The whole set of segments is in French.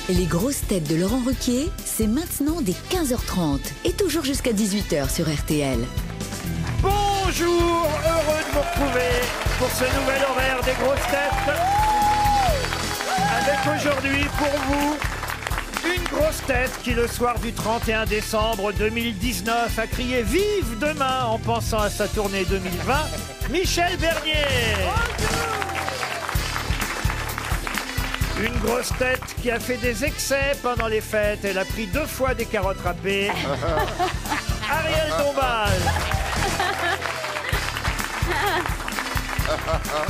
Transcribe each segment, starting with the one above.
Les grosses têtes de Laurent Ruquier, c'est maintenant dès 15h30 et toujours jusqu'à 18h sur RTL. Bonjour, heureux de vous retrouver pour ce nouvel horaire des grosses têtes. Avec aujourd'hui pour vous une grosse tête qui le soir du 31 décembre 2019 a crié vive demain en pensant à sa tournée 2020, Michel Bernier. Une grosse tête qui a fait des excès pendant les fêtes. Elle a pris 2 fois des carottes râpées. Ariel Dombal.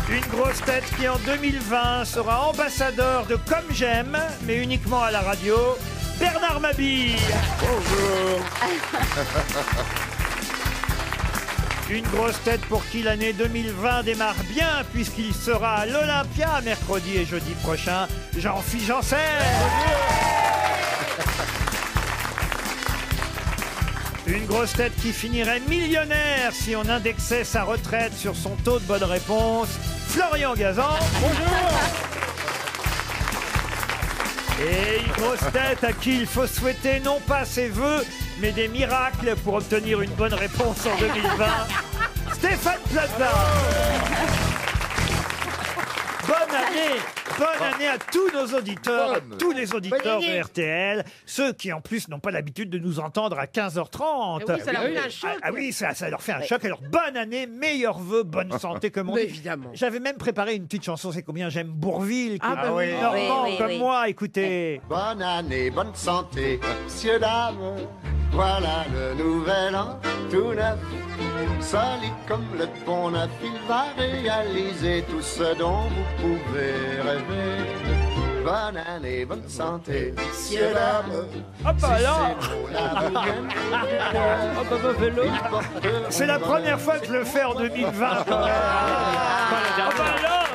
Une grosse tête qui en 2020 sera ambassadeur de Comme J'aime, mais uniquement à la radio, Bernard Mabille. Bonjour. Une grosse tête pour qui l'année 2020 démarre bien, puisqu'il sera à l'Olympia mercredi et jeudi prochain, Jean-Philippe Janssen. Une grosse tête qui finirait millionnaire si on indexait sa retraite sur son taux de bonne réponse, Florian Gazan. Bonjour. Et une grosse tête à qui il faut souhaiter non pas ses vœux, mais des miracles pour obtenir une bonne réponse en 2020, Stéphane Plaza. Bonne année à tous nos auditeurs, à tous les auditeurs de RTL, ceux qui en plus n'ont pas l'habitude de nous entendre à 15h30. Oui, ça leur fait un choc. Oui, ça leur fait un choc. Alors bonne année, meilleurs vœux, bonne santé comme on dit. Évidemment. J'avais même préparé une petite chanson, c'est combien j'aime Bourvil, qui est oui. normand Oui, comme oui. moi, écoutez. Bonne année, bonne santé, messieurs, dames. Voilà le nouvel an, tout neuf. Solide comme le pont neuf, il va réaliser tout ce dont vous pouvez rêver. Bonne année, bonne santé, messieurs, dames. Hop là. C'est la première fois que je le fais en 2020 quand même. Ah bah alors.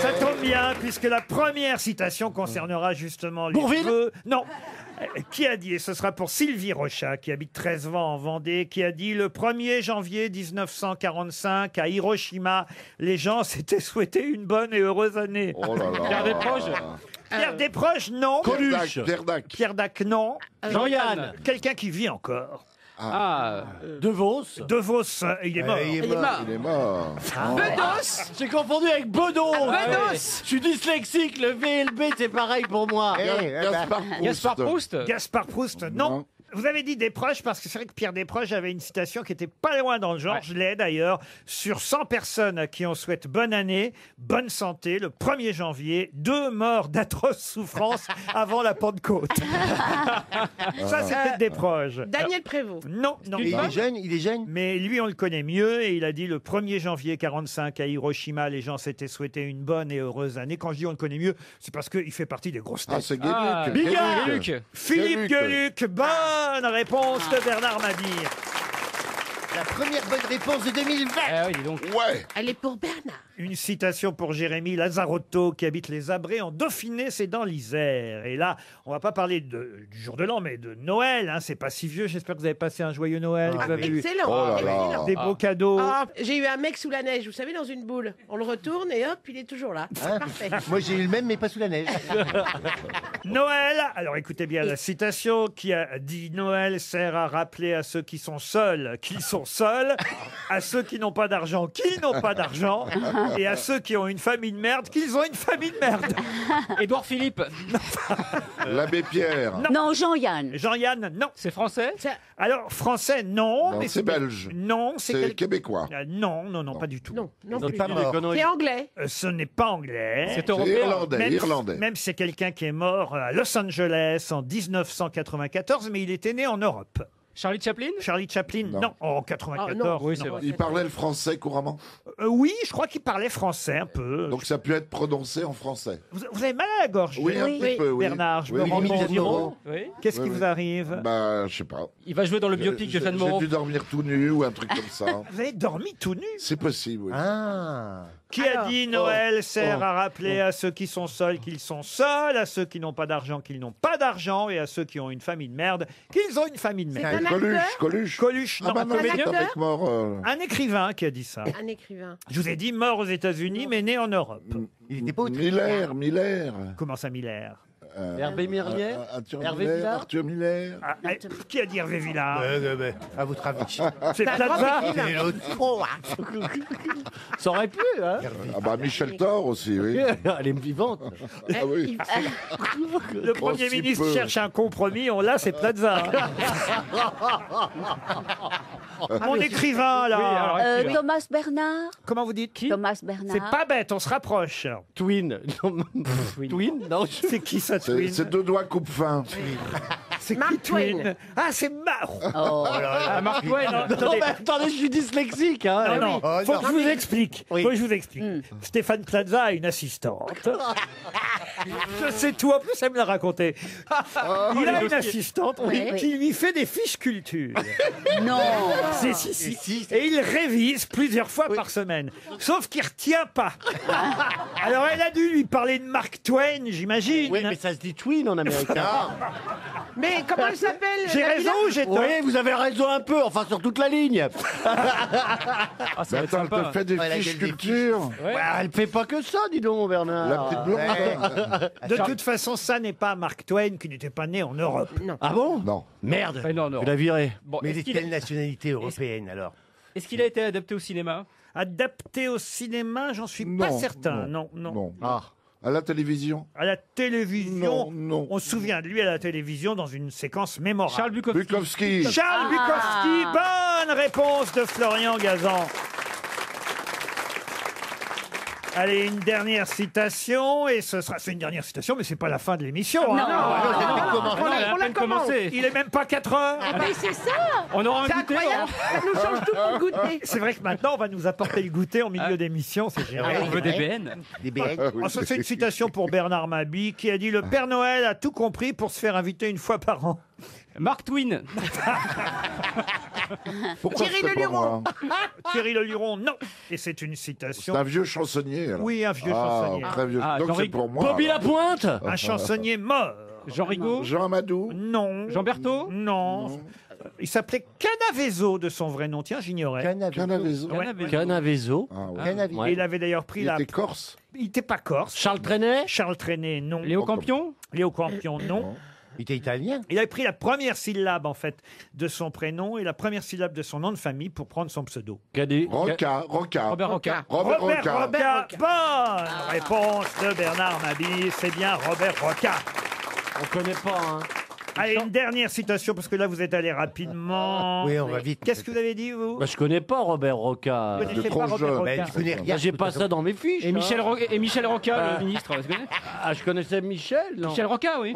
Ça tombe bien, puisque la première citation concernera justement les vœux. Non. Qui a dit, et ce sera pour Sylvie Rochat, qui habite Trèsevant en Vendée, qui a dit le 1er janvier 1945 à Hiroshima, les gens s'étaient souhaité une bonne et heureuse année. Oh là là. Pierre Desproges. Pierre Desproges, non. Pierre Dac. Pierre Dac, non. Jean-Yann. Quelqu'un qui vit encore. De Vos. De Vos, il est mort. Il est mort. Bedos. J'ai confondu avec Bedos. Bedos. Je suis dyslexique, le V et le B c'est pareil pour moi. Gaspard Proust. Gaspard Proust, non. Non. Vous avez dit Desproges parce que c'est vrai que Pierre Desproges avait une citation qui était pas loin dans le genre, je l'ai d'ailleurs, sur 100 personnes à qui on souhaite bonne année, bonne santé, le 1er janvier, 2 morts d'atroces souffrances avant la Pentecôte. Ça, c'était Desproges. Daniel Prévost. Non, non. Il est jeune. Mais lui, on le connaît mieux et il a dit le 1er janvier 45 à Hiroshima, les gens s'étaient souhaité une bonne et heureuse année. Quand je dis on le connaît mieux, c'est parce qu'il fait partie des grosses têtes. Ah, c'est Gueluc. Bigard. Gueluc. Philippe Gueluc, bonne réponse de Bernard Mabille. La première bonne réponse de 2020. Ah oui, dis donc. Ouais. Elle est pour Bernard. Une citation pour Jérémy Lazarotto qui habite les Abrets en Dauphiné, c'est dans l'Isère. Et là, on va pas parler du jour de l'an, mais de Noël. Hein, c'est pas si vieux. J'espère que vous avez passé un joyeux Noël. que vous avez eu Excellent. Oh là là. Excellent. des beaux cadeaux. Ah, j'ai eu un mec sous la neige, vous savez, dans une boule. On le retourne et hop, il est toujours là. C'est parfait. Moi j'ai eu le même mais pas sous la neige. Noël, alors écoutez bien la citation qui a dit Noël sert à rappeler à ceux qui sont seuls qu'ils sont seuls, à ceux qui n'ont pas d'argent qu'ils n'ont pas d'argent, et à ceux qui ont une famille de merde qu'ils ont une famille de merde. Édouard Philippe. L'abbé Pierre. Non, Jean-Yann. Jean-Yann, non. C'est français. Alors français, non. Non, mais c'est belge. Non, C'est québécois. Non, non, non, pas du tout. Non, non Non, plus. pas mort. C'est anglais. Ce n'est pas anglais. C'est C'est européen. irlandais. Même, Irlandais. même si c'est quelqu'un qui est mort à Los Angeles en 1994, mais il était né en Europe. Charlie Chaplin. Charlie Chaplin, non, Non. en 94. Ah, non. Oui, c'est vrai. Il parlait le français couramment. Oui, je crois qu'il parlait français un peu. Donc ça peut être prononcé en français. Vous avez mal à la gorge Oui, un Oui. petit peu, oui. Bernard, je me Oui, rends limite compte. Jeanne Moreau. Oui. Qu'est-ce qui Oui, vous oui. arrive Bah, je sais pas. Il va jouer dans le biopic de Jeanne J'ai Moreau. dû dormir tout nu ou un truc comme ça. Vous avez dormi tout nu C'est possible, oui. Ah. Qui a dit Noël sert à rappeler à ceux qui sont seuls qu'ils sont seuls, à ceux qui n'ont pas d'argent qu'ils n'ont pas d'argent, et à ceux qui ont une famille de merde qu'ils ont une famille de merde. Coluche, non. Ah bah non, c'est un mec mort. Un écrivain qui a dit ça. Un écrivain. Je vous ai dit mort aux États-Unis, mais né en Europe. Il était pas Miller. Comment ça, Miller? Hervé Mirier Hervé Miller, Villard Arthur Miller. Qui a dit Hervé Villard? À votre avis. C'est Plaza. C'est l'autre trop, hein. Ça aurait pu, hein. Ah bah Michel Thor aussi, oui. Elle est vivante. Ah oui. Le Premier si ministre peu. cherche un compromis, on l'a, c'est Plaza. Mon écrivain, là. Thomas Bernard. Comment vous dites? Thomas Bernard. C'est pas bête, on se rapproche. Twin. Twin. Non, C'est qui ça, Twin? C'est deux doigts coupe-fin. C'est Mark qui Twin? Twain. Ah, c'est Mark. Oh. Mark Twain. non, mais attendez, je suis dyslexique. Hein. Non, non, faut que je vous explique. Oui. Faut que je vous explique. Stéphane Plaza a une assistante. Je sais tout, en plus, elle me l'a raconté. Il a une assistante Oui. qui lui fait des fiches culture. Non. Si. Et il révise plusieurs fois par semaine. Sauf qu'il retient pas. Alors elle a dû lui parler de Mark Twain, j'imagine. Oui, mais ça se dit Twin en américain. Mais comment elle s'appelle? J'ai raison ou j'ai tort? Oui, vous avez raison un peu, enfin sur toute la ligne. Mais attends, elle te fait des fiches culture. Ouais, elle fait pas que ça, dis donc, Bernard. La petite blonde. De toute façon, ça n'est pas Mark Twain qui n'était pas né en Europe. Ah bon? Non. Merde. Non, non. Tu l'as viré. Bon, Mais il est-ce est de qu'il quelle nationalité européenne alors? est-ce qu'il a été adapté au cinéma? Adapté au cinéma, j'en suis pas Non, certain. Non. Non. Ah. À la télévision. À la télévision, Non. on se souvient de lui à la télévision dans une séquence mémorable. Charles Bukowski. Bukowski. Charles Bukowski, bonne réponse de Florian Gazan. Allez, une dernière citation, et ce sera... C'est une dernière citation, mais c'est pas la fin de l'émission. hein. On a à peine commencé. Il est même pas 4 heures. Ah mais c'est ça. On aura un C'est goûter. incroyable. Ça nous change tout pour le goûter. C'est vrai que maintenant, on va nous apporter le goûter en milieu d'émission, c'est génial. On veut des BN. Des BN. Ah, ça, c'est une citation pour Bernard Mabie, qui a dit « Le Père Noël a tout compris pour se faire inviter une fois par an. » Mark Twain. Pourquoi Thierry c'était pas Leluron. moi Thierry Leluron, non. Et c'est une C'est citation. un vieux chansonnier. Alors. Oui, un vieux chansonnier. Très vieux. Ah, Donc c'est Jean-Ric- pour moi. Bobby Lapointe. Un chansonnier mort. Jean Rigaud. Jean Amadou. Non. Jean Berthaud. Non. Il s'appelait Canavezo de son vrai nom. Tiens, j'ignorais. Canavezo. Canavezo. Ah, ouais. Et il avait d'ailleurs pris Il la... était corse. Il n'était pas corse. Charles Trenet. Charles Trenet, non. Léo Campion. Léo Campion, non. Il était italien. Il avait pris la première syllabe, en fait, de son prénom et la première syllabe de son nom de famille pour prendre son pseudo. Roca. Robert Roca. Robert Roca. Roca. Bonne réponse de Bernard Mabie. C'est bien Robert Roca. On connaît pas, hein. Allez, une dernière citation, parce que là, vous êtes allé rapidement. Oui, on va vite. Qu'est-ce que vous avez dit, vous? Bah, je connais pas Robert Roca. Vous connaissez de pas trop Robert jeune. Roca. Mais tu connais rien. Bah, j'ai pas ça dans mes fiches. Et hein. Michel Roca, le ministre. Vous connaissez Ah, je connaissais Michel, non? Michel Roca, oui.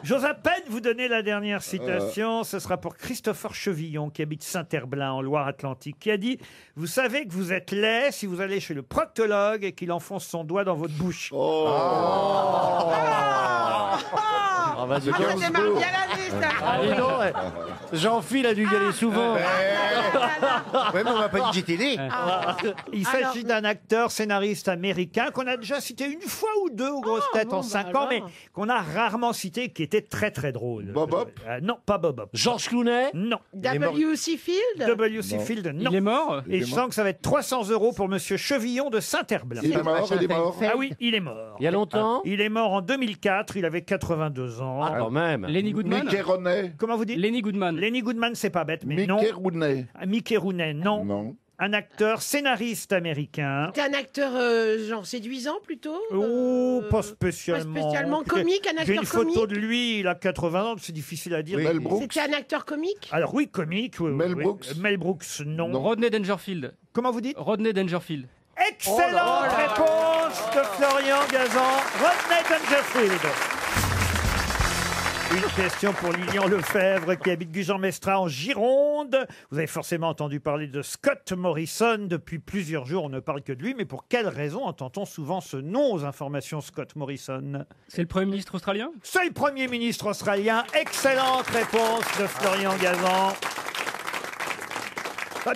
J'ose à peine vous donner la dernière citation. Ce sera pour Christopher Chevillon, qui habite Saint-Herblain, en Loire-Atlantique, qui a dit « Vous savez que vous êtes laid si vous allez chez le proctologue et qu'il enfonce son doigt dans votre bouche. Ah, vas-y, Ça donc. démarre bien l'année, ça. Ah, dis donc, ouais. Jean-Phil a dû y aller souvent. Ouais, mais on m'a pas dit que j'étais né. Il s'agit d'un acteur scénariste américain qu'on a déjà cité une fois ou deux aux grosses têtes en 5 ans, mais qu'on a rarement cité, qui était très très drôle. Bob Hope Non, pas Bob Hope. Georges Clooney. Non. W.C. Field. W.C. Field, non. Il est mort. Et je sens que ça va être 300 € pour Monsieur Chevillon de Saint-Herblain. Il est mort, il est mort. Ah oui, il est mort. Il y a longtemps. Il est mort en 2004, il avait 82 ans. Ah, quand même. Lenny Goodman. Mickey Rooney. Comment vous dites? Lenny Goodman. Lenny Goodman, c'est pas bête, mais non. Mickey Rooney. Mickey Rooney, non. Non. Un acteur scénariste américain. T'es un acteur genre séduisant plutôt. Oh, pas spécialement. Pas spécialement Écoutez, comique, un J'ai acteur une photo comique. de lui, il a 80 ans, c'est difficile à dire. Oui. Mel Brooks. C'était un acteur comique. Alors oui, comique. Oui, Mel oui. Brooks. Mel Brooks, non. Non. Rodney Dangerfield. Comment vous dites? Rodney Dangerfield. Excellente réponse de Florian Gazan. Rodney Dangerfield. Une question pour Lilian Lefebvre qui habite Gujan-Mestras en Gironde. Vous avez forcément entendu parler de Scott Morrison. Depuis plusieurs jours, on ne parle que de lui. Mais pour quelle raison entend-on souvent ce nom aux informations Scott Morrison? C'est le Premier ministre australien. C'est le Premier ministre australien. Excellente réponse de Florian Gazan.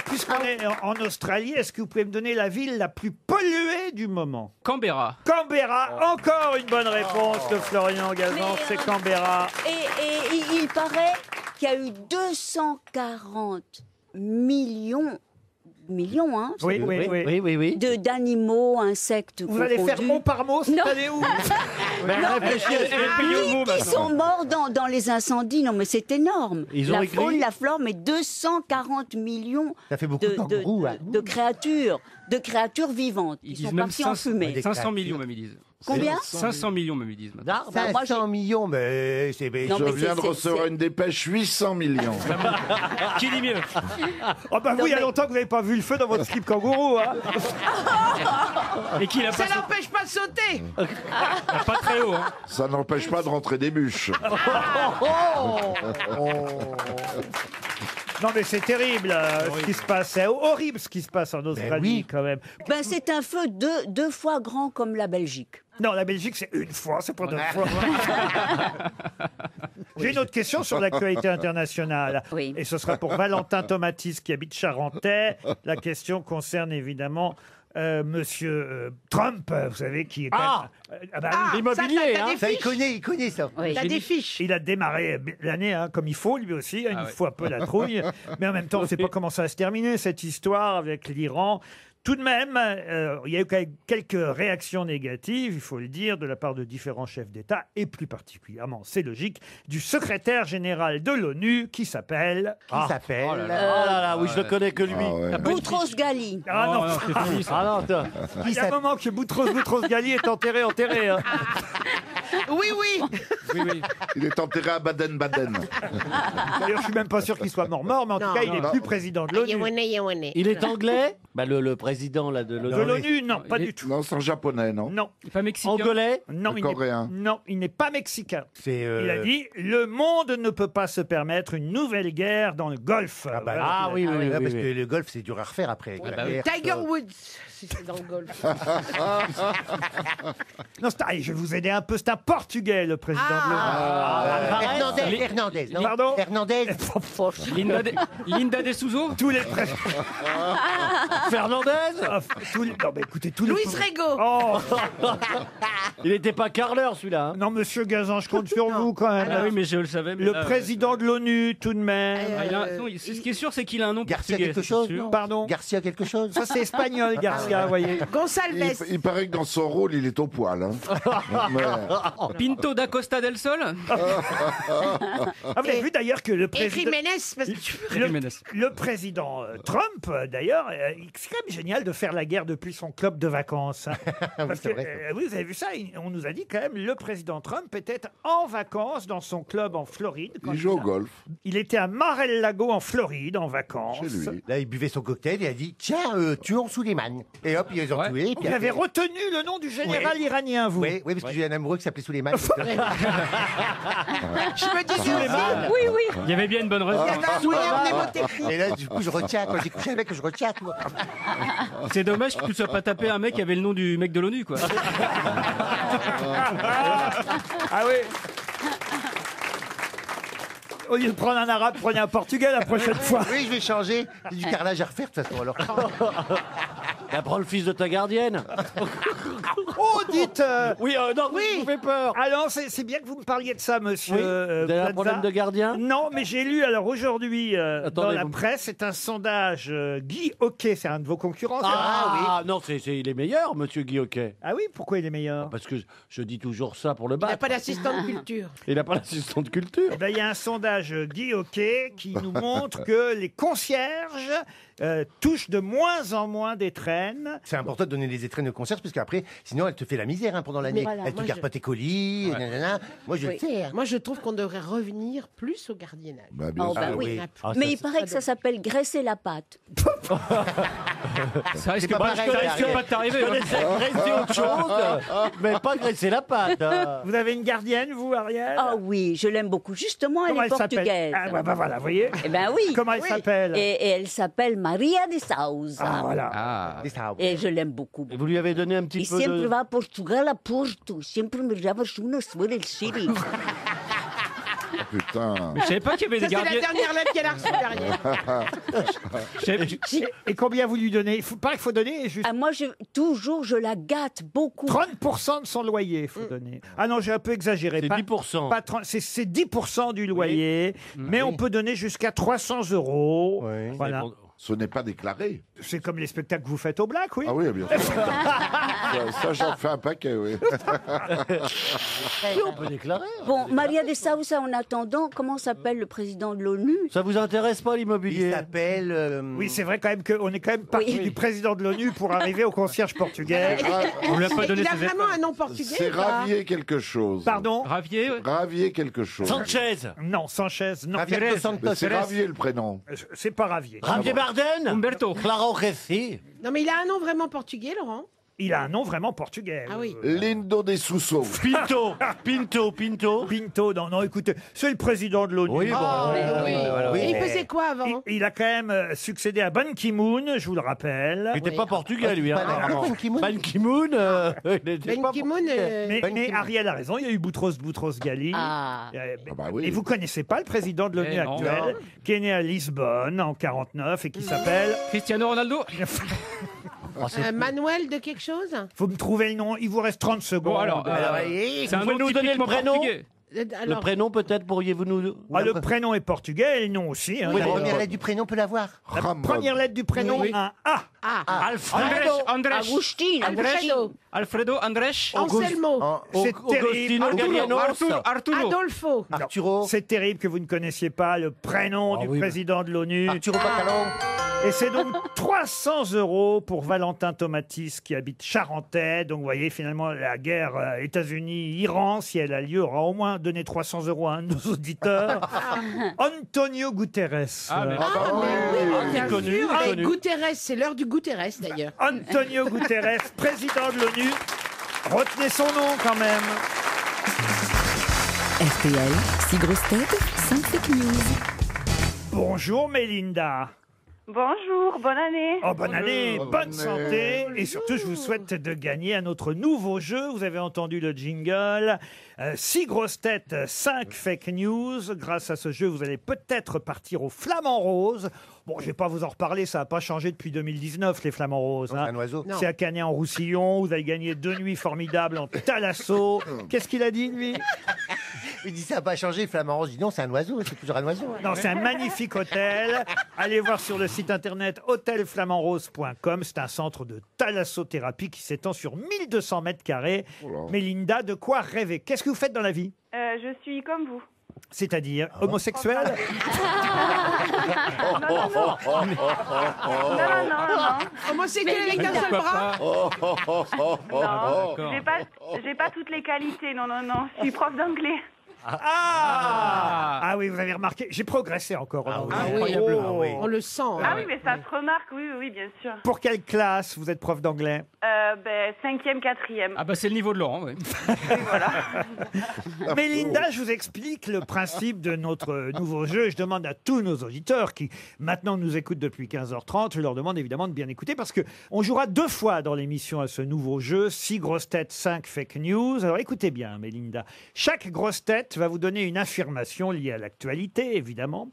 Puisqu'on est en Australie, est-ce que vous pouvez me donner la ville la plus polluée du moment? Canberra. Canberra, encore une bonne réponse de Florian Gazan, c'est Canberra. Et il paraît qu'il y a eu 240 millions, hein, Oui. d'animaux, insectes. Vous allez faire mot par mot, c'est Non. allé où? Qui sont morts dans les incendies. Non, mais c'est énorme. Ils ont La écrit- faune, la flore, mais 240 millions Ça fait beaucoup de kangourous, hein. de créatures vivantes. Ils sont partis en fumée. 500 millions, même, ils disent. Combien 500 millions, même, ils disent. Bah, moi, 500 millions, mais c'est... Non, Je mais viens de c'est- recevoir une dépêche 800 millions. Qui dit mieux? Oh bah vous, il y a longtemps que vous n'avez pas vu le feu dans votre slip kangourou. Hein. Et qui l'a Ça pas n'empêche pas de sauter. pas très haut, hein. Ça n'empêche pas de rentrer des bûches. Non mais c'est terrible ce qui se passe. C'est horrible ce qui se passe en Australie oui. quand même. Ben, c'est un feu deux fois grand comme la Belgique. Non, la Belgique c'est une fois, c'est pas deux fois. J'ai une autre question sur l'actualité internationale. Oui. Et ce sera pour Valentin Tomatis qui habite Charentais. La question concerne évidemment Monsieur Trump, vous savez, qui est quand même... bah oui. L'immobilier, hein. Ça, il connaît ça. Oui. T'as des fiches. Il a démarré l'année comme il faut, lui aussi. Il faut un peu la trouille. Mais en même temps, on ne sait pas comment ça va se terminer, cette histoire avec l'Iran. Tout de même, il y a eu quand même quelques réactions négatives, il faut le dire, de la part de différents chefs d'État, et plus particulièrement, c'est logique, du secrétaire général de l'ONU qui s'appelle... Qui s'appelle... Oh là là, oui, je le connais que lui. Ah ouais. Boutros Ghali. Ah non, c'est fini, ça. Ah non, attends. il y a un moment que Boutros Ghali est enterré. Hein. Oui. Il est enterré à Baden-Baden. D'ailleurs, je suis même pas sûr qu'il soit mort, mais en tout Non, cas, il non, est non. plus président de l'ONU. Yewane. Il est anglais? Bah, le président là, de De l'ONU. l'ONU, non, pas du tout. Non, c'est un japonais, non? Non, Il est pas mexicain. Angolais? non, Coréen. il n'est pas mexicain. C'est... Il a dit « Le monde ne peut pas se permettre une nouvelle guerre dans le Golfe. Ah bah, Ah oui, oui, oui, Ouais, parce oui. que le golf, c'est dur à refaire après. avec la guerre, Tiger ça. Woods, si c'est dans le golf. Non, allez, je vais vous aider un peu. C'est un Portugais, le président de l'ONU. Hernandez, non? Pardon Hernandez. Linda de Souzo. Tous les Fernandez? Non, mais écoutez, tous les... Luis Rego. Oh, Il n'était pas carleur celui-là. Hein. non, monsieur Gazan, je compte sur vous quand même. Ah oui, mais je le savais. Mais Le là, président de l'ONU, tout de même. ah, non, ce qui est sûr, c'est qu'il a un nom Garcia portugais. quelque c'est chose, sûr. non? Pardon. Garcia quelque chose? Ça, c'est espagnol, Garcia, vous voyez. Gonçalves. Il paraît que dans son rôle, il est au poil. Hein. Mais- Pinto da Costa del Sol. Ah, vous avez vu d'ailleurs que le Et président... Jiménez, parce que tu... Le président Trump, d'ailleurs, c'est quand même génial de faire la guerre depuis son club de vacances. Hein. Parce c'est que, vrai. oui, vous avez vu ça, on nous a dit quand même, le président Trump était en vacances dans son club en Floride. quand Il joue au golf Il était à Mar-el-Lago en Floride en vacances. chez lui. Là, il buvait son cocktail et il a dit tiens, tuons Souleymane. Et hop, ils les ont Ouais. tués. et puis Vous avez après- retenu le nom du général iranien, vous. Oui, parce que j'ai un amoureux qui s'appelait Souleymane. Je me dis Souleymane. Oui, oui. Il y avait bien une bonne raison. Il y a un moyen mnémotechnique. Et là, du coup, je retiens. Quand j'ai couché avec, je retiens tout. C'est dommage que tu sois pas tapé un mec qui avait le nom du mec de l'ONU, quoi. Ah oui. Au lieu de prendre un arabe, prenez un portugais la prochaine fois. Oui, je vais changer. C'est du carrelage à refaire, de toute façon. Alors. Bah, prends le fils de ta gardienne. Oh, dites. Oui, non, oui, vous fait peur. Alors, c'est bien que vous me parliez de ça, monsieur. Oui, vous avez un Plaza. problème de gardien? Non, mais j'ai lu alors aujourd'hui dans Attendez, la vous- presse, c'est un sondage Guy Hockey, c'est un de vos concurrents. ça Ah, non, il est meilleur, monsieur Guy Hockey. Ah oui, pourquoi il est meilleur? Parce que je dis toujours ça pour le Il n'a battre. pas d'assistant de culture. Il n'a pas l'assistant de culture. Eh ben, il y a un sondage Guy Hockey qui nous montre que les concierges touchent de moins en moins d'étrennes. C'est important de donner des étrennes aux concierges parce qu'après, sinon, elle te fait la misère pendant l'année. Mais voilà, Elle te moi, garde je- pas tes colis. Nanana. Moi, je Oui. le sais. Hein. Moi, je trouve qu'on devrait revenir plus au gardiennage. Bah, bien Oh, sûr. bah Il y oui. en a plus. Ah, Mais ça, il paraît que ça s'appelle graisser la pâte. Ça risque pas pas, pareil, ça risque Ariel. pas de t'arriver. Je hein. connaissais graisser autre chose, mais pas graisser la pâte. hein. Vous avez une gardienne, vous, Ariel? Ah oui, je l'aime beaucoup. Justement, elle Comment est elle s'appelle? portugaise. Ah, bah voilà, vous voyez. Eh ben oui. Comment elle s'appelle? Et elle s'appelle Maria de Sousa. Ah, voilà. Ah. Des ça. Et je l'aime beaucoup. Et vous lui avez donné un petit Y peu siempre de... va a Portugal a Porto. Siempre me lleva unas buenas series. Putain. Mais je savais pas qu'il y avait Ça, des c'est la gardiens. dernière lettre qu'elle a reçue derrière. Et combien vous lui donnez? Il faut pas qu'il faut donner juste Ah, moi, je la gâte beaucoup. 30% de son loyer, il faut donner. Ah non, j'ai un peu exagéré. C'est Pas- 10%. pas 30, c'est 10% du loyer, mais on peut donner jusqu'à 300 €. Oui. Voilà. Ce n'est pas déclaré. C'est comme les spectacles que vous faites au Black, oui. Ah oui, bien sûr. Ça, j'en fais un paquet, oui. On peut déclarer. Bon, Maria de Sousa, en attendant, comment s'appelle le président de l'ONU? Ça vous intéresse pas Il l'immobilier? s'appelle. Oui, c'est vrai quand même qu'on est quand même parti Oui. du président de l'ONU pour arriver au concierge portugais. On lui a pas donné Il a ses vraiment étoiles. un nom portugais C'est ou pas Ravier quelque chose. Pardon? Ravier, ouais. Ravier quelque chose. Sanchez. Non, Sanchez, non. Javier dos Mais Santos. c'est Ravier le prénom. C'est pas Ravier. Javier Bardem. Umberto. Claro Ressi. Non, mais il a un nom vraiment portugais, Laurent. Il a un nom vraiment portugais. Ah oui. Lindo de Sousso. Pinto. Pinto. Pinto, non, écoutez, c'est le président de l'ONU. Oui, bon. Et il faisait quoi avant Il a quand même succédé à Ban Ki-moon, je vous le rappelle. Il n'était pas portugais, lui. Pas d'accord. Ban Ki-moon. Ban Ki-moon. Il était Ben pas Ki-moon, Mais, Ban mais Ki-moon. Ariel a raison, il y a eu Boutros Ghali. Ah. Ah bah oui. Et vous connaissez pas le président de l'ONU Eh non. actuel, qui est né à Lisbonne en 49 et qui s'appelle... Cristiano Ronaldo. Manuel de quelque chose Faut me trouver le nom, il vous reste 30 secondes. Bon, alors, c'est un pouvez nom nous donner le typiquement prénom portugais. Le Alors, prénom, peut-être, pourriez-vous nous... Ah, le prénom est portugais et le nom aussi. hein, Oui, la d'ailleurs. première lettre du prénom, on peut l'avoir. La première lettre du prénom, Oui. un A. Alfredo. Andrés. Agustin, Alfredo, Alfredo. Andrés. Anselmo, C'est terrible. Agostino Gallianos. Arturo. Adolfo. Arturo. C'est terrible que vous ne connaissiez pas le prénom du oui, président de l'ONU. Arturo Bacalon. Et c'est donc 300 € pour Valentin Tomatis qui habite Charentais. Donc vous voyez, finalement, la guerre États-Unis-Iran, si elle a lieu, aura au moins donné 300 € à un de nos auditeurs. Antonio Guterres. Ah, mais- Bien connu, sûr, connu. avec Guterres, c'est l'heure du Guterres d'ailleurs. Antonio Guterres, président de l'ONU. Retenez son nom quand même. RTL, 6 grosses têtes, 5 fake news. Bonjour Mélinda. Bonjour, bonne année. Oh, bonne année, Bonne bonne année. santé. Et surtout, je vous souhaite de gagner un autre nouveau jeu. Vous avez entendu le jingle. 6 grosses têtes, 5 fake news. Grâce à ce jeu, vous allez peut-être partir au Flamand Rose. Bon, je vais pas vous en reparler, ça n'a pas changé depuis 2019, les Flamands Roses. hein. Un oiseau. Non. C'est à Canet-en-Roussillon. Vous allez gagner 2 nuits formidables en Thalasso. Qu'est-ce qu'il a dit, lui? Il dit ça n'a pas changé, Flamand Rose. Il dit non, c'est un oiseau, c'est toujours un oiseau. Non, c'est un magnifique hôtel. Allez voir sur le site internet hôtelflamandrose.com. C'est un centre de thalassothérapie qui s'étend sur 1200 mètres carrés. Mélinda, de quoi rêver? Qu'est-ce que vous faites dans la vie? Je suis comme vous. C'est-à-dire homosexuel? Non. Homosexuel avec un seul bras. Non, d'accord. j'ai pas toutes les qualités. Non. Je suis prof d'anglais. Ah oui, vous avez remarqué, j'ai progressé encore. Ah oui, Incroyablement, oui. on le sent. hein. Ah oui, mais ça se remarque, oui, bien sûr. Pour quelle classe vous êtes prof d'anglais? 5e, 4e. Ah bah c'est le niveau de Laurent, oui. Mélinda, je vous explique le principe de notre nouveau jeu. Je demande à tous nos auditeurs qui maintenant nous écoutent depuis 15h30, je leur demande évidemment de bien écouter parce que on jouera 2 fois dans l'émission à ce nouveau jeu, 6 grosses têtes, 5 fake news. Alors écoutez bien, Mélinda. Chaque grosse tête va vous donner une affirmation liée à l'actualité, évidemment.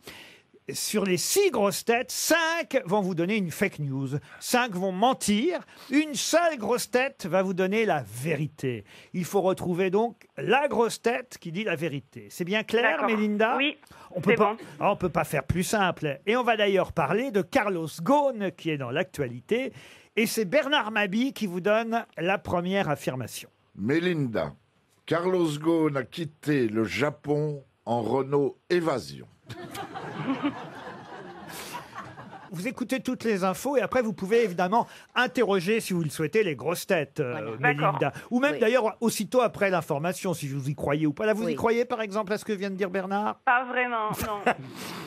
Sur les 6 grosses têtes, 5 vont vous donner une fake news. 5 vont mentir. Une seule grosse tête va vous donner la vérité. Il faut retrouver donc la grosse tête qui dit la vérité. C'est bien clair, D'accord. Mélinda? Oui, On peut c'est pas, bon. on peut pas faire plus simple. Et on va d'ailleurs parler de Carlos Ghosn qui est dans l'actualité. Et c'est Bernard Mabie qui vous donne la première affirmation. Mélinda, Carlos Ghosn a quitté le Japon en Renault Évasion. Vous écoutez toutes les infos et après vous pouvez évidemment interroger, si vous le souhaitez, les grosses têtes, Mélinda. Ou même Oui. d'ailleurs aussitôt après l'information, si vous y croyez ou pas. Là, vous y Oui. croyez par exemple à ce que vient de dire Bernard? Pas vraiment,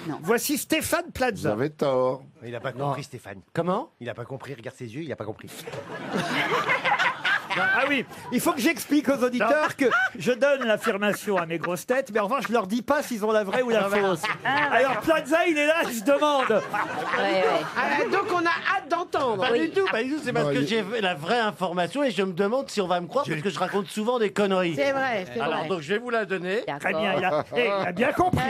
non. Voici Stéphane Vous Plaza. avez tort. Il n'a pas compris, Stéphane. Comment? Il n'a pas compris, regarde ses yeux, il n'a pas compris. Ah oui, il faut que j'explique aux auditeurs que je donne l'affirmation à mes grosses têtes, mais en revanche, je leur dis pas s'ils ont la vraie ou la fausse. Alors Plaza, il est là, il se demande. Donc on a hâte d'entendre. Pas du tout, c'est parce que j'ai la vraie information et je me demande si on va me croire parce que je raconte souvent des conneries. C'est vrai, c'est Alors vrai. donc je vais vous la donner. Très bien, il a bien compris.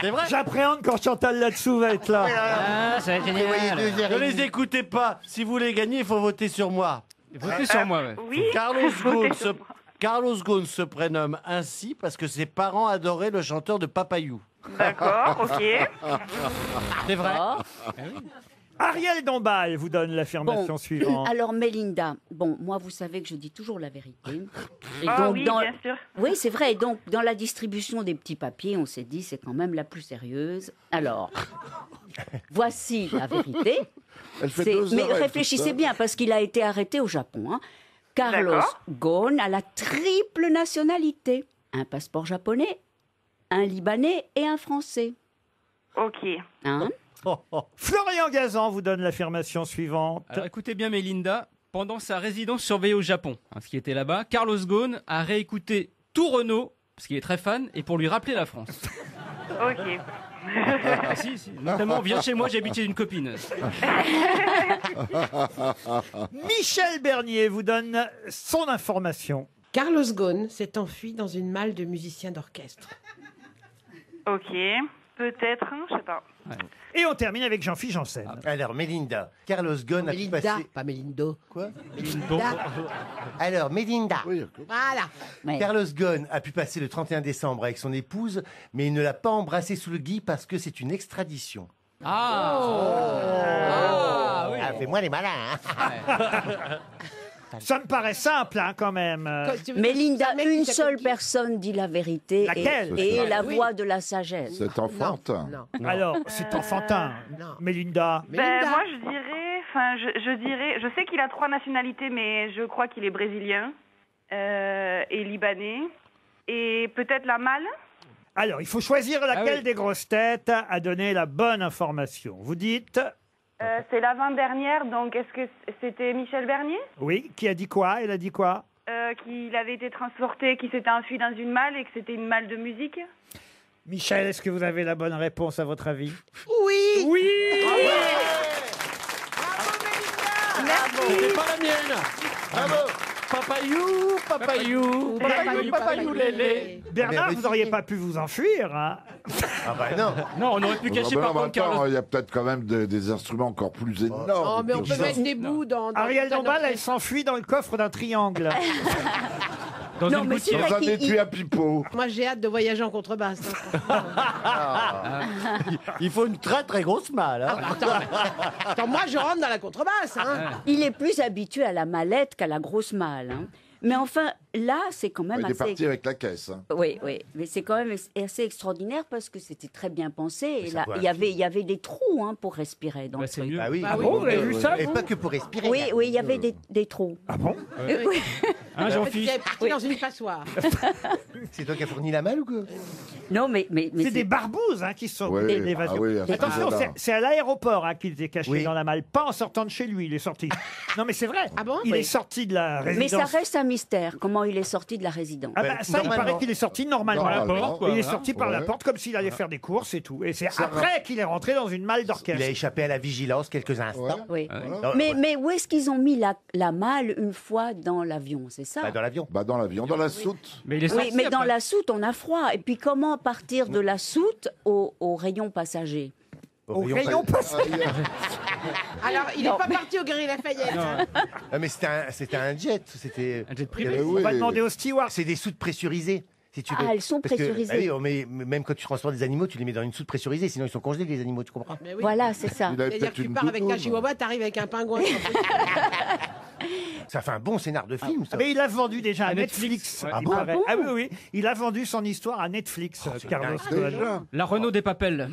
C'est vrai. J'appréhende quand Chantal là-dessous va être là. Ah, ça va être génial. Ne les écoutez pas. Si vous voulez gagner, il faut voter sur moi. Votez sur moi, ouais. Oui. Carlos Ghosn se prénomme ainsi parce que ses parents adoraient le chanteur de Papayou. D'accord, ok. C'est vrai. Ariel Dombal vous donne l'affirmation suivante. Alors Mélinda, bon, moi vous savez que je dis toujours la vérité. Et Ah oui, bien sûr. Oui, c'est vrai. Et donc dans la distribution des petits papiers, on s'est dit c'est quand même la plus sérieuse. Alors, voici la vérité. Elle fait C'est- 2 Mais heures, elle, réfléchissez tout ça. bien parce qu'il a été arrêté au Japon. Hein. Carlos D'accord. Ghosn a la triple nationalité. Un passeport japonais, un libanais et un français. Ok. Hein? Florian Gazan vous donne l'affirmation suivante. Alors écoutez bien, Mélinda. Pendant sa résidence surveillée au Japon, ce qui était là-bas, Carlos Ghosn a réécouté tout Renault, parce qu'il est très fan, et pour lui rappeler la France. Ok. Ah, si. Notamment, viens chez moi, j'ai habité une copine. Michel Bernier vous donne son information. Carlos Ghosn s'est enfui dans une malle de musicien d'orchestre. Ok. Peut-être, je sais pas. Et on termine avec Jean-Philippe Janssen. Alors, Mélinda, Carlos Ghosn a pu Mélinda, passer... pas Mélindo. Quoi Mélinda. Alors, Mélinda. Voilà. Ouais. Carlos Ghosn a pu passer le 31 décembre avec son épouse, mais il ne l'a pas embrassée sous le gui parce que c'est une extradition. Ah oui. Ah, fais-moi les malins, hein. Ça me paraît simple, hein, quand même. Mélinda, Un mec qui une s'appelle seule qui personne dit la vérité Laquelle et la Oui. voix de la sagesse. C'est enfantin. Non. Alors, c'est enfantin. Non. Mélinda. Mélinda. Moi, je dirais, je dirais, je sais qu'il a 3 nationalités, mais je crois qu'il est brésilien et libanais et peut-être la malle. Alors, il faut choisir laquelle oui. des grosses têtes a donné la bonne information. Vous dites C'est l'avant-dernière, donc est-ce que c'était Michel Bernier oui. Qui a dit quoi? Elle a dit quoi? qu'il avait été transporté, qu'il s'était enfui dans une malle et que c'était une malle de musique? Michel, est-ce que vous avez la bonne réponse à votre avis? Oui. Oui. C'était pas la mienne. Bravo. Papayou, lélé. Bernard, Mais vous n'auriez pas pu vous enfuir, hein? Ah bah non. Non, on aurait pu cacher par contre Carlos. Il y a peut-être quand même des instruments encore plus énormes. Oh, mais on que peut ça. mettre des bouts dans Ariel tout un Dombal, elle orchestre. s'enfuit dans le coffre d'un triangle. Dans Non, une mais c'est gouttière. vrai Dans un qu'il- étui à pipeau. Moi, j'ai hâte de voyager en contrebasse. Il faut une très très grosse malle. Hein. Attends, moi, je rentre dans la contrebasse. Hein. Il est plus habitué à la mallette qu'à la grosse malle. Hein. Mais enfin, là, c'est quand même Il est assez... parti avec la caisse. Hein. Oui, mais c'est quand même assez extraordinaire parce que c'était très bien pensé. Et ça là, doit- il y avait des trous hein, pour respirer dans Bah, le c'est truc. mieux. Bah oui. Ah bon, vous avez vu ça? Et pas que pour respirer. Oui, il y avait des trous. Ah bon? Oui. Hein, Tu Jean-Philippe es parti dans une passoire. C'est toi qui as fourni la malle ou quoi? Non, mais C'est des barbouzes hein, qui sont Oui, d'évasion. ah oui, à ce Attention, niveau-là. c'est à l'aéroport hein, qu'il était caché Oui. dans la malle, pas en sortant de chez lui. Il est sorti. Non, mais c'est vrai. Ah bon? Il Oui. est sorti de la Mais résidence. ça reste un mystère, comment il est sorti de la résidence. Ah bah, ça, il Normalement. paraît qu'il est sorti normalement. Normalement. Il est Voilà. sorti par la Ouais. porte comme s'il allait faire des courses et tout. Et c'est Ça après qu'il est rentré dans une malle Il a d'orchestre. échappé à la vigilance quelques instants. Oui. Non, Mais où est-ce qu'ils ont mis la malle une fois dans l'avion, c'est ça? Bah, dans l'avion. Bah, dans l'avion, dans la soute. Mais il est Oui, sorti mais dans après. la soute, on a froid. Et puis comment partir de la soute au rayon passager? Au rayon passé. Alors, il n'est pas parti au Galeries Lafayette. hein. Ah, mais c'était un jet. C'était. Un jet privé. Eh On va oui. demander au steward. C'est des soutes pressurisées. Si tu veux. Ah, elles sont Parce que, pressurisées. bah oui, on même quand tu transportes des animaux, tu les mets dans une soute pressurisée, sinon ils sont congelés les animaux, tu comprends? Mais oui. Voilà, c'est ça. Il avait C'est-à-dire peut-être que tu une pars avec un doudoune. chihuahua, t'arrives avec un pingouin. Ça fait un bon scénar de film, ça. Mais il a vendu déjà à À Netflix. Netflix. il Ah bon paraît. Ah bon Ah oui, oui. Il a vendu son histoire à Netflix, Carlos dingue. Ghosn. Déjà. La Renault des papels.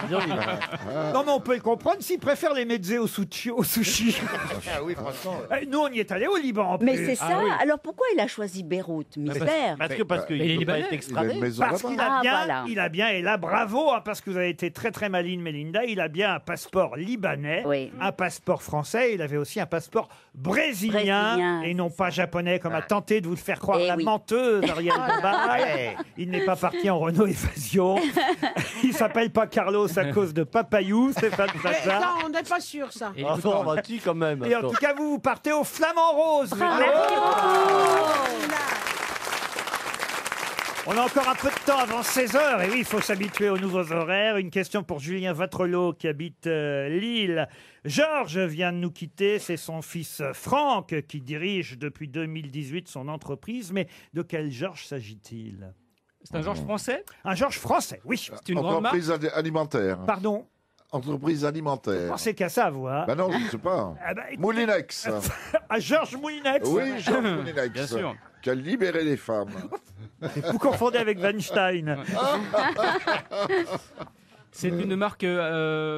Non, mais on peut le comprendre s'ils préfèrent les mezzés au sushi. Ah oui, franchement. Nous, on y est allé au Liban. En Mais plus. c'est ça. Alors pourquoi il a choisi Beyrouth? Mystère. Parce qu'il il est ne peut pas libanais. être Il a extradé. une maison Parce là-bas. qu'il a bien, voilà. il a bien, et là bravo, hein, parce que vous avez été très très maligne, Mélinda, il a bien un passeport libanais, Oui. un passeport français, il avait aussi un passeport brésilien, Brésilien, et non c'est pas japonais, comme a tenté de vous le faire croire Eh la oui. menteuse Ariel Dombal. Ouais. Il n'est pas parti en Renault Évasion. Il s'appelle pas Carlos à cause de Papayou, Stéphane Mais Plaza. ça, on n'est pas sûr, ça. Et Ah écoute, non, bah-tu quand même. Et en attends. tout cas, vous partez au Flamand Rose. On a encore un peu de temps avant 16h. Et oui, il faut s'habituer aux nouveaux horaires. Une question pour Julien Vatrelot qui habite Lille. Georges vient de nous quitter. C'est son fils Franck qui dirige depuis 2018 son entreprise. Mais de quel Georges s'agit-il? c'est un Georges français. Un Georges français, oui. C'est une grande marque. Entreprise alimentaire. Pardon. Entreprise alimentaire. Pensez qu'à ça, vous. Hein. Bah non, je ne sais pas. Ah bah, écoutez, Moulinex. à Georges Moulinex. Oui, Georges Moulinex. Bien sûr. Qui a libéré les femmes. Vous confondez avec Weinstein. C'est une marque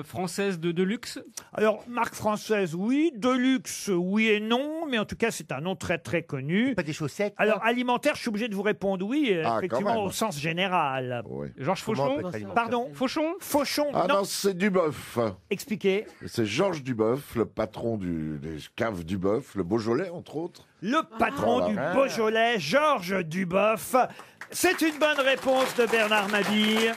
française de luxe. Alors, marque française, oui. De luxe, oui et non. Mais en tout cas, c'est un nom très, très connu. Pas des chaussettes. Alors, alimentaire, je suis obligé de vous répondre oui, Ah, quand effectivement, même. au sens général. Oui. Georges Comment on Fauchon. peut être alimentaire? Pardon Fauchon. Fauchon, Ah non. non, c'est Duboeuf. Expliquez. C'est Georges Duboeuf, le patron des caves Duboeuf, le Beaujolais, entre autres. Le patron Voilà. du Beaujolais, Georges Duboeuf. C'est une bonne réponse de Bernard Mabille.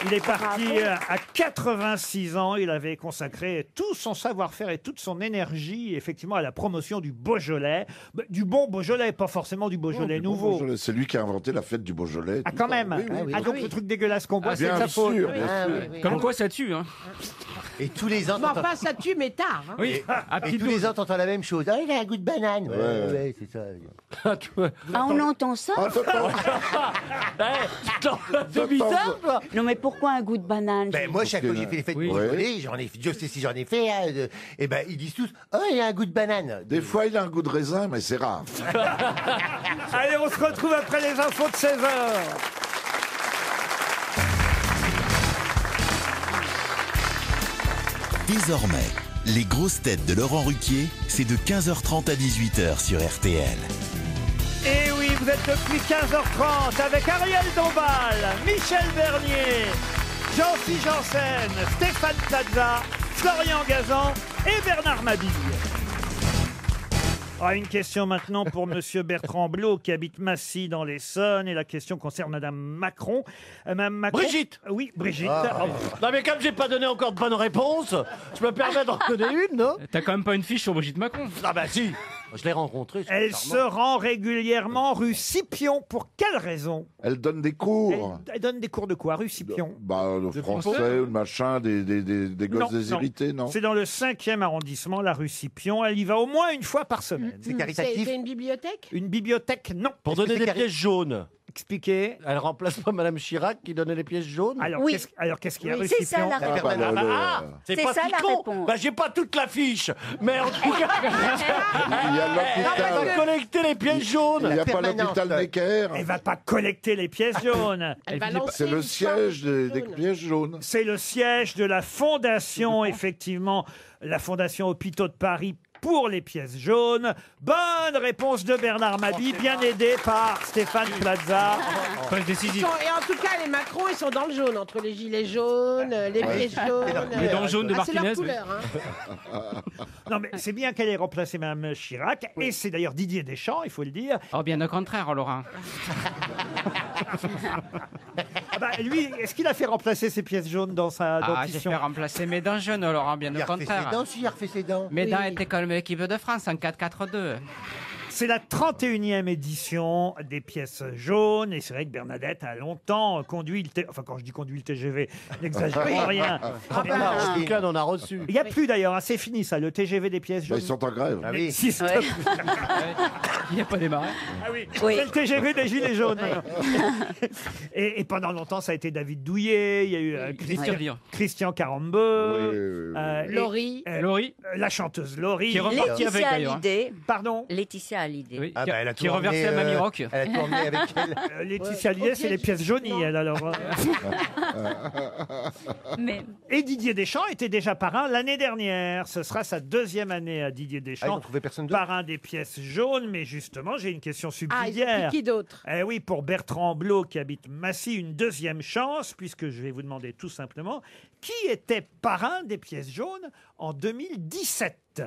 Il est parti à 86 ans. Il avait consacré tout son savoir-faire et toute son énergie, effectivement, à la promotion du Beaujolais. Du bon Beaujolais, pas forcément du Beaujolais Du bon nouveau. Beaujolais. C'est lui qui a inventé la fête du Beaujolais. Ah, tout quand ça. même. Oui, oui. Ah, donc le truc dégueulasse qu'on boit, c'est de Bien sa faute. sûr, bien Ah, sûr. oui, oui. Comme quoi ça tue. Hein. Et tous les ans, Mais t'entends- enfin, ça tue, mais tard. Hein. Oui. À et petite tous les dose. ans, t'entends la même chose. Ah, il a un goût de banane. Ouais, Ouais. ouais, c'est ça. Ah, on entend ça? Attends, C'est bizarre, toi. Non, mais pourquoi un goût de banane? Ben, moi, chaque fois que j'ai fait les fêtes Oui. du Beaujolais, j'en ai fait, Dieu sait si j'en ai fait, hein, et ben, ils disent tous, oh, il a un goût de banane. Des fois, il a un goût de raisin, mais c'est rare. Allez, on se retrouve après les infos de 16h. Désormais, les grosses têtes de Laurent Ruquier, c'est de 15h30 à 18h sur RTL. Et oui, vous êtes depuis 15h30 avec Ariel Dombal, Michel Bernier, Jean-Philippe Janssen, Stéphane Plaza, Florian Gazan et Bernard Mabille. Ah, une question maintenant pour Monsieur Bertrand Blot qui habite Massy dans l'Essonne et la question concerne Madame Macron. Madame Macron. Brigitte. Oui, Brigitte. Ah. Oh, Non, mais comme j'ai pas donné encore de bonne réponse, je me permets d'en donner une, non? T'as quand même pas une fiche sur Brigitte Macron. Ah bah si, je l'ai rencontrée. c'est Elle charmant. se rend régulièrement rue Scipion. Pour quelle raison? Elle donne des cours. Elle donne des cours de quoi, rue Scipion? Bah, le De français, français le machin, des gosses déshérités, non? C'est dans le 5e arrondissement, la rue Scipion. Elle y va au moins une fois par semaine. C'est C'est caritatif. une bibliothèque? Une bibliothèque, non. Pour Est-ce que donner c'est des carré- pièces jaunes. Expliquez. Elle remplace pas Madame Chirac qui donnait les pièces jaunes. Alors, Oui. qu'est-ce qu'il y a, Oui, rue c'est ça, Scipion? la Ah, réponse. bah, Ah, c'est C'est pas ça, si la con. réponse. Bah j'ai pas toute la fiche, mais en tout cas, il y a elle va l'hôpital. collecter les pièces jaunes. Il n'y a pas permanence. l'hôpital Necker. Elle va pas collecter les pièces jaunes. Elle va finit pas- lancer C'est le une siège femme des jaune. pièces jaunes. C'est le siège de la fondation, effectivement, la fondation Hôpitaux de Paris pour les pièces jaunes. Bonne réponse de Bernard Mabille, bien aidé par Stéphane Plaza. Passe Ils décisive. sont- Et en tout cas, les Macron, ils sont dans le jaune, entre les gilets jaunes, les pièces jaunes. Les dents jaunes de Ah, c'est leur Martinez. couleur, hein. Non, mais c'est bien qu'elle ait remplacé Mme Chirac. Et c'est d'ailleurs Didier Deschamps, il faut le dire. Oh, bien au contraire, Laurent. Ah bah, lui, est-ce qu'il a fait remplacer ses pièces jaunes dans sa Ah, j'ai dentition? fait remplacer mes dents jaunes, Laurent, bien Il au a refait ses contraire. dents, si, il a refait ses dents. Mes Oui, dents oui. étaient comme l'équipe de France en 4-4-2. C'est la 31e édition des pièces jaunes. Et c'est vrai que Bernadette a longtemps conduit le TGV. Enfin, quand je dis conduit le TGV, n'exagérons rien. En tout cas, on en a reçu. Il n'y a plus d'ailleurs, hein, c'est fini ça, le TGV des pièces Bah, jaunes. ils sont en grève. Ah oui. Si, c'est Ouais. Il n'y a pas démarré. Ah oui, Oui. c'est le TGV des Gilets jaunes. Et pendant longtemps, ça a été David Douillet, il y a eu Christian Carambeu, Laurie. et, Laurie. la chanteuse Laurie. Qui est repartie avec Laetitia d'ailleurs. hein. Hallyday. Pardon. Laetitia Hallyday. Oui, Ah bah, elle a qui tout reversait à emmené, Mamie Rock. Elle a tourné avec elle. Laetitia Hallyday, c'est les pièces jaunies, elle, alors. Mais Et Didier Deschamps était déjà parrain l'année dernière. Ce sera sa deuxième année à Didier Ah, ils Deschamps. ont trouvé personne d'autre. Parrain des pièces jaunes, mais justement, j'ai une question Ah, ils ont subsidiaire. pris qui d'autre? Eh oui, pour Bertrand Blot qui habite Massy, une deuxième chance, puisque je vais vous demander tout simplement qui était parrain des pièces jaunes en 2017.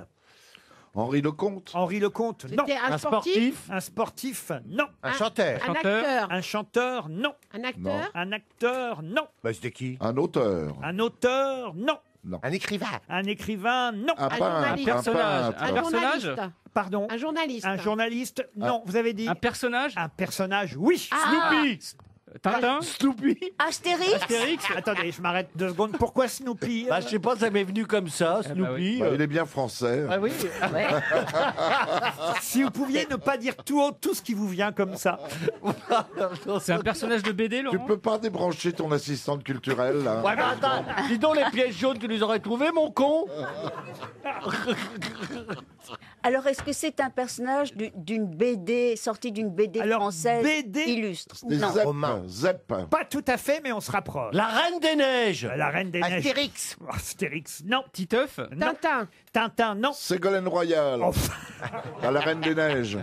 Henri Lecomte. Henri Lecomte, non. C'était un sportif? Un sportif, non. Un chanteur. Un acteur? Un chanteur, non. Un acteur? Un acteur, non. Bah, c'était qui? Un auteur. Un auteur, non. Un écrivain. Un écrivain, non. Un peintre. journaliste. Un personnage. peintre. Un personnage journaliste? Pardon. Un journaliste? Un journaliste, non. Vous avez dit Un personnage. un personnage, oui. Snoopy. Tintin. Snoopy. Astérix. Astérix. Attendez, je m'arrête 2 secondes. Pourquoi Snoopy Bah, je sais pas, ça m'est venu comme ça, bah Snoopy. oui. Bah, il est bien français. Ah oui. Ouais. Si vous pouviez ne pas dire tout haut tout ce qui vous vient comme ça. C'est un personnage de BD, Tu Laurent. peux pas débrancher ton assistante culturelle, là? Ouais, mais attends, dis donc les pièces jaunes, tu les aurais trouvées, mon con. Alors, est-ce que c'est un personnage d'une BD, sorti d'une BD Alors, française BD illustre? Des Non. Zepp. Romain. Zepp. Pas tout à fait, mais on se rapproche. La Reine des Neiges. La Reine des Neiges. Astérix. Oh, Astérix, non. Titeuf. Non. Tintin? Tintin, non. Ségolène Royal. Oh, À la Reine des Neiges.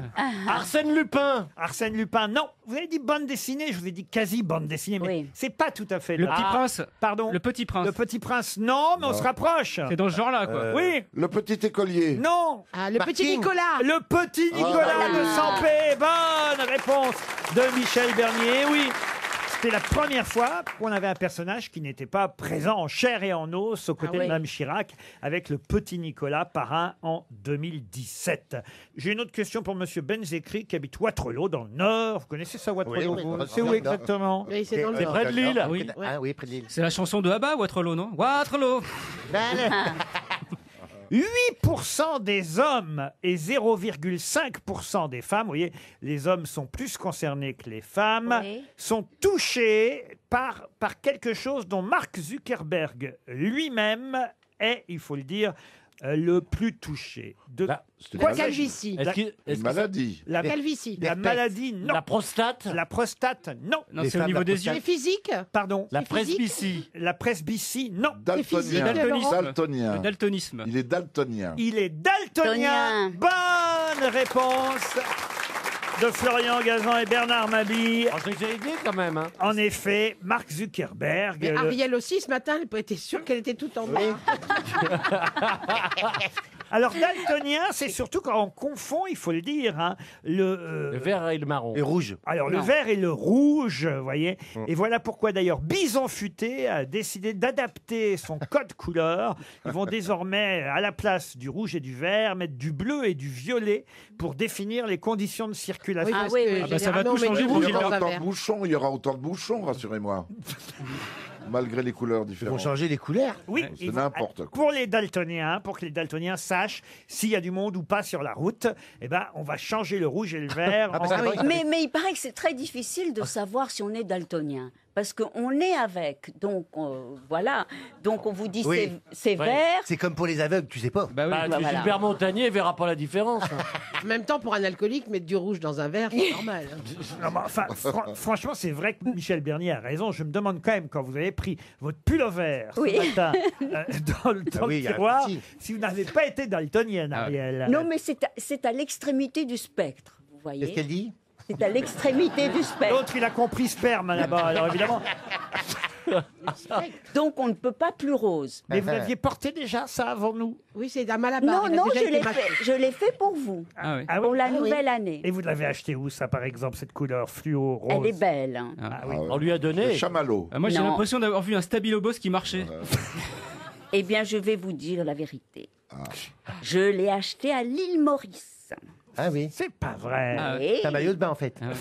Arsène Lupin. Arsène Lupin, non. Vous avez dit bande dessinée, je vous ai dit quasi bande dessinée, mais Oui. c'est pas tout à fait Le là. Petit Prince. Pardon. Le Petit Prince. Le Petit Prince, non, mais on se rapproche. C'est dans ce genre-là, quoi. Oui, Le petit écolier. non. Ah, le petit Martin. Nicolas? Le petit Nicolas de Sampé. Bonne réponse de Michel Bernier. Oui. C'était la première fois qu'on avait un personnage qui n'était pas présent en chair et en os aux côtés Ah oui. de Mme Chirac avec le petit Nicolas, parrain en 2017. J'ai une autre question pour Monsieur Benzekri qui habite Waterloo dans le Nord. Vous connaissez ça, Waterloo Oui, vous oui. C'est où exactement? Oui, c'est dans le C'est Nord. près de Lille. Oui. Ah oui, près de Lille. C'est la chanson de Abba, Waterloo, non Waterloo. 8% des hommes et 0,5% des femmes, vous voyez, les hommes sont plus concernés que les femmes, Oui. sont touchés par quelque chose dont Mark Zuckerberg lui-même est, il faut le dire, le plus touché. De La- C'était quoi une Calvitie? Est-ce qu'il- Une est-ce que maladie. la, Calvitie? la maladie, non. la prostate. La prostate, non. Non, Les c'est au femmes, niveau la des C'est yeux. physique? Pardon. La C'est physique. presbytie. La presbytie, non. physique, Daltonien. Laurent. Daltonien. Le daltonisme. Il est daltonien. Il est daltonien. Daltonien. Bonne réponse de Florian Gazan et Bernard Mabille. Oh, je les ai aidés quand même. Hein. En effet, Mark Zuckerberg. Mais le- Ariel aussi, ce matin, elle était sûre qu'elle était toute en bas. Alors, daltonien, c'est surtout quand on confond, il faut le dire, hein, Le vert et le marron. Et rouge. alors, le Non. vert et le rouge, vous voyez. Et voilà pourquoi, d'ailleurs, Bison Futé a décidé d'adapter son code couleur. Ils vont désormais, à la place du rouge et du vert, mettre du bleu et du violet pour définir les conditions de circulation. Ah parce oui, que oui. Ah bah, ça va généralement, tout on met changer du pour rouge Il y dans aura un autant de verre. bouchons, il y aura autant de bouchons, rassurez-moi. Malgré les couleurs Ils vont différentes. changer les couleurs. Oui, C'est ils vont- n'importe quoi. Pour les daltoniens, pour que les daltoniens sachent s'il y a du monde ou pas sur la route, eh ben, on va changer le rouge et le vert. Ah, en- parce qu'avant, ils avaient- Mais il paraît que c'est très difficile de savoir si on est daltonien. Parce qu'on est avec. Donc, voilà. Donc, on vous dit Oui. c'est vert. C'est comme pour les aveugles, tu sais pas. Bah oui. Bah, tu es voilà. Gilbert Montagnier, il verra pas la différence. hein. En même temps, pour un alcoolique, mettre du rouge dans un verre, c'est normal. hein. Non, mais enfin, franchement, c'est vrai que Michel Bernier a raison. Je me demande quand même, quand vous avez pris votre pullover ce Oui. matin dans le Ah oui, il y a un tiroir, petit. si vous n'avez pas été daltonienne, Ah. Ariel. Non, mais c'est à l'extrémité du spectre. Vous Qu'est-ce voyez qu'elle dit? C'est à l'extrémité du spectre. L'autre, il a compris sperme là-bas, alors évidemment. Donc, on ne peut pas plus rose. Mais vous l'aviez porté déjà, ça, avant nous? Oui, c'est un malabar. Non, il a non, déjà je été l'ai masqué. fait, je l'ai fait pour vous. Ah oui. Ah oui? Pour la Ah oui. nouvelle année. Et vous l'avez acheté où, ça, par exemple, cette couleur fluo rose? Elle est belle. hein. Ah oui. Ah ouais. On lui a Le donné. chamallow. Ah, moi, j'ai Non. l'impression d'avoir vu un Stabilo Boss qui marchait. Eh bien, je vais vous dire la vérité. Je l'ai acheté à l'île Maurice. Ah oui. C'est pas vrai. Ah, Et C'est un maillot de bain en fait. Ah ouais.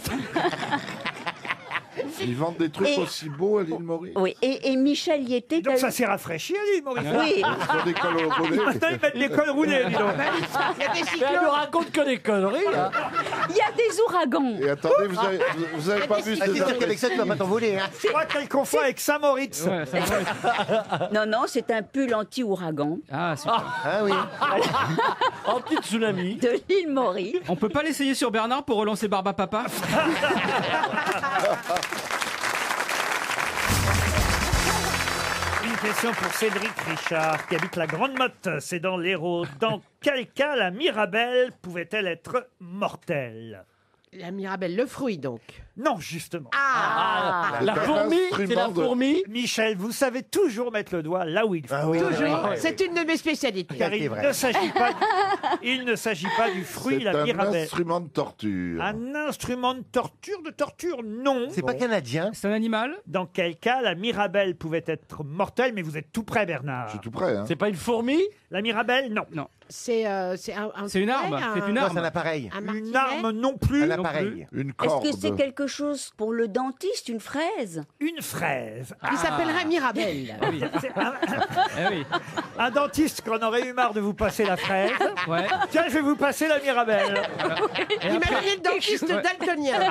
Ils vendent des trucs Et- aussi beaux à l'île Maurice. Oui, et Michel y était. Donc ça s'est rafraîchi à l'île Maurice. Oui. Ils ont des cols roulés. Maintenant ils mettent des cols roulés, dis donc. Il y a des Mais elle nous cyclones. raconte que des conneries. Hein. Il y a des ouragans. Et attendez, vous avez pas vu Ah, ces c'est sûr qu'avec ça, tu vas pas t'envoler. Hein. Je crois qu'elle confond avec Saint-Moritz. Ouais, ça va. Non, non, c'est un pull anti-ouragan Ah, super. Ah oui. En petit tsunami. de l'île Maurice. On peut pas l'essayer sur Bernard pour relancer Barba Papa? Une question pour Cédric Richard, qui habite la Grande Motte, c'est dans l'Hérault. Dans quel cas la Mirabelle pouvait-elle être mortelle? La Mirabelle, le fruit donc. Non, justement. Ah, La fourmi, c'est la fourmi. Michel, vous savez toujours mettre le doigt là où il faut. Ah oui, toujours. oui. C'est une de mes spécialités. Car il ne s'agit pas, il ne s'agit pas du fruit, C'est la un Mirabelle. instrument de torture. Un instrument de torture, non. C'est pas canadien. C'est un animal? Dans quel cas la Mirabelle pouvait être mortelle, mais vous êtes tout près, Bernard. Je suis tout près. Hein. C'est pas une fourmi? La Mirabelle, non. Non. C'est C'est une arme. C'est une Non, arme. c'est un appareil. Un Une martinet. arme non plus. Un non appareil. Une Est-ce corde. que c'est quelque chose pour le dentiste, une fraise? Une fraise. Qui s'appellerait Mirabelle. Oui. C'est un, Eh oui. un dentiste qu'on aurait eu marre de vous passer la fraise. Ouais. Tiens, je vais vous passer la Mirabelle. Imaginez le dentiste Ouais. daltonien.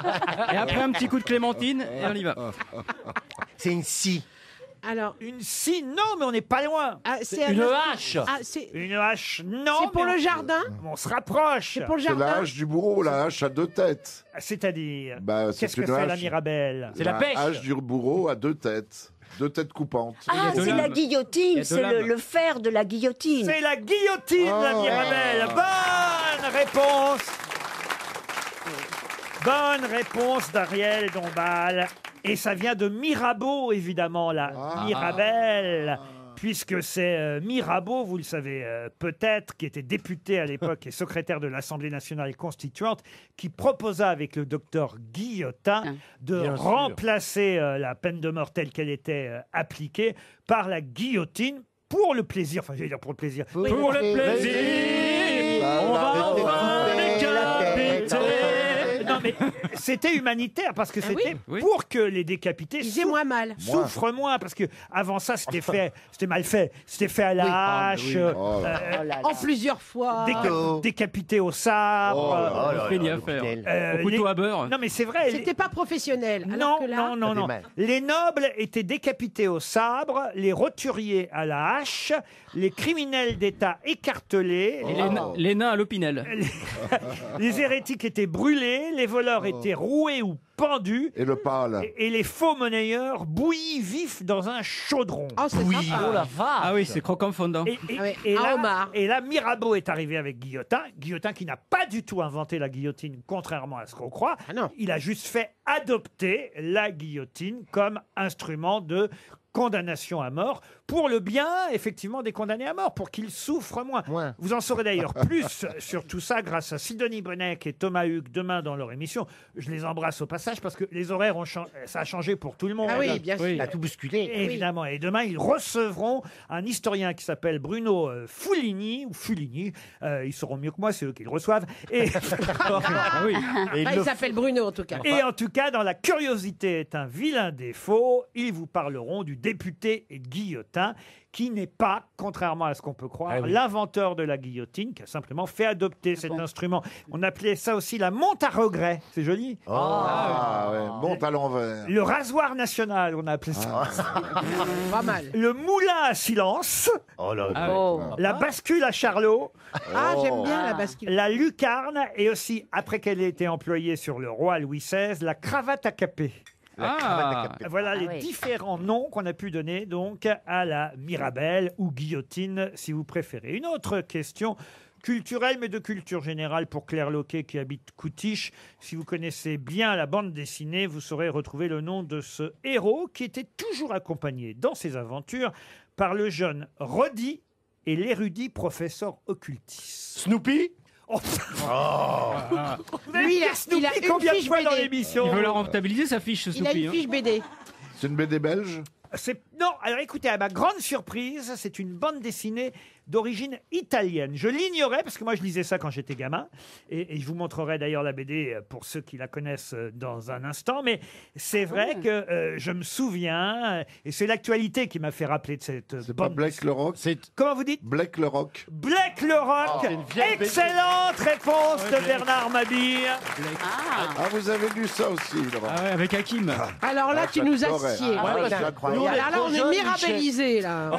Et après un petit coup de clémentine et on y va. C'est une scie. Alors, Une scie, non, mais on n'est pas loin. c'est Une un- hache. Ah, c'est Une hache, non. c'est pour mais le jardin. on se rapproche. C'est pour le C'est la jardin. hache du bourreau, la hache à deux têtes. C'est-à-dire, Bah, c'est qu'est-ce que une fait la hache. Mirabelle? C'est la pêche. hache du bourreau à deux têtes. Deux têtes coupantes. Ah, de c'est la lame. Il y guillotine, a de c'est lame. le fer de la guillotine. C'est la guillotine, la Oh. Mirabelle. Bonne réponse. Bonne réponse d'Ariel Dombal. Et ça vient de Mirabeau, évidemment, la Mirabelle. Puisque c'est Mirabeau, vous le savez peut-être, qui était député à l'époque et secrétaire de l'Assemblée nationale constituante, qui proposa avec le docteur Guillotin de Bien sûr. remplacer la peine de mort telle qu'elle était appliquée par la guillotine pour le plaisir. Enfin, je vais dire pour le plaisir. Pour le plaisir, on va enfin décapiter. Non, mais c'était humanitaire parce que c'était Oui. pour que les décapités Il faisait moins mal. souffrent moins parce que avant ça c'était fait, c'était mal fait, c'était fait à la hache, Oh là. Oh là là. En plusieurs fois. décapité au sabre. Oh là On fait ni à faire. euh, Au couteau les- à beurre. Non mais c'est vrai. C'était pas professionnel. Non, Alors que là, non, non, Ça non. fait mal. Les nobles étaient décapités au sabre, les roturiers à la hache, les criminels d'État écartelés, Et les nains à l'opinel. les hérétiques étaient brûlés, les voleurs étaient roués ou pendus, Et le pâle. et les faux monnayeurs bouillis vifs dans un chaudron. Oh, c'est sympa. Oh la vache. Ah oui, c'est croquant fondant. Et, Ah ouais, et un là, homard. et là, Mirabeau est arrivé avec Guillotin. Guillotin qui n'a pas du tout inventé la guillotine, contrairement à ce qu'on croit. Ah non. Il a juste fait adopter la guillotine comme instrument de condamnation à mort, pour le bien, effectivement, des condamnés à mort, pour qu'ils souffrent moins. Moins. Vous en saurez d'ailleurs plus sur tout ça grâce à Sidonie Bonnec et Thomas Hugues demain dans leur émission. Je les embrasse au passage parce que les horaires ça a changé pour tout le monde. Ah oui, bien sûr. Oui. Il a tout bousculé. Évidemment. Et demain, ils recevront un historien qui s'appelle Bruno Fulini, ou Fulini. Ils sauront mieux que moi, c'est eux qui le reçoivent. Et, Ah oui. Et Ah, il s'appelle Bruno en tout cas. et en tout cas, dans La curiosité est un vilain défaut, ils vous parleront du député Guillotin, qui n'est pas, contrairement à ce qu'on peut croire, Ah oui. l'inventeur de la guillotine, qui a simplement fait adopter cet instrument. On appelait ça aussi la monte à regret. C'est joli. Ah ouais, monte à l'envers. Le rasoir national, on a appelé ça. Pas mal. Le moulin à silence. Oh là Ah là. Oh. La bascule à Charlot. Ah, j'aime bien la bascule. La lucarne. Et aussi, après qu'elle ait été employée sur le roi Louis XVI, la cravate à capé. Ah. Voilà les oui. différents noms qu'on a pu donner donc à la Mirabelle ou guillotine, si vous préférez. Une autre question culturelle, mais de culture générale pour Claire Loquet qui habite Coutiche. Si vous connaissez bien la bande dessinée, vous saurez retrouver le nom de ce héros qui était toujours accompagné dans ses aventures par le jeune Roddy et l'érudit professeur occultiste. Snoopy. Oh, vous avez Lui, il a- dit Snoopy il a une combien de fiche fois dans BD. l'émission Il veut la rentabiliser sa fiche, Il a Snoopy. une hein. fiche BD. C'est une BD belge. Non, alors écoutez, à ma grande surprise, c'est une bande dessinée d'origine italienne. Je l'ignorais parce que moi je lisais ça quand j'étais gamin et je vous montrerai d'ailleurs la BD pour ceux qui la connaissent dans un instant, mais c'est vrai que je me souviens et c'est l'actualité qui m'a fait rappeler de cette C'est pas bande. Blake le Rock? Comment vous dites? Blake le Rock. Blake le Rock. c'est une vieille BD. Excellente réponse Ouais, de Blake. Bernard Mabille. Ah, vous avez lu ça aussi, Laurent? Ah ouais, avec Hakim. Alors là, tu nous as scié. incroyable. Alors là, on est mirabellisés, là.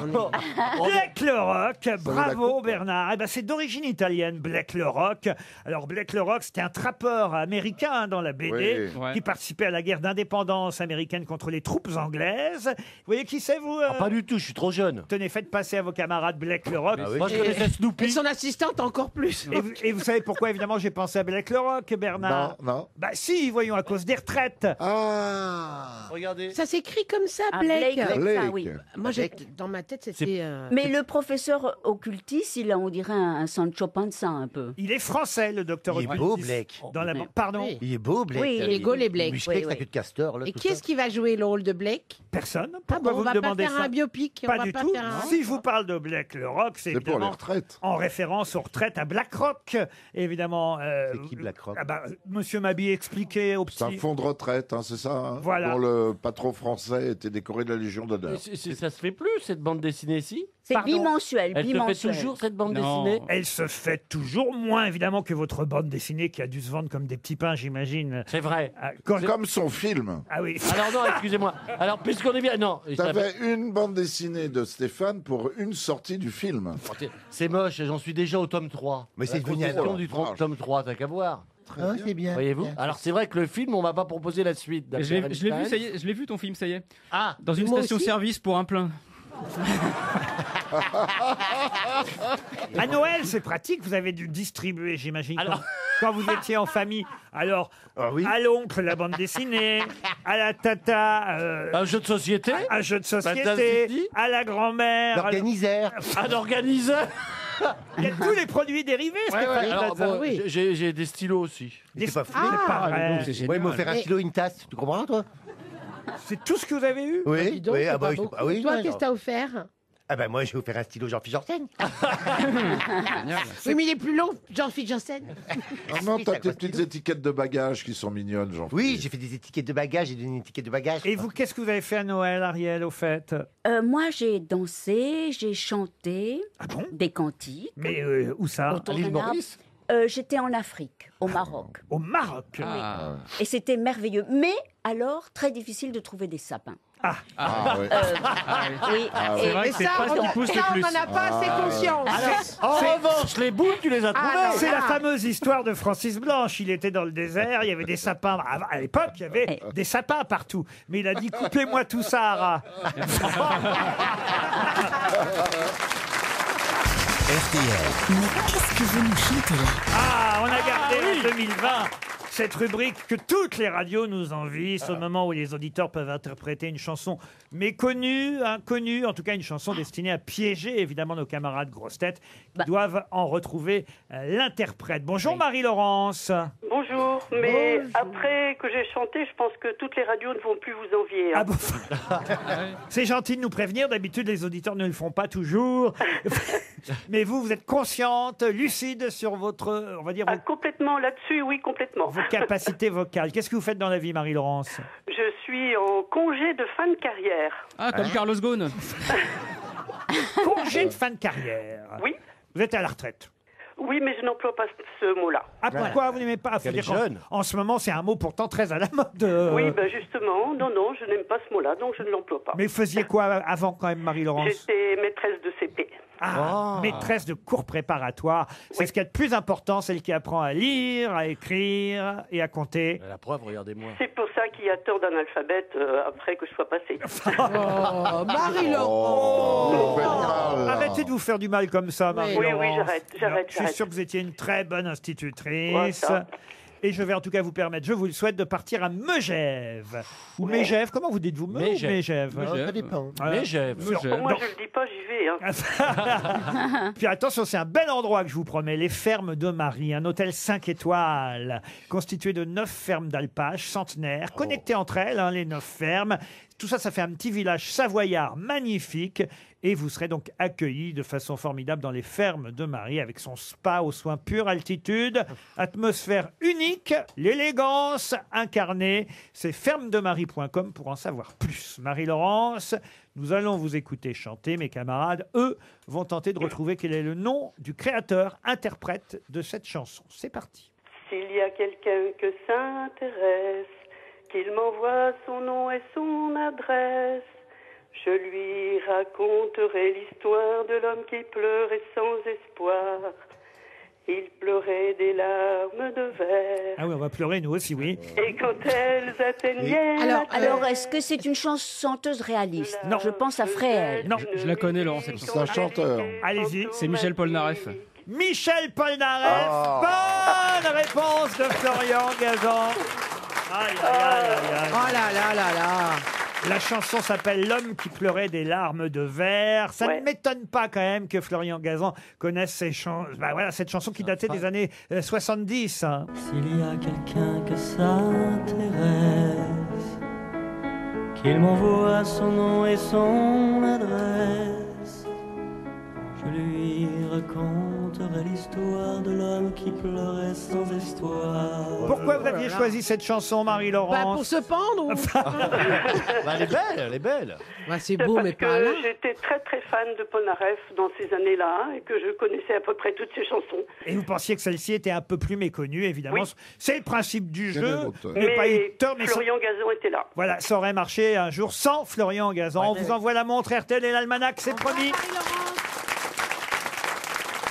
Black le Rock, bravo Bernard. Eh ben, c'est d'origine italienne, Black le Rock. Alors Black le Rock, c'était un trappeur américain dans la BD Oui. Ouais. qui participait à la guerre d'indépendance américaine contre les troupes anglaises. Vous voyez qui c'est, vous Pas du tout, je suis trop jeune. Tenez, faites passer à vos camarades Black le Rock. Moi, je connaissais Snoopy. Et son assistante encore plus. Et vous savez pourquoi, évidemment, j'ai pensé à Black le Rock, Bernard? Non. Bah si, voyons, à cause des retraites. Ah. Regardez. Ça s'écrit comme ça, Ah, Blake. Blake, ça, oui. Moi, dans ma tête, c'était... Mais le professeur occultiste, il a, on dirait, un Sancho Panza un peu. Il est français, le docteur Il est beau, Blake. Dans la... Pardon. Oui. Il est beau, Blake. Oui, il est gaulé, et Blake. Musclé, Oui, avec sa oui. queue de castor. Là, Et tout qui ça. est-ce qui va jouer le rôle de Blake? Personne. Ah Pourquoi bon, vous on va me pas demandez faire ça? un biopic. Pas on va du pas tout. faire un... Si je vous parle de Black le Rock, c'est C'est pour les évidemment retraites. en référence aux retraites à BlackRock, évidemment. C'est qui BlackRock? Monsieur Mabille expliquait au C'est un petit. fonds de retraite, hein, c'est ça hein, Voilà. dont le patron français était décoré de la Légion d'honneur. Ça se fait plus, cette bande dessinée-ci? C'est Pardon. bimensuel, Elle se fait bimensuel. toujours, cette bande Non. dessinée? Elle se fait toujours moins évidemment que votre bande dessinée qui a dû se vendre comme des petits pains, j'imagine. C'est vrai. Ah, quand- Comme son film. Ah oui. Alors non, excusez-moi. Alors, puisqu'on est bien... Non. T'avais une bande dessinée de Stéphane pour une sortie du film. C'est moche, j'en suis déjà au tome 3. Mais c'est La devenu un concession an. du tome 3, t'as qu'à voir. Ah, c'est bien. Voyez-vous? Bien. Alors c'est vrai que le film, on m'a pas proposé la suite. Je l'ai vu, ça y est, je l'ai vu ton film, ça y est. Ah, Dans une Moi station-service pour un plein. À Noël, c'est pratique. Vous avez dû distribuer, j'imagine, quand vous étiez en famille. Alors, à l'oncle, la bande dessinée, à la tata, un jeu de société, un jeu de société, Fantasy, à la grand-mère, L'organiseur. un organiseur. Il y a tous les produits dérivés, Stéphanie Alors, Plaza. bon, j'ai des stylos aussi. Des- C'est pas fou. C'est pas vrai. donc, c'est génial. Ouais, il m'a offert un stylo et une tasse. Tu comprends, toi? C'est tout ce que vous avez eu? Oui, Dis donc, oui, c'est ah pas bah, beaucoup. ah oui, Toi, ouais, qu'est-ce que t'as offert? Ah bah moi, j'ai offert un stylo Jean-Philippe Janssen. Oui, mais il est plus long, Jean-Philippe Janssen. Ah non, t'as tes petites étiquettes de bagages qui sont mignonnes, jean Oui, j'ai fait des étiquettes de bagages, j'ai donné une étiquette de bagages. Et vous, qu'est-ce que vous avez fait à Noël, Ariel, au fait? Moi, j'ai dansé, j'ai chanté des cantiques. Mais où ça? Autour À l'île d'un arbre. Maurice J'étais en Afrique, au Maroc. Au Maroc? Ah. Et c'était merveilleux. Mais alors, très difficile de trouver des sapins. Ah, ouais. Oui. C'est vrai Et que c'est ça, pas ce qui pousse le on plus. n'en a pas assez conscience. En revanche, les boules, tu les as trouvées. Ah, C'est la fameuse histoire de Francis Blanche. Il était dans le désert, il y avait des sapins. À l'époque, il y avait des sapins partout. Mais il a dit coupez-moi tout ça, Ara. RTL. Mais qu'est-ce que vous nous chantez là? Ah, on a gardé en 2020 cette rubrique que toutes les radios nous envient, au moment où les auditeurs peuvent interpréter une chanson méconnue, inconnue, en tout cas une chanson destinée à piéger évidemment nos camarades grosses têtes qui doivent en retrouver l'interprète. Bonjour Marie-Laurence. Bonjour, mais après que j'ai chanté, je pense que toutes les radios ne vont plus vous envier. hein. Ah bon C'est gentil de nous prévenir, d'habitude les auditeurs ne le font pas toujours. Mais vous êtes consciente, lucide sur votre, on va dire, Complètement là-dessus, oui, complètement. vos capacités vocales. Qu'est-ce que vous faites dans la vie, Marie-Laurence? Je suis en congé de fin de carrière. Ah, comme Carlos Ghosn. Congé de fin de carrière. Oui. Vous êtes à la retraite. Oui, mais je n'emploie pas ce mot-là. Ah, pourquoi vous n'aimez pas? Faut Elle est dire qu'en- jeune. En ce moment, c'est un mot pourtant très à la mode. Oui, ben justement, non, je n'aime pas ce mot-là, donc je ne l'emploie pas. Mais vous faisiez quoi avant quand même, Marie-Laurence? J'étais maîtresse de CP. Ah, maîtresse de cours préparatoires. C'est ce qu'il y a de plus important, celle qui apprend à lire, à écrire et à compter. La preuve, regardez-moi. C'est pour ça qu'il y a tant d'analphabètes après que je sois passée. Oh, Marie-Laurence. Arrêtez de vous faire du mal comme ça, Oui, Marie-Laurence. oui, j'arrête. Je suis sûr que vous étiez une très bonne institutrice. Ouais, ça. Et je vais en tout cas vous permettre, je vous le souhaite, de partir à Megève. Ou Mégève, comment vous dites-vous? Mégève. Ça dépend. Mégève. Moi, je le dis pas, j'y vais. Hein. Puis attention, c'est un bel endroit que je vous promets, les Fermes de Marie, un hôtel 5 étoiles, constitué de 9 fermes d'alpages centenaires, connectées entre elles, les 9 fermes. Tout ça, ça fait un petit village savoyard magnifique. Et vous serez donc accueillis de façon formidable dans les Fermes de Marie, avec son spa aux soins pure altitude, atmosphère unique, l'élégance incarnée. C'est fermesdemarie.com pour en savoir plus. Marie-Laurence, nous allons vous écouter chanter. Mes camarades, eux, vont tenter de retrouver quel est le nom du créateur, interprète de cette chanson. C'est parti. S'il y a quelqu'un que ça intéresse, qu'il m'envoie son nom et son adresse. Je lui raconterai l'histoire de l'homme qui pleurait sans espoir. Il pleurait des larmes de verre. Ah oui, on va pleurer nous aussi, oui. Et quand elles atteignaient Alors, est-ce que c'est une chanteuse réaliste? Non. Je pense à Fréhel. Non. Je la connais, Laurent, cette chanson. C'est un chanteur. Allez-y. C'est Michel Polnareff. Michel Polnareff. Bonne réponse de Florian Gazan. Aïe, aïe, aïe, aïe, aïe. Oh là là là là. La chanson s'appelle L'homme qui pleurait des larmes de verre. Ça ne m'étonne pas quand même que Florian Gazan connaisse cette chanson qui datait des années 70. Hein. S'il y a quelqu'un que ça intéresse, qu'il m'envoie son nom et son adresse, je lui raconterai l'histoire de l'homme qui pleurait sans espoir. Pourquoi vous aviez choisi cette chanson, Marie-Laurence? Pour se pendre ou... Elle est belle, elle est belle. C'est beau, mais pas là. J'étais très très fan de Polnareff dans ces années-là et que je connaissais à peu près toutes ses chansons. Et vous pensiez que celle-ci était un peu plus méconnue, évidemment. Oui. C'est le principe du Quel est jeu. votre- Il n'est pas eu tort, mais Florian Gazan était là. voilà, ça aurait marché un jour sans Florian Gazan. On vous envoie la montre RTL et l'almanach, c'est promis.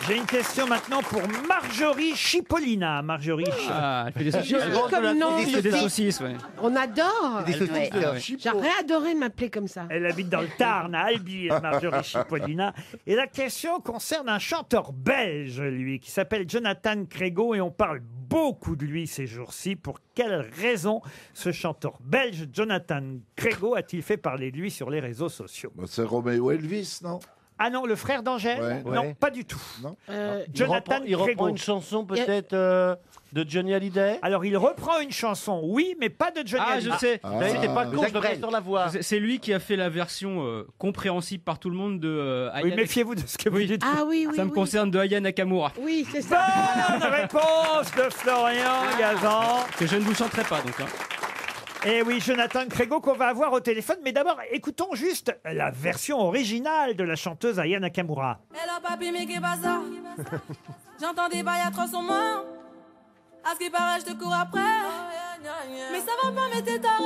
J'ai une question maintenant pour Marjorie Chipolina. Marjorie. Ah, elle fait des saucisses. Joli comme nom. Elle fait des saucisses, ouais. On adore. Des saucisses Ouais. de Ah ouais. Chipot. J'aurais adoré de m'appeler comme ça. Elle habite dans le Tarn, à Albi, Marjorie Chipolina. Et la question concerne un chanteur belge, lui, qui s'appelle Jonathan Crégo, et on parle beaucoup de lui ces jours-ci. Pour quelle raison ce chanteur belge, Jonathan Crégo, a-t-il fait parler de lui sur les réseaux sociaux? Bah, c'est Roméo Elvis, non? Ah non, le frère d'Angèle? Ouais. Non, Ouais. pas du tout. Non. Jonathan Il reprend Crégo. une chanson peut-être de Johnny Hallyday. Alors, il reprend une chanson, oui, mais pas de Johnny Ah, je Hallyday. sais. C'était pas con, je devrais sur la voix. C'est lui qui a fait la version compréhensible par tout le monde de Oui, Aya méfiez-vous de ce que vous dites. Ah oui, oui, Ça me oui. concerne de Aya Nakamura. Oui, c'est ça. Bonne réponse de Florian Gazan. Que je ne vous chanterai pas, donc. Hein. Et oui, Jonathan Crégo qu'on va avoir au téléphone. Mais d'abord, écoutons juste la version originale de la chanteuse Aya Nakamura. Hello papi, mais qu'est pas ça? J'entends des bails atroces en moi. À ce qui paraît, je te cours après. Mais ça va pas, mais t'es taré.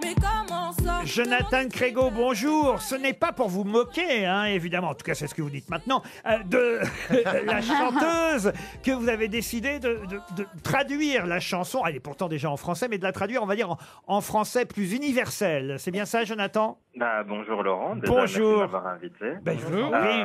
Mais comment ça? Jonathan Crégo, bonjour. Ce n'est pas pour vous moquer, hein, évidemment, en tout cas c'est ce que vous dites maintenant, de la chanteuse que vous avez décidé de traduire la chanson. Elle est pourtant déjà en français, mais de la traduire, on va dire, en français plus universel. C'est bien ça, Jonathan? Bonjour Laurent, déjà, Bonjour. merci de m'avoir invité. Je vous en prie.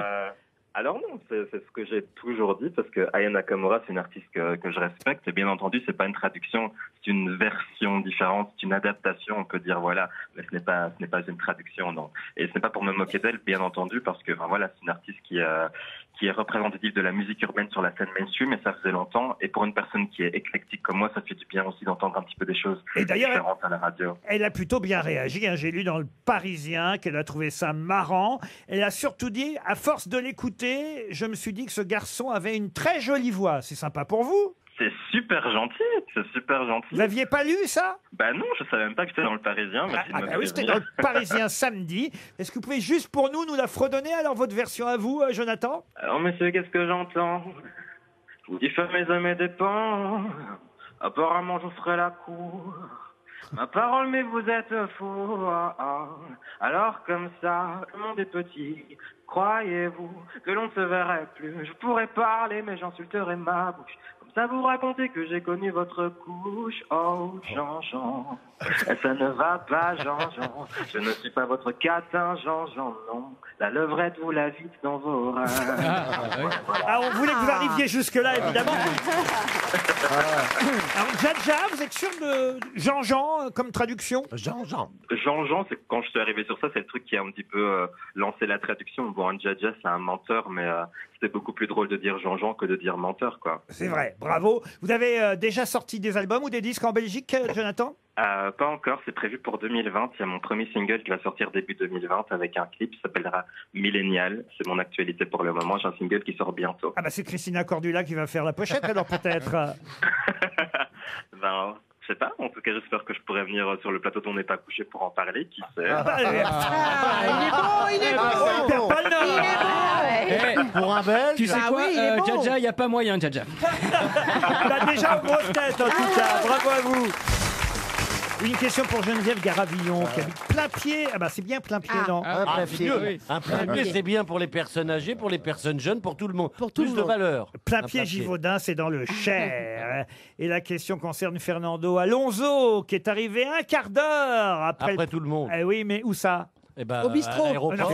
Alors non, c'est ce que j'ai toujours dit, parce que Aya Nakamura, c'est une artiste que je respecte, et bien entendu, c'est pas une traduction, c'est une version différente, c'est une adaptation, on peut dire, voilà, mais ce n'est pas une traduction, non. Et ce n'est pas pour me moquer d'elle, bien entendu, parce que, voilà, c'est une artiste qui est représentative de la musique urbaine sur la scène mainstream, et ça faisait longtemps, et pour une personne qui est éclectique comme moi, ça fait du bien aussi d'entendre un petit peu des choses différentes à la radio. Elle a plutôt bien réagi, hein. J'ai lu dans le Parisien qu'elle a trouvé ça marrant. Elle a surtout dit, à force de l'écouter, je me suis dit que ce garçon avait une très jolie voix. C'est sympa pour vous? C'est super gentil, c'est super gentil. Vous l'aviez pas lu, ça? Bah non, je savais même pas que c'était dans le Parisien. Merci de me Oui, c'était prévenir. dans le Parisien samedi. Est-ce que vous pouvez juste pour nous la fredonner, alors votre version à vous, Jonathan? Alors monsieur, qu'est-ce que j'entends? Il fait mes amis dépend. Apparemment, je ferai la cour. Ma parole, mais vous êtes faux. Alors comme ça, le monde est petit. Croyez-vous que l'on ne se verrait plus? Je pourrais parler, mais j'insulterais ma bouche. Comme ça, vous racontez que j'ai connu votre couche. Oh, Jean-Jean, ça ne va pas, Jean-Jean. Je ne suis pas votre catin, Jean-Jean, non. La levrette, vous la vite dans vos reins. Ah, on voulait que vous arriviez jusque-là, évidemment. Alors, Jaja, vous êtes sûr de Jean-Jean comme traduction? Jean-Jean. Jean-Jean, c'est quand je suis arrivé sur ça, c'est le truc qui a un petit peu lancé la traduction. Bon, un Jaja, c'est un menteur, mais c'était beaucoup plus drôle de dire Jean-Jean que de dire menteur, quoi. C'est vrai, bravo. Vous avez déjà sorti des albums ou des disques en Belgique, Jonathan? Pas encore, c'est prévu pour 2020. Il y a mon premier single qui va sortir début 2020 avec un clip qui s'appellera Millénial. C'est mon actualité pour le moment. J'ai un single qui sort bientôt. Ah bah c'est Christina Cordula qui va faire la pochette alors peut-être. Ben, je sais pas. En tout cas, j'espère que je pourrai venir sur le plateau dont on n'est pas couché pour en parler. Qui sait? il est beau, il est beau. Pour un Belge. Tu sais quoi, Jaja, il n'y a pas moyen, Jaja. Bah déjà aux grosses têtes en tout cas, bravo à vous. Une question pour Geneviève Garavillon qui habite Plain-Pied. Ah bah c'est bien Plain-Pied, non? Un Plain-Pied, oui. un Plain-Pied, c'est bien pour les personnes âgées, pour les personnes jeunes, pour tout le monde. Pour tout Plus le de monde. valeur. Plain-Pied-Givaudin, c'est dans le Cher. Et la question concerne Fernando Alonso qui est arrivé un quart d'heure après tout le monde. Eh oui, mais où ça? Eh ben, Au bistrot. À l'aéroport.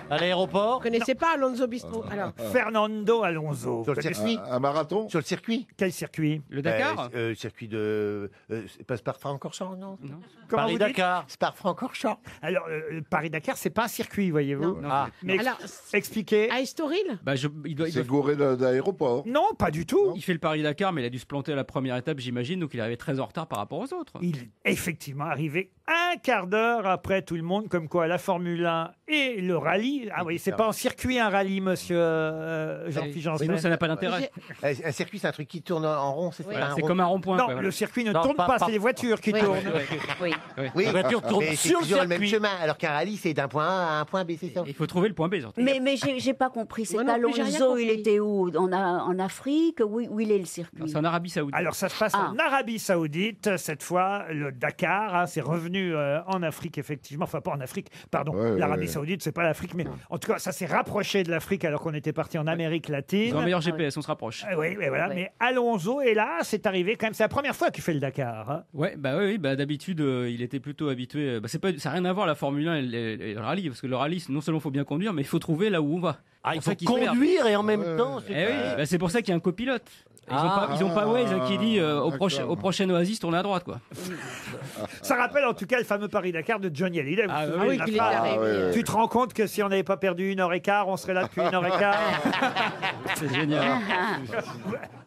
À l'aéroport. Vous connaissez pas Alonso Bistrot? Alors, Fernando Alonso. Sur le circuit. Un marathon? Sur le circuit. Quel circuit? Le Dakar. Circuit de. C'est pas Spa-Francorchamps, non? Comment Paris vous dites? Dakar. Spa-Francorchamps. Alors, Paris-Dakar, c'est pas un circuit, voyez-vous. Non. Mais alors expliquez. à Estoril? Bah, il doit C'est gouré d'aéroport. Non, pas du tout. Il fait le Paris-Dakar, mais il a dû se planter à la première étape, j'imagine, donc il est arrivé très en retard par rapport aux autres. Il est effectivement arrivé un quart d'heure après tout le monde, comme quoi la Formule 1 et le rallye. Ah oui, c'est pas en circuit un rallye, monsieur Jean-Philippe Janssen. Sinon, ça n'a pas d'intérêt. Un circuit, c'est un truc qui tourne en rond, c'est ça? C'est comme un rond-point. Non, quoi, voilà. le circuit ne Non, tourne pas- pas, pas- c'est les voitures qui Oui. tournent. Oui. Oui, La voiture tourne mais c'est sur le toujours le même circuit. chemin, alors qu'un rallye, c'est d'un point A à un point B, c'est ça? Il faut trouver le point B, surtout. Mais j'ai pas compris. C'est Moi non plus, j'ai rien Alonso, il compris. était où? En Afrique? Où il est le circuit? C'est en Arabie Saoudite. Alors ça se passe en Arabie Saoudite, cette fois le Dakar, hein, c'est revenu en Afrique effectivement, enfin pas en Afrique, pardon, l'Arabie Saoudite c'est pas l'Afrique, mais en tout cas ça s'est rapproché de l'Afrique alors qu'on était parti en Amérique latine. Dans le meilleur GPS, on se rapproche. Oui, voilà, mais Alonso est là, c'est arrivé quand même, c'est la première fois qu'il fait le Dakar. Hein. Ouais, oui, d'habitude, il était plutôt habitué. Ça n'a rien à voir la Formule 1 et le rallye, parce que le rallye, non seulement il faut bien conduire, mais il faut trouver là où on va. Ah, il C'est pour ça faut qu'il se perd. conduire et en même temps. Eh oui, c'est pour ça qu'il y a un copilote. Ils ont pas Waze qui dit au prochain Oasis, tournez à droite, quoi. Ça rappelle en tout cas le fameux Paris-Dakar de Johnny Hallyday. Vous vous souvenez de la qu'il est phrase arrivé. Tu te rends compte que si on n'avait pas perdu 1h15, on serait là depuis 1h15. C'est génial.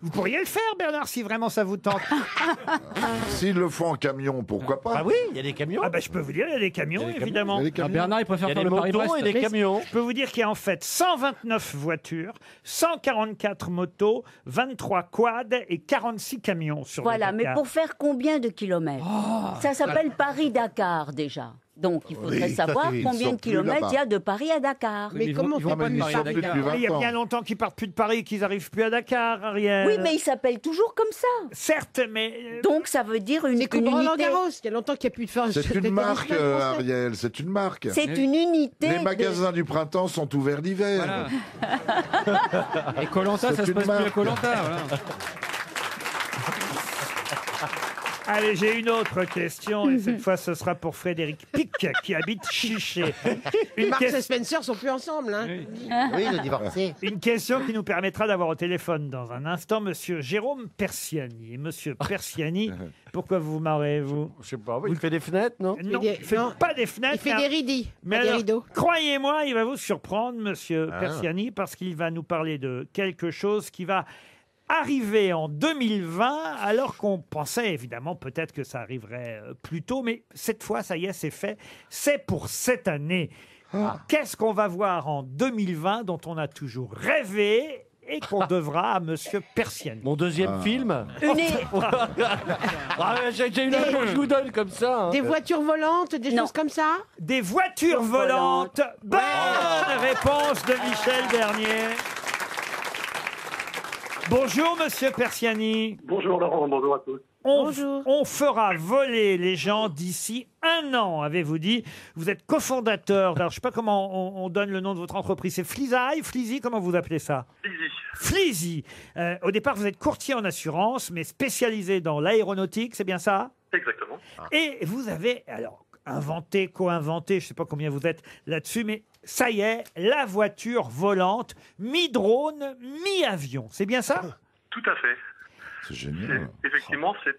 Vous pourriez le faire, Bernard, si vraiment ça vous tente. S'ils le font en camion, pourquoi pas? Ah oui, il y a des camions. Ah bah je peux vous dire, il y a des camions, évidemment. Il y a des camions. Bernard, il préfère Il y a faire des le Paris-Brest. motos et des camions. Je peux vous dire qu'il y a en fait 129 voitures, 144 motos, 23 quads et 46 camions sur Voilà, le mais Dakar. pour faire combien de kilomètres? Ça s'appelle Paris-Dakar déjà. Donc il faudrait Oui, ça, savoir c'est- ils combien sont de plus kilomètres là-bas. il y a de Paris à Dakar. Oui, mais ils vont fait pas de ils Paris sont à plus Dakar. depuis Mais il y a 20 bien ans. longtemps qu'ils partent plus de Paris, qu'ils arrivent plus à Dakar, Ariel. Oui, mais il s'appelle toujours comme ça. Certes, mais... Donc ça veut dire une C'est comme unité. Roland Garros, il y a longtemps qu'il n'y a plus de faire. C'est une marque, Ariel, c'est une marque. C'est une unité. Les de- magasins du printemps sont ouverts l'hiver. Voilà. Et Koh-Lanta, ça C'est se une passe plus à marque. Koh-Lanta. Voilà. Allez, j'ai une autre question, et cette fois ce sera pour Frédéric Pic, qui habite Chiché. Marx et Spencer sont plus ensemble. Hein. Oui, ils ont divorcé. Une question qui nous permettra d'avoir au téléphone dans un instant Monsieur Jérôme Persiani. Et Monsieur Persiani, pourquoi vous vous marrez, vous? Je sais pas, il fait des fenêtres, non? Non, des- il fait non. pas des fenêtres. Il fait des rideaux. Mais pas des alors, rideaux. croyez-moi, il va vous surprendre, Monsieur Ah. Persiani, parce qu'il va nous parler de quelque chose qui va arriver en 2020, alors qu'on pensait évidemment peut-être que ça arriverait plus tôt, mais cette fois, ça y est, c'est fait. C'est pour cette année. Qu'est-ce qu'on va voir en 2020 dont on a toujours rêvé et qu'on devra à Monsieur Persiani? Mon deuxième film. Une é- Ah, j'ai une info, je vous donne comme ça. hein. Des voitures volantes, des Non. choses comme ça. Des voitures volantes. Bonne réponse de Michel Bernier. Bonjour, Monsieur Persiani. Bonjour Laurent, bonjour à tous. On fera voler les gens d'ici 1 an, avez-vous dit. Vous êtes cofondateur. Alors, je ne sais pas comment on donne le nom de votre entreprise. C'est Fleasy, comment vous appelez ça? Fleasy. Au départ, vous êtes courtier en assurance, mais spécialisé dans l'aéronautique, c'est bien ça? Exactement. Et vous avez, alors, inventé, co-inventé, je ne sais pas combien vous êtes là-dessus, mais ça y est, la voiture volante, mi-drone, mi-avion. C'est bien ça? Tout à fait. C'est génial. Effectivement, c'est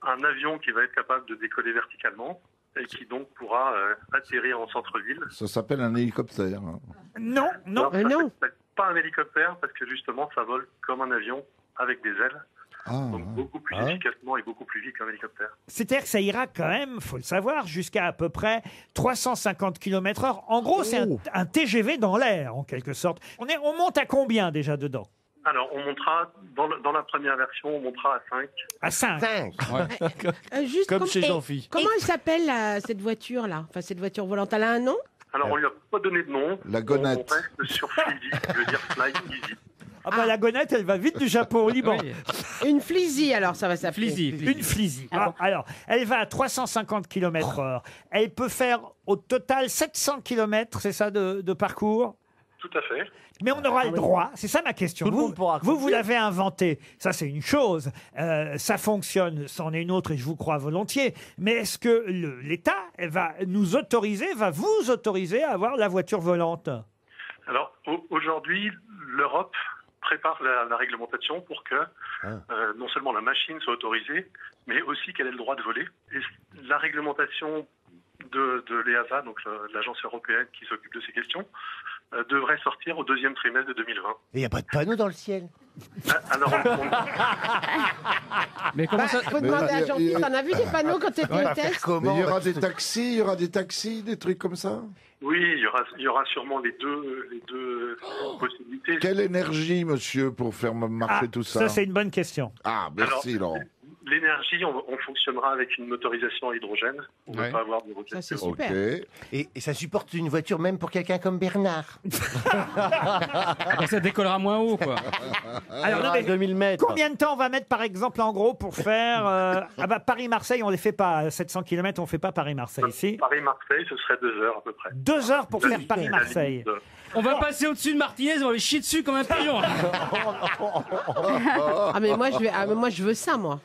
un avion qui va être capable de décoller verticalement et qui donc pourra atterrir en centre-ville. Ça s'appelle un hélicoptère. Hein. Non. Alors, ça s'appelle pas un hélicoptère parce que justement, ça vole comme un avion avec des ailes. Donc beaucoup plus efficacement et beaucoup plus vite qu'un hélicoptère. C'est-à-dire que ça ira quand même, faut le savoir, jusqu'à peu près 350 km/h. En gros, c'est un TGV dans l'air, en quelque sorte. On monte à combien déjà dedans? Alors, on montera, dans la première version, on montera à 5. À 5. Juste Comme chez Jean-Phi. Comment elle s'appelle cette voiture-là? Enfin, cette voiture volante, elle a un nom? Alors, on lui a pas donné de nom. La gonette. On reste sur Fleasy, qui veut dire Fly Easy. Ah bah la gonette, elle va vite du Japon au Liban. Une Fleasy, alors ça va s'appeler. Une Fleasy. Alors, elle va à 350 km/h. Elle peut faire au total 700 km, c'est ça, de parcours? Tout à fait. Mais on aura le droit, c'est ça ma question. Vous l'avez inventé, ça c'est une chose, ça fonctionne, c'en est une autre et je vous crois volontiers. Mais est-ce que l'État va vous autoriser à avoir la voiture volante? Alors aujourd'hui, l'Europe prépare la réglementation pour que non seulement la machine soit autorisée, mais aussi qu'elle ait le droit de voler. Et la réglementation de l'EASA, donc l'agence européenne qui s'occupe de ces questions, devrait sortir au 2e trimestre de 2020. Et il n'y a pas de panneau dans le ciel. Alors, Mais comment ça? Faut demander à Jean-Pierre, t'en as vu des panneaux quand t'étais au test? Mais il y aura des taxis, des trucs comme ça? Oui, il y aura sûrement les deux possibilités. Quelle énergie, monsieur, pour faire marcher tout ça? Ça, c'est une bonne question. Ah, merci, Laurent. L'énergie, on fonctionnera avec une motorisation à hydrogène. On ne va pas avoir de roquettes. Ça, c'est super. Et ça supporte une voiture même pour quelqu'un comme Bernard. Ça décollera moins haut, quoi. Alors, non, mais 2000 mètres. combien de temps on va mettre, par exemple, en gros, pour faire Paris-Marseille, on ne les fait pas. À 700 km, on ne fait pas Paris-Marseille ici. Paris-Marseille, ce serait 2 heures à peu près. 2 heures pour faire Paris-Marseille. On va passer au-dessus de Martinez, on va lui chier dessus comme un pigeon. Ah mais moi je veux ça, moi.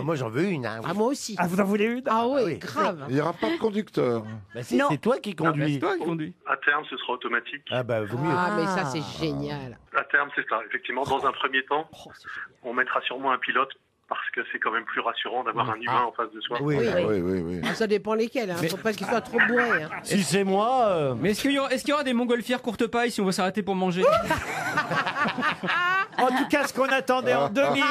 Moi j'en veux une. Hein, oui. Ah moi aussi. Ah, vous en voulez une? Ah oui, oui. grave. Il n'y aura pas de conducteur. Bah si, c'est toi qui conduis. C'est toi qui conduis. À terme, ce sera automatique. Ah bah vaut mieux. Ah mais ça c'est génial. À terme, c'est ça. Effectivement, dans un premier temps, on mettra sûrement un pilote parce que c'est quand même plus rassurant d'avoir un humain en face de soi. Oui. Ah, ça dépend lesquels. Faut pas qu'ils soient trop bourrés. Si c'est moi... Mais est-ce qu'il y aura des montgolfières courte paille si on veut s'arrêter pour manger? En tout cas, ce qu'on attendait en 2000,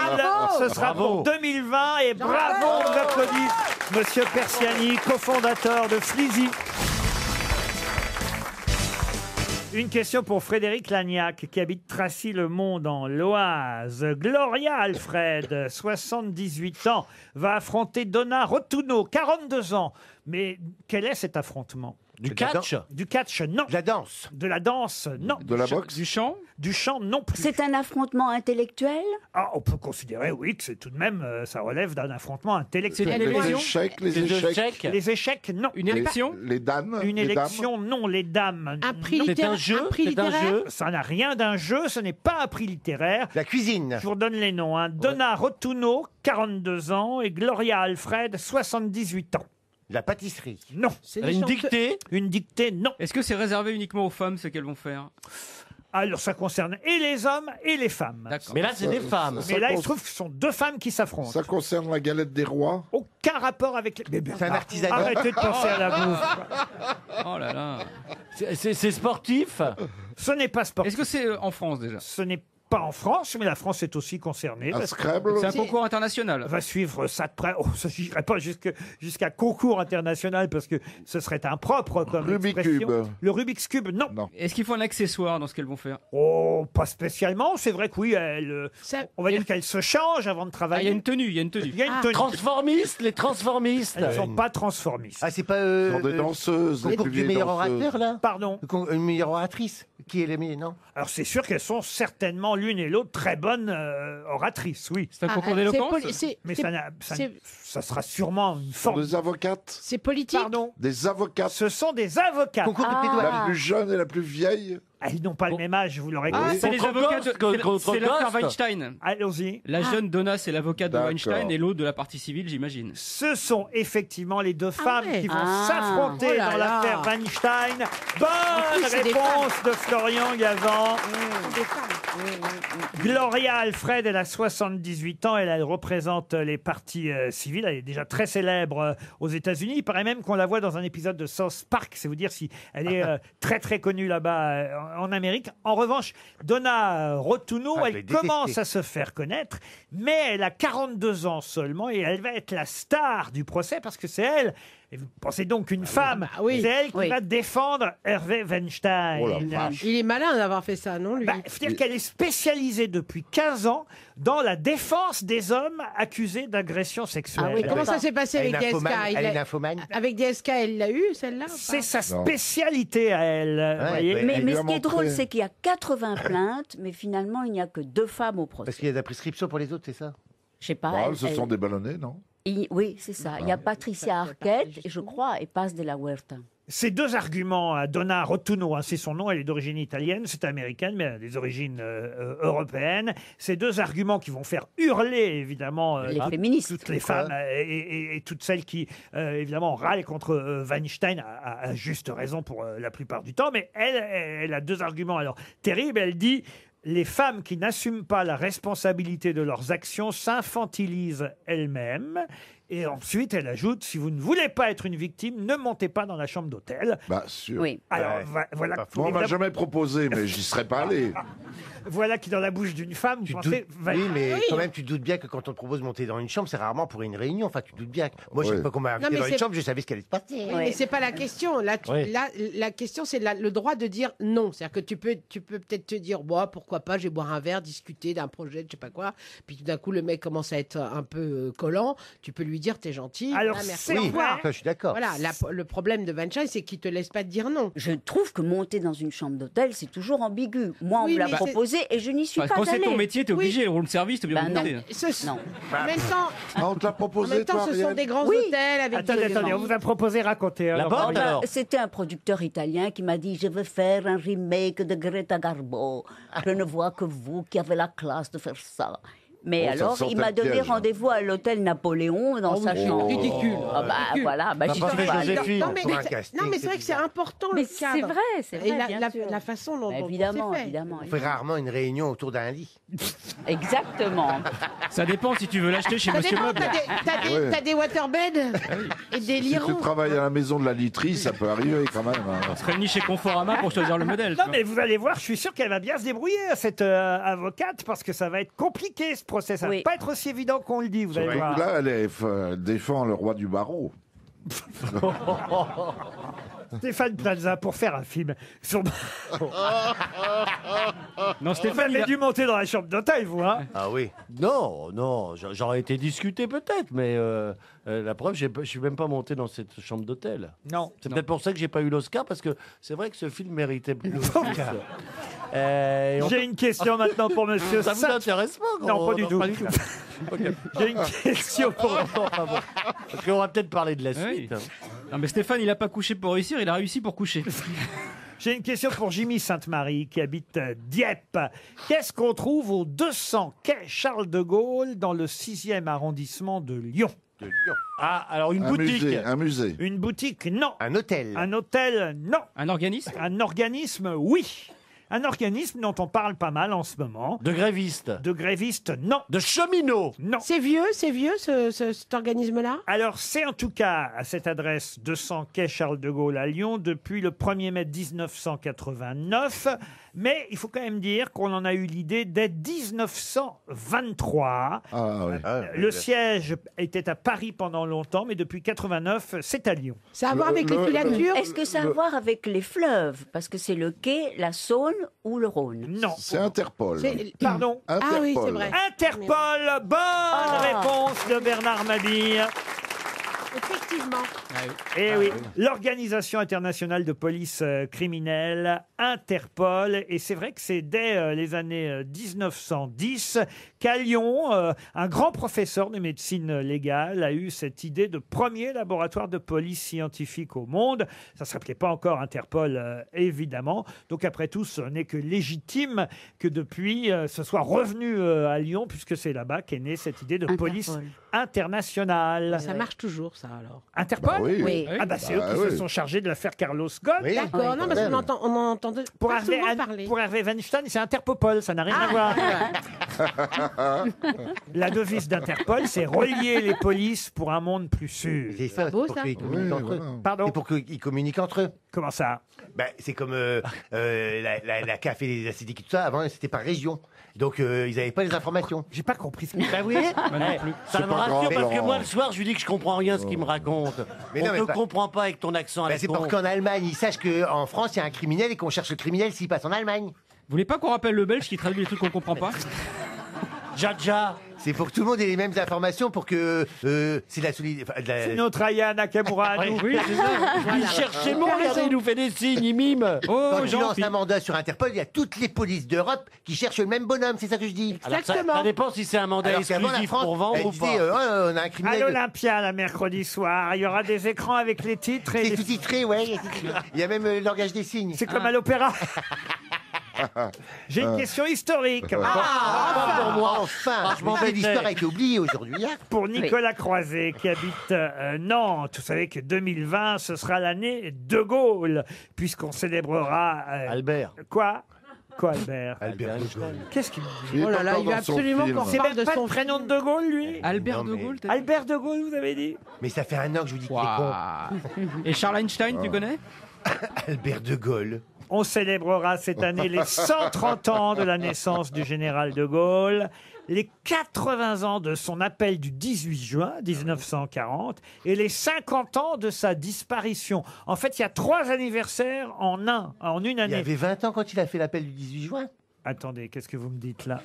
ce sera pour 2020. Et bravo, on vous applaudit, Monsieur Persiani, cofondateur de Fleasy. Une question pour Frédéric Lagnac, qui habite Tracy-le-Mont dans l'Oise. Gloria Alfred, 78 ans, va affronter Donna Rotunno, 42 ans. Mais quel est cet affrontement? Du catch? Du catch, non. De la danse? De la danse, non. De la boxe? Du chant? Du chant, non plus. C'est un affrontement intellectuel? Ah, on peut considérer, oui, que c'est tout de même, ça relève d'un affrontement intellectuel. C'est une Les élection? échecs, les C'est deux échecs. chèques. Les échecs, non. Une élection? Les dames. Une les élection, non. Les dames. Un prix non. C'est littéraire. un jeu? Un prix C'est un littéraire. jeu? Ça n'a rien d'un jeu, ce n'est pas un prix littéraire. La cuisine. Je vous redonne les noms. Hein. Donna Rotunno, 42 ans, et Gloria Alfred, 78 ans. La pâtisserie. Non. C'est des Une chanteurs- dictée? Une dictée, non. Est-ce que c'est réservé uniquement aux femmes, ce qu'elles vont faire? Alors, ça concerne et les hommes et les femmes. D'accord. Mais là, c'est des femmes. Mais là, il se trouve que ce sont deux femmes qui s'affrontent. Ça concerne la galette des rois? Aucun rapport avec les... Mais C'est un artisanat. Arrêtez de penser à la bouffe. Oh là là. C'est sportif? Ce n'est pas sportif. Est-ce que c'est en France déjà? Ce n'est pas en France, mais la France est aussi concernée. Un parce que Scrabble? C'est un concours international. va suivre ça de près. Oh, ça n'irait pas jusqu'à concours international parce que ce serait impropre comme Rubik's expression. Cube. Le Rubik's Cube, non. Est-ce qu'il faut un accessoire dans ce qu'elles vont faire? Oh, pas spécialement. C'est vrai que oui, on va Il y a dire qu'elle se change avant de Ah, il y travailler. a une tenue, il y a une tenue. Il y a une tenue. Transformistes, les transformistes. Elles ne sont pas transformistes. Ah, c'est pas Ce sont des danseuses. le des concours plus du vieilles meilleur danseuses. orateur, là? Pardon. Une meilleure oratrice? qui est le mieux, non? Alors c'est sûr qu'elles sont certainement l'une et l'autre très bonnes oratrices, oui. C'est un concours d'éloquence. Mais ça sera sûrement une forme. Des avocates. C'est politique. Pardon. Des avocates. Ce sont des avocates. Concours de plaidoirie. La plus jeune et la plus vieille. Ah, ils n'ont pas le même âge, vous l'aurez Ah, compris. c'est les avocats c'est l'affaire Ghost. Weinstein. Allons-y. La jeune Donna, c'est l'avocate de D'accord. Weinstein et l'autre de la partie civile, j'imagine. Ce sont effectivement les deux femmes ouais. qui vont Ah. s'affronter Oh là dans là. l'affaire Weinstein. Bonne plus, c'est des réponse de Florian Gazan. Des femmes. Gloria Alfred, elle a 78 ans, elle représente les partis civils, elle est déjà très célèbre aux États-Unis. Il paraît même qu'on la voit dans un épisode de South Park, c'est vous dire si elle est très très connue là-bas en Amérique. En revanche, Donna Rotuno, Ah, je elle l'ai détestée. commence à se faire connaître, mais elle a 42 ans seulement et elle va être la star du procès parce que c'est elle. Et vous pensez donc qu'une femme, oui. c'est elle qui Oui. va défendre Hervé Weinstein. Oh la vache. Il est malin d'avoir fait ça, non, lui? Bah, faut dire qu'elle est spécialisée depuis 15 ans dans la défense des hommes accusés d'agression sexuelle. Ah oui, Comment ça s'est passé avec DSK? Elle est nymphomane. Avec DSK, elle l'a eu, celle-là? ou pas C'est sa Non. spécialité à elle. vous voyez. ouais. Mais Elle lui ce a qui est montré. drôle, c'est qu'il y a 80 plaintes, mais finalement, il n'y a que 2 femmes au procès. Parce qu'il y a de la prescription pour les autres, c'est ça? Je sais pas. Bah, elle- ce elle- sont des ballonnés, non? Oui, c'est ça. Il y a Patricia Arquette, et je crois, et Paz de la Huerta. Ces deux arguments à Donna Rotuno, c'est son nom, elle est d'origine italienne, c'est américaine, mais elle a des origines européennes. Ces deux arguments qui vont faire hurler, évidemment, Les féministes. toutes les femmes et toutes celles qui, évidemment, râlent contre Weinstein, à juste raison pour la plupart du temps. Mais elle a deux arguments alors terribles. Elle dit... Les femmes qui n'assument pas la responsabilité de leurs actions s'infantilisent elles-mêmes. Et ensuite, elle ajoute, si vous ne voulez pas être une victime, ne montez pas dans la chambre d'hôtel. Bah, sûr. Oui. Alors, Ouais. voilà. Moi, on m'a évidemment, jamais proposé, mais j'y serais pas allé. voilà qui, dans la bouche d'une femme, Tu vous te doutes- pensez... Oui, mais quand même, tu te doutes bien que quand on te propose de monter dans une chambre, c'est rarement pour une réunion. Enfin, tu te doutes bien. Moi, Oui. chaque fois qu'on m'a Non, invité mais dans c'est- une chambre, je savais ce qu'elle allait se passer. Oui, mais c'est pas la question. Là, Oui. la question, c'est le droit de dire non. C'est-à-dire que tu peux peut-être te dire, bon, pourquoi pas, je vais boire un verre, discuter d'un projet, je sais pas quoi. Puis tout d'un coup, le mec commence à être un peu collant. Tu peux lui dire, t'es gentil. Alors, ah, merci, c'est au Oui, revoir. ça, je suis d'accord. Voilà, le problème de Weinstein, c'est qu'il te laisse pas te dire non. Je trouve que monter dans une chambre d'hôtel, c'est toujours ambigu. Moi, on Oui, me l'a mais c'est- proposé et je n'y suis Enfin, pas quand c'est allée. ton métier, t'es obligé. Le room service, t'es obligé Bah de non. monter. Non. En même temps, Ah, on te l'a en proposé, même temps, toi, ce sont Ariel des grands Oui. hôtels avec Attendez, des attendez, on vous a proposé raconter. La alors, bande, Ariel. alors C'était un producteur italien qui m'a dit « Je veux faire un remake de Greta Garbo. Je ne vois que vous qui avez la classe de faire ça. » Mais Oh, ça alors, sentait il m'a le donné piège. rendez-vous à l'hôtel Napoléon dans sa oui, chambre. ridicule. Ah bah Ridicule. voilà, bah, T'as j'y pas suis fait pas allée. Joséphine. Non, mais, Pour un casting, non, mais c'est c'est vrai que c'est bizarre. important Mais le c'est cadre. vrai, c'est Et vrai, bien sûr. la façon dont, Bah, dont évidemment, c'est fait. évidemment. On fait rarement une réunion autour d'un lit. Exactement. Ça dépend si tu veux l'acheter chez Ça Monsieur dépend, Meuble. Ouais. t'as des waterbeds et des lits Si tu ronds. travailles à la maison de la literie, ça peut arriver quand même. hein. On se réunit chez Conforama pour choisir le modèle. Non, mais vous allez voir, je suis sûr qu'elle va bien se débrouiller, cette avocate, parce que ça va être compliqué, ce procès. Ça va Oui. pas être aussi évident qu'on le dit, vous allez Surtout voir. que là, elle défend le roi du barreau. Stéphane Plaza, pour faire un film sur... Non, Vous Stéphane, avez dû monter dans la chambre d'hôtel, vous, hein? Ah oui. Non, non, j'aurais été discuté peut-être, mais la preuve, je suis même pas monté dans cette chambre d'hôtel. Non. C'est peut-être pour ça que j'ai pas eu l'Oscar, parce que c'est vrai que ce film méritait plus l'Oscar. Et on- J'ai une question maintenant pour monsieur Ça vous Saint- intéresse pas Non, pas du tout. Ok. J'ai une question pour... Enfin bon. Parce qu'on va peut-être parler de la Oui. suite. hein. Non, mais Stéphane, il a pas couché pour réussir, il a réussi pour coucher. J'ai une question pour Jimmy Sainte-Marie qui habite Dieppe. Qu'est-ce qu'on trouve au 200 quai Charles de Gaulle dans le 6e arrondissement de Lyon? Ah, alors une Un boutique. musée, un musée. Une boutique, non. Un hôtel. Un hôtel, non. Un organisme? Un organisme, oui. Un organisme dont on parle pas mal en ce moment. De grévistes. De grévistes, non. De cheminots. Non. C'est vieux, cet organisme-là? Alors, c'est en tout cas à cette adresse 200 quai Charles de Gaulle à Lyon depuis le 1er mai 1989. Mais il faut quand même dire qu'on en a eu l'idée dès 1923. Ah, oui. Le siège était à Paris pendant longtemps, mais depuis 89, c'est à Lyon. Ça a à voir avec les filatures? Est-ce que ça a à voir avec les fleuves? Parce que c'est le quai, la Saône ou le Rhône? Non. C'est Interpol. Pardon. Ah oui, c'est vrai. Interpol, bonne réponse de Bernard Mabille. Effectivement. Et oui, l'Organisation internationale de police criminelle, Interpol, et c'est vrai que c'est dès les années 1910 qu'à Lyon, un grand professeur de médecine légale a eu cette idée de premier laboratoire de police scientifique au monde. Ça ne s'appelait pas encore Interpol, évidemment. Donc après tout, ce n'est que légitime que depuis, ce soit revenu à Lyon, puisque c'est là-bas qu'est née cette idée de police internationale. Ça marche toujours, ça, alors. Interpol? Bah oui. Ah bah c'est eux qui se sont chargés de l'affaire Carlos Ghosn. D'accord, non, parce qu'on en entendait Pour pas Hervé, souvent parler. pour Hervé Weinstein, c'est Interpopol, ça n'a rien à voir. La devise d'Interpol, c'est relier les polices pour un monde plus sûr. C'est ça, beau, pour ça. qu'ils communiquent entre eux. Pardon? C'est pour qu'ils communiquent entre eux. Comment ça? C'est comme la CAF et les acédiques et tout ça. Avant, c'était par région. Donc, ils n'avaient pas les informations. J'ai pas compris ce Bah oui. Ça me rassure parce que moi, le soir, je lui dis que je comprends rien ce qu'il me raconte. Mais On non, mais te pas- comprend pas avec ton accent à la C'est con. pour qu'en Allemagne, ils sachent qu'en France, il y a un criminel et qu'on cherche le criminel s'il passe en Allemagne. Vous voulez pas qu'on rappelle le belge qui traduit les trucs qu'on comprend pas? Jaja. C'est pour que tout le monde ait les mêmes informations pour que c'est de la solidarité. C'est notre Aya Nakamura à nous. Oui, c'est ça. Il cherche ses mots, regardez, il nous fait des signes, il mime. Quand tu lances un mandat sur Interpol, il y a toutes les polices d'Europe qui cherchent le même bonhomme, c'est ça que je dis. Alors, ça dépend si c'est un mandat Alors qu'avant, la exclusif France, pour vendre elle ou disait, pas. on a un À criminel. l'Olympia, la mercredi soir, il y aura des écrans avec les titres. Et C'est tout titré, ouais. Il y a même le langage des signes. C'est comme à l'opéra. J'ai une question historique. Pour moi, enfin. je m'en Mais vais l'histoire taire. a été oubliée aujourd'hui. Hein. Pour Nicolas Croiset, qui habite Nantes. Vous savez que 2020, ce sera l'année de Gaulle, puisqu'on célébrera... Albert. Quoi Albert Albert de Gaulle. Qu'est-ce qu'il me dit? Il est Oh là pas là, encore il veut dans son absolument film. qu'on C'est parle même de pas son le prénom de De Gaulle, lui Albert Non, de mais- Gaulle, Albert de Gaulle, vous avez dit? Mais ça fait un an que je vous dis qu'il est con. Waouh. Et Charles Einstein, tu connais? Albert de Gaulle. On célébrera cette année les 130 ans de la naissance du général de Gaulle, les 80 ans de son appel du 18 juin 1940 et les 50 ans de sa disparition. En fait, il y a 3 anniversaires en une Il année. avait 20 ans quand il a fait l'appel du 18 juin. Attendez, qu'est-ce que vous me dites là?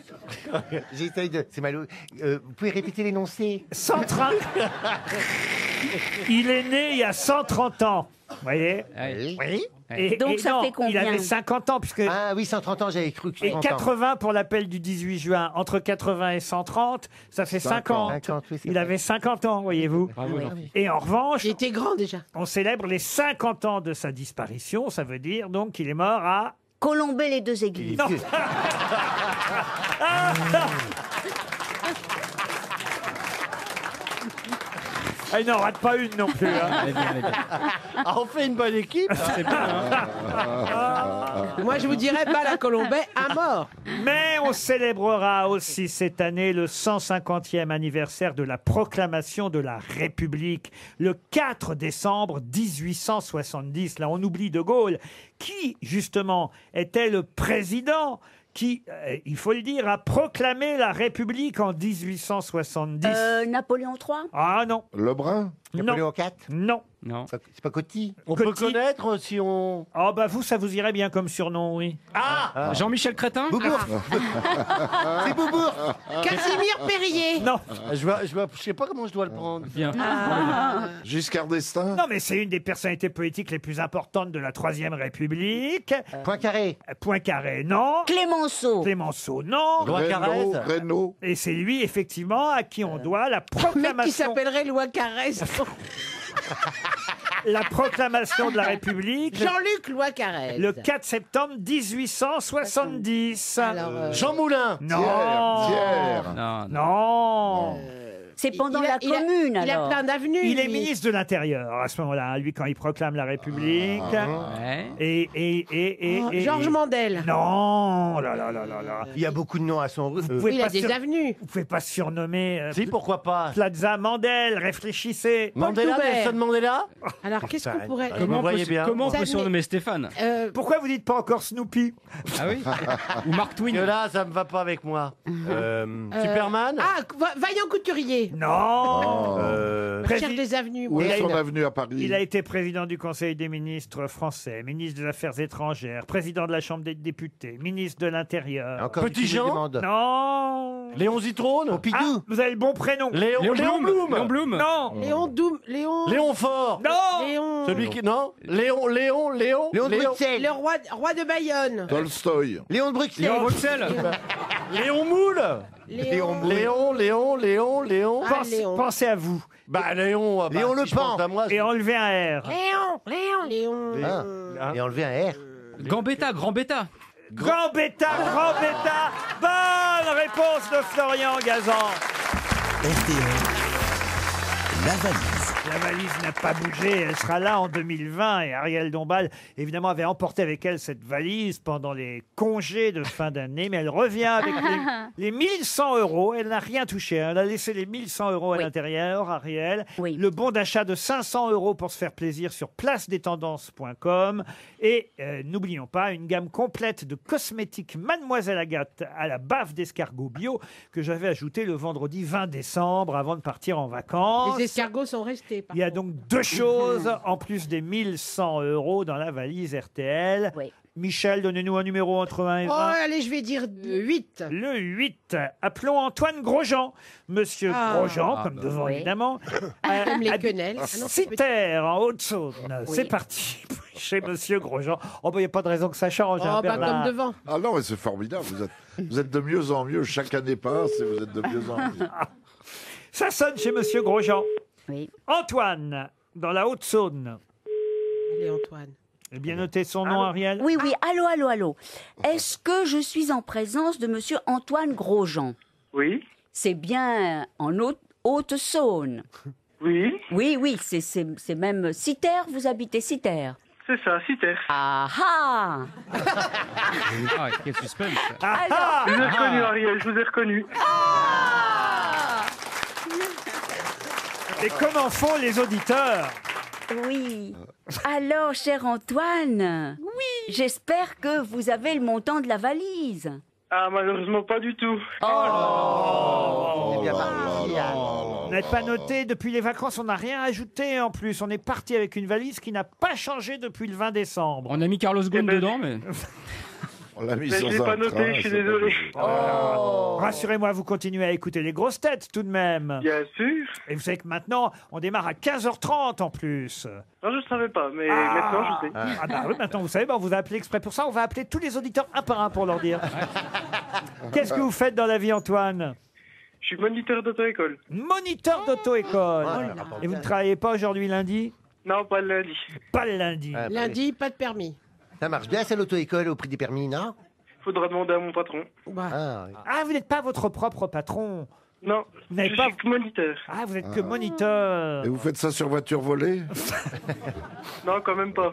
J'essaye de. C'est malo. Vous pouvez répéter l'énoncé? 130. Il est né il y a 130 ans. Vous voyez? Oui. Donc ça fait combien? Il avait 50 ans, puisque. Ah oui, 130 ans, j'avais cru que Et 130 ans. 80 pour l'appel du 18 juin. Entre 80 et 130, ça fait 50. 50, oui, c'est Il vrai. avait 50 ans, voyez-vous. Bravo, Jean-Philippe. Et en revanche, Il était grand déjà. on célèbre les 50 ans de sa disparition. Ça veut dire donc qu'il est mort à... Colomber les deux églises. Non. Ah, il n'en rate pas une non plus. hein. Allez, bien, allez, bien. Ah, on fait une bonne équipe. C'est bien, hein. Moi, je vous dirais pas la Colombais à mort. Mais on célébrera aussi cette année le 150e anniversaire de la proclamation de la République, le 4 décembre 1870. Là, on oublie De Gaulle, qui, justement, était le président qui, il faut le dire, a proclamé la République en 1870. Napoléon III. Ah non, Lebrun. Napoléon IV. non. Non. C'est pas Coty. On peut Coty. connaître si on... Oh bah vous, ça vous irait bien comme surnom, oui. Ah, Jean-Michel Crétin? Boubourg. C'est Boubourg. Casimir Périer. Non, Je sais pas comment je dois le prendre. Bien. Giscard d'Estaing. non, mais c'est une des personnalités politiques les plus importantes de la Troisième République. Poincaré. Poincaré, non. Clémenceau. Clémenceau, non. Loi Carrez. Reynaud. Et c'est lui, effectivement, à qui on doit la Un mec qui proclamation, s'appellerait Loi Carrez. la proclamation de la République Jean-Luc Loi Carrez. le 4 septembre 1870. Alors, Jean Moulin. Non. Thiers. Non, non. Non. C'est pendant il a- la il a- Commune, Il a alors. plein d'avenues. Il est lui. ministre de l'Intérieur à ce moment-là, lui, quand il proclame la République. Ouais. Et Georges Mandel. Non, là, là, là, là, là. Il y a beaucoup de noms à son. Vous pouvez Il a pas des sur- avenues. Vous pouvez pas surnommer Si, pourquoi pas. Plaza Mandel, réfléchissez. Mandela, Toubert. Nelson Mandela. Alors, qu'est-ce qu'on pourrait. Vous me voyez bien. Comment on Ça peut n'est- surnommer Stéphane? Pourquoi vous dites pas encore Snoopy? Ah oui? Ou Mark Twain? Que là, ça me va pas avec moi. Superman. Ah, Vaillant Couturier. Non. Cherche des avenues. Où est moi. son avenue à Paris? Il a été président du Conseil des ministres français, ministre des Affaires étrangères, président de la Chambre des députés, ministre de l'Intérieur. Encore Petit qui me Jean. demande. Non. Léon Zitrone. Ah, vous avez le bon prénom. Léon Blum. Léon Blum. Non. Léon Fort. Non. Léon. Celui qui... Non. Léon de Bruxelles. Le roi de Bayonne. Tolstoï. Léon de Bruxelles. Léon Bruxelles. Léon Moule. Léon. Ah, Léon. Pensez à vous. Léon. Léon Le Pen. Et enlevez un R. Léon. Et enlever un R. Gambetta, Grand Bêta. Gambetta. Bonne réponse de Florian Gazan. RTL, la valise. La valise n'a pas bougé, elle sera là en 2020 et Ariel Dombal, évidemment, avait emporté avec elle cette valise pendant les congés de fin d'année, mais elle revient avec les 1100 €. Elle n'a rien touché, hein. Elle a laissé les 1100 € à l'intérieur, Ariel. Le bon d'achat de 500 € pour se faire plaisir sur placedettendances.com. Et n'oublions pas, une gamme complète de cosmétiques Mademoiselle Agathe à la baffe d'escargot bio que j'avais ajouté le vendredi 20 décembre avant de partir en vacances. Les escargots sont restés. Il y a donc deux choses en plus des 1100 € dans la valise RTL. Michel, donnez-nous un numéro entre 1 et 20. Oh, allez, je vais dire 8. Le 8. Appelons Antoine Grosjean. Monsieur Grosjean, comme devant évidemment. Comme les quenelles. Citer, en Haute-Saône. C'est parti chez Monsieur Grosjean. Oh, il n'y a pas de raison que ça change. Oh, comme devant. Ah non, mais c'est formidable. Vous êtes de mieux en mieux. Chaque année passe et vous êtes de mieux en mieux. Ça sonne chez Monsieur Grosjean. Oui. Antoine, dans la Haute-Saône. Allez, Antoine. Eh bien, notez son nom, Ariel. Oui. Allô. Est-ce que je suis en présence de monsieur Antoine Grosjean? Oui. C'est bien en Haute-Saône. Oui. Oui, c'est même Citer, vous habitez Citer. C'est ça, Citer. Ah. Quel suspense. Je vous ai reconnu, Ariel, je vous ai reconnu. Et comment font les auditeurs? Oui. Alors, cher Antoine, j'espère que vous avez le montant de la valise. Ah, malheureusement pas du tout. C'est bien parti. Vous n'êtes pas noté depuis les vacances, on n'a rien ajouté en plus. On est parti avec une valise qui n'a pas changé depuis le 20 décembre. On a mis Carlos Ghosn dedans, mais... On l'a mis Mais sur je l'ai un pas noté, train, je suis c'est pas désolé. possible. Rassurez-moi, vous continuez à écouter les grosses têtes tout de même. Bien sûr. Et vous savez que maintenant, on démarre à 15h30 en plus. Non, je ne savais pas, mais maintenant je sais. Ah bah oui, maintenant vous savez, on vous a appelé exprès pour ça. On va appeler tous les auditeurs un par un pour leur dire. Qu'est-ce que vous faites dans la vie, Antoine? Je suis moniteur d'auto-école. Moniteur d'auto-école. Et vous ne travaillez pas aujourd'hui lundi? Non, pas le lundi. Pas le lundi. Lundi, pas de permis. Ça marche bien, c'est l'auto-école au prix des permis, non? Faudra demander à mon patron. Ah, vous n'êtes pas votre propre patron? Non, vous n'avez je pas... suis que moniteur. Ah, vous êtes que moniteur. Et vous faites ça sur voiture volée? Non, quand même pas.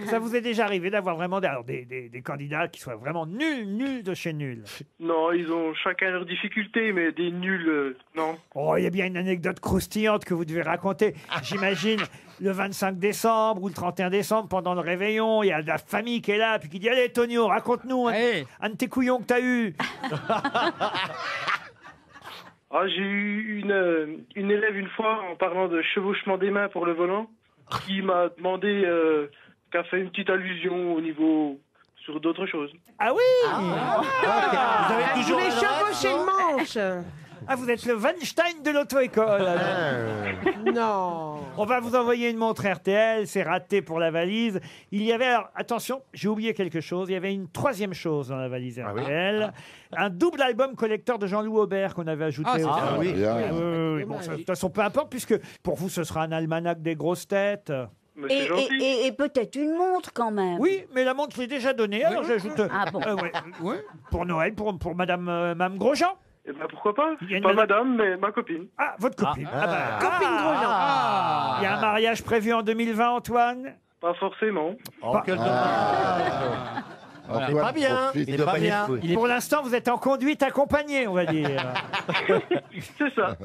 Ça vous est déjà arrivé d'avoir vraiment des candidats qui soient vraiment nuls de chez nuls? Non, ils ont chacun leurs difficultés, mais des nuls, non. Oh, il y a bien une anecdote croustillante que vous devez raconter. J'imagine le 25 décembre ou le 31 décembre, pendant le réveillon, il y a la famille qui est là, puis qui dit « Allez, Tonio, raconte-nous un de tes couillons que t'as eu. » Ah, j'ai eu une élève une fois, en parlant de chevauchement des mains pour le volant, qui m'a demandé, qui a fait une petite allusion au niveau sur d'autres choses. Ah oui Vous avez toujours les chevaucher le manche. Ah, vous êtes le Weinstein de l'auto-école. Non. On va vous envoyer une montre RTL, c'est raté pour la valise. Il y avait, alors, attention, j'ai oublié quelque chose, il y avait une troisième chose dans la valise RTL. Un double album collector de Jean-Loup Aubert qu'on avait ajouté. oui. Bon, de toute façon, peu importe, puisque pour vous, ce sera un almanach des grosses têtes. Et peut-être une montre quand même. Oui, mais la montre, je l'ai déjà donnée, alors j'ajoute... Ah bon. Pour Noël, pour Madame Grosjean. Eh ben pourquoi pas? Il y a une Pas madame, mais ma copine. Ah, votre copine. Copine Grosjean. Il y a un mariage prévu en 2020, Antoine? Pas forcément. Quel dommage. Antoine, pas bien. profite. Il est pas bien. Pour l'instant, vous êtes en conduite accompagnée, on va dire. C'est ça.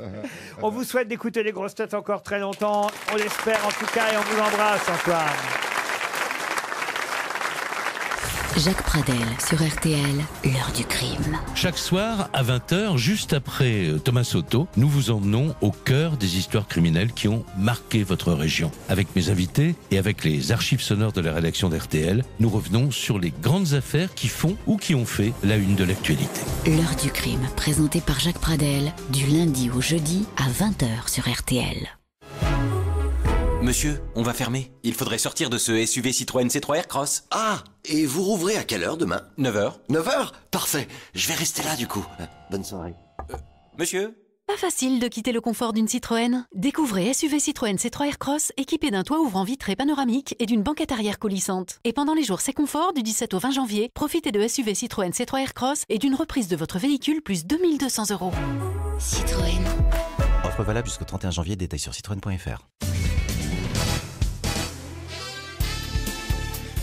On vous souhaite d'écouter les grosses têtes encore très longtemps. On l'espère en tout cas et on vous embrasse, Antoine. Jacques Pradel sur RTL, l'heure du crime. Chaque soir, à 20h, juste après Thomas Soto, nous vous emmenons au cœur des histoires criminelles qui ont marqué votre région. Avec mes invités et avec les archives sonores de la rédaction d'RTL, nous revenons sur les grandes affaires qui font ou qui ont fait la une de l'actualité. L'heure du crime, présenté par Jacques Pradel, du lundi au jeudi à 20h sur RTL. Monsieur, on va fermer. Il faudrait sortir de ce SUV Citroën C3 Aircross. Ah, et vous rouvrez à quelle heure demain? 9h. 9h? Parfait. Je vais rester là du coup. Bonne soirée. Monsieur? Pas facile de quitter le confort d'une Citroën. Découvrez SUV Citroën C3 Aircross équipé d'un toit ouvrant vitré panoramique et d'une banquette arrière coulissante. Et pendant les jours C'est confort du 17 au 20 janvier, profitez de SUV Citroën C3 Aircross et d'une reprise de votre véhicule plus 2200 €. Citroën. Offre valable jusqu'au 31 janvier, détails sur citroën.fr.